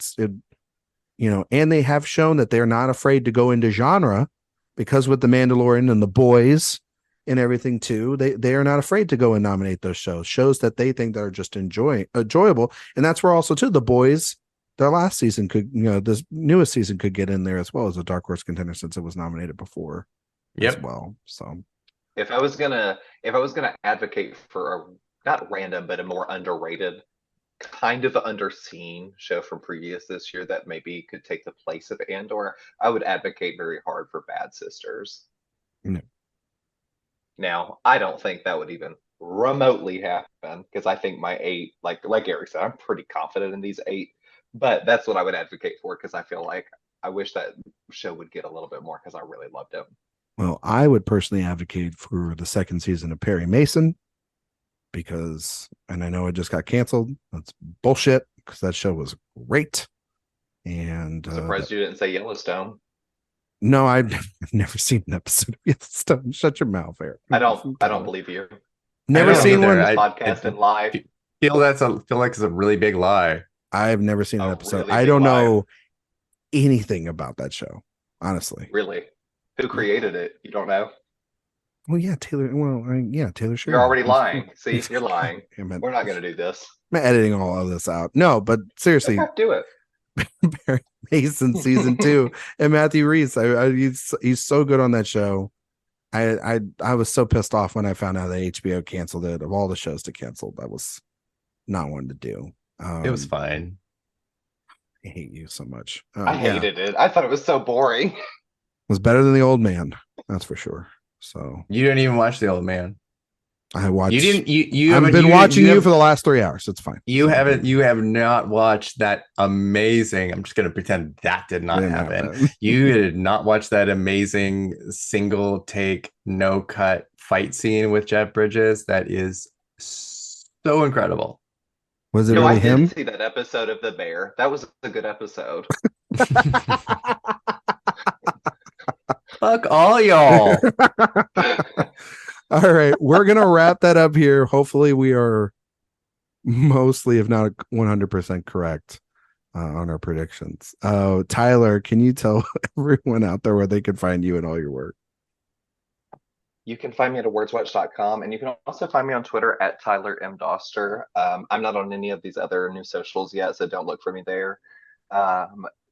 And they have shown that they're not afraid to go into genre, because with The Mandalorian and The Boys and everything too, they are not afraid to go and nominate those shows that they think that are just enjoyable. And that's where also too, The Boys, their last season could, this newest season could get in there as well as a dark horse contender, since it was nominated before as well. So if I was gonna advocate for a not random but a more underrated, kind of underseen show from previous this year that maybe could take the place of Andor, I would advocate very hard for Bad Sisters. No. Now, I don't think that would even remotely happen, because I think my 8, like Erik said, I'm pretty confident in these 8, but that's what I would advocate for, because I feel like I wish that show would get a little bit more, because I really loved it. Well, I would personally advocate for the 2nd season of Perry Mason, because, and I know it just got canceled. That's bullshit, because that show was great. And I'm surprised you didn't say Yellowstone. No, I've never seen an episode of Yellowstone. Shut your mouth, Erik. I don't believe you. Never seen one. Podcast and lie. Feel like it's a really big lie. I've never seen an episode. Really I don't know anything about that show, honestly. Really? Who created it? You don't know? Well, yeah, Taylor. Well, Taylor. You're already lying. See, you're lying. We're not going to do this. I'm editing all of this out. No, but seriously, do it. Barry Mason season 2 and Matthew Rhys. He's so good on that show. I was so pissed off when I found out that HBO canceled it. Of all the shows to cancel, that was not one to do. It was fine. I hate you so much. I hated it. I thought it was so boring. was better than The Old Man. That's for sure. So you didn't even watch The Old Man. I watched. You didn't. You I've been watching you for the last 3 hours. It's fine. You haven't. You have not watched that amazing. I'm just going to pretend that did not happen. You did not watch that amazing single take, no cut fight scene with Jeff Bridges. That is so incredible. Was it really him? I did see that episode of The Bear. That was a good episode. Fuck all y'all. All right, we're going to wrap that up here. Hopefully we are mostly, if not 100% correct on our predictions. Tyler, can you tell everyone out there where they can find you and all your work? You can find me at AwardsWatch.com, and you can also find me on Twitter at Tyler M. Doster. I'm not on any of these other new socials yet, so don't look for me there.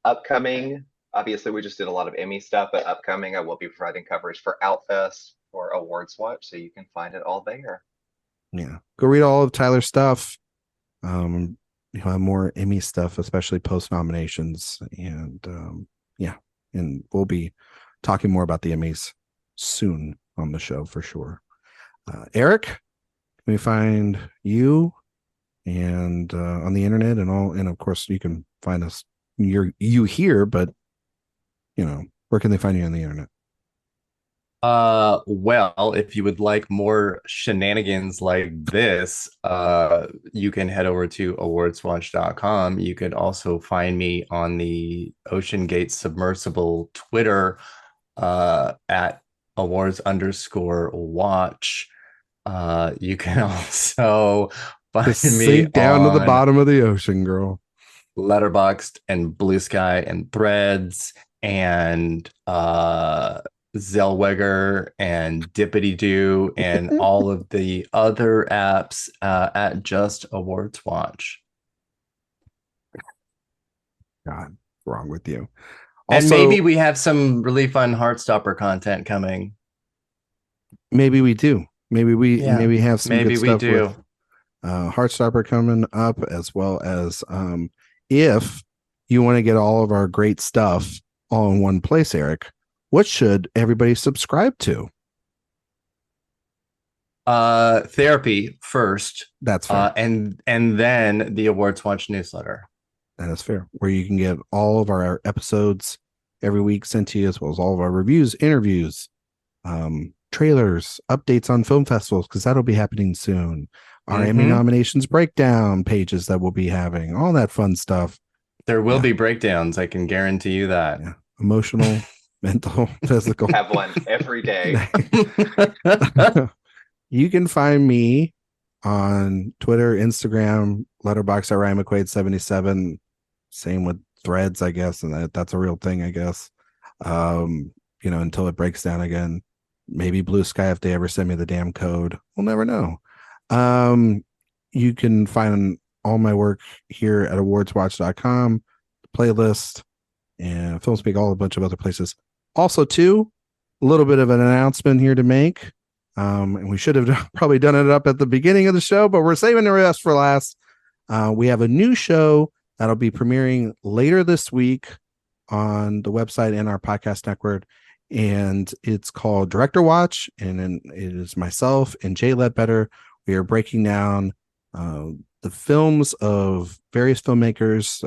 Upcoming, obviously, we just did a lot of Emmy stuff, but upcoming, I will be providing coverage for Outfest or AwardsWatch, so you can find it all there. Yeah, go read all of Tyler's stuff. You'll have more Emmy stuff, especially post nominations, and and we'll be talking more about the Emmys soon on the show for sure. Erik, can we find you and on the internet and all? And of course, you can find us. You here, but where can they find you on the internet? Well, if you would like more shenanigans like this, you can head over to awardswatch.com. You could also find me on the OceanGate Submersible Twitter at awards_watch. You can also find me down to the bottom of the ocean, girl. Letterboxd and Blue Sky and Threads and Zellweger and Dippity Doo and all of the other apps at just Awards Watch. God, what's wrong with you? Also, and maybe we have some really fun Heartstopper content coming. Maybe we do. Maybe we have some good stuff with Heartstopper coming up, as well as if you want to get all of our great stuff all in one place, Erik, what should everybody subscribe to? Therapy first. That's fair. And then the Awards Watch newsletter. That is fair. Where you can get all of our episodes every week sent to you, as well as all of our reviews, interviews, trailers, updates on film festivals, because that'll be happening soon. Our Emmy nominations breakdown pages that we'll be having, all that fun stuff. There will be breakdowns. I can guarantee you that. Yeah. Emotional, mental, physical. Have one every day. You can find me on Twitter, Instagram, Letterboxd at Ryan McQuade 77. Same with Threads, I guess, and that's a real thing, I guess. Until it breaks down again. Maybe Blue Sky if they ever send me the damn code. We'll never know. You can find all my work here at awardswatch.com, playlist, and FilmSpeak, all a bunch of other places. Also, too, a little bit of an announcement here to make. And we should have probably done it up at the beginning of the show, but we're saving the rest for last. We have a new show that'll be premiering later this week on the website and our podcast network. And it's called Director Watch. And then it is myself and Jay Ledbetter. We are breaking down the films of various filmmakers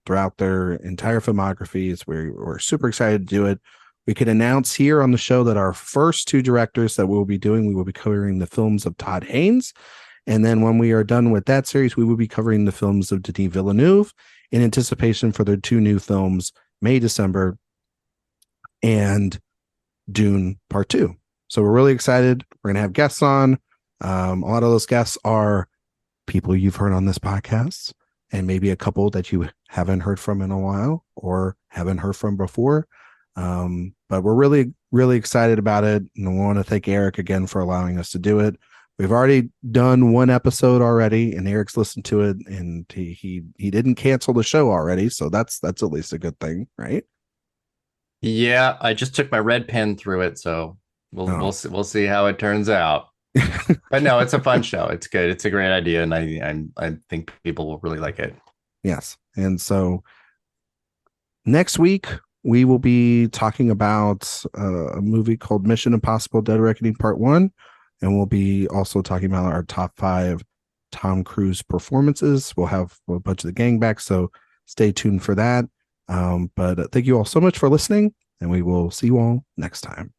throughout their entire filmographies. We're super excited to do it. We can announce here on the show that our first two directors that we'll be doing, we will be covering the films of Todd Haynes. And then when we are done with that series, we will be covering the films of Denis Villeneuve in anticipation for their two new films, May, December, and Dune Part 2. So we're really excited. We're going to have guests on. A lot of those guests are people you've heard on this podcast, and maybe a couple that you haven't heard from in a while or haven't heard from before. But we're really, really excited about it. And we want to thank Erik again for allowing us to do it. We've already done one episode already, and Erik's listened to it, and he didn't cancel the show already. So that's at least a good thing, right? Yeah, I just took my red pen through it, so we'll see how it turns out. But no, it's a fun show. It's good. It's a great idea, and I think people will really like it. Yes, and so next week we will be talking about a movie called Mission Impossible: Dead Reckoning Part 1, and we'll be also talking about our top 5 Tom Cruise performances. We'll have a bunch of the gang back, so stay tuned for that. But thank you all so much for listening, and we will see you all next time.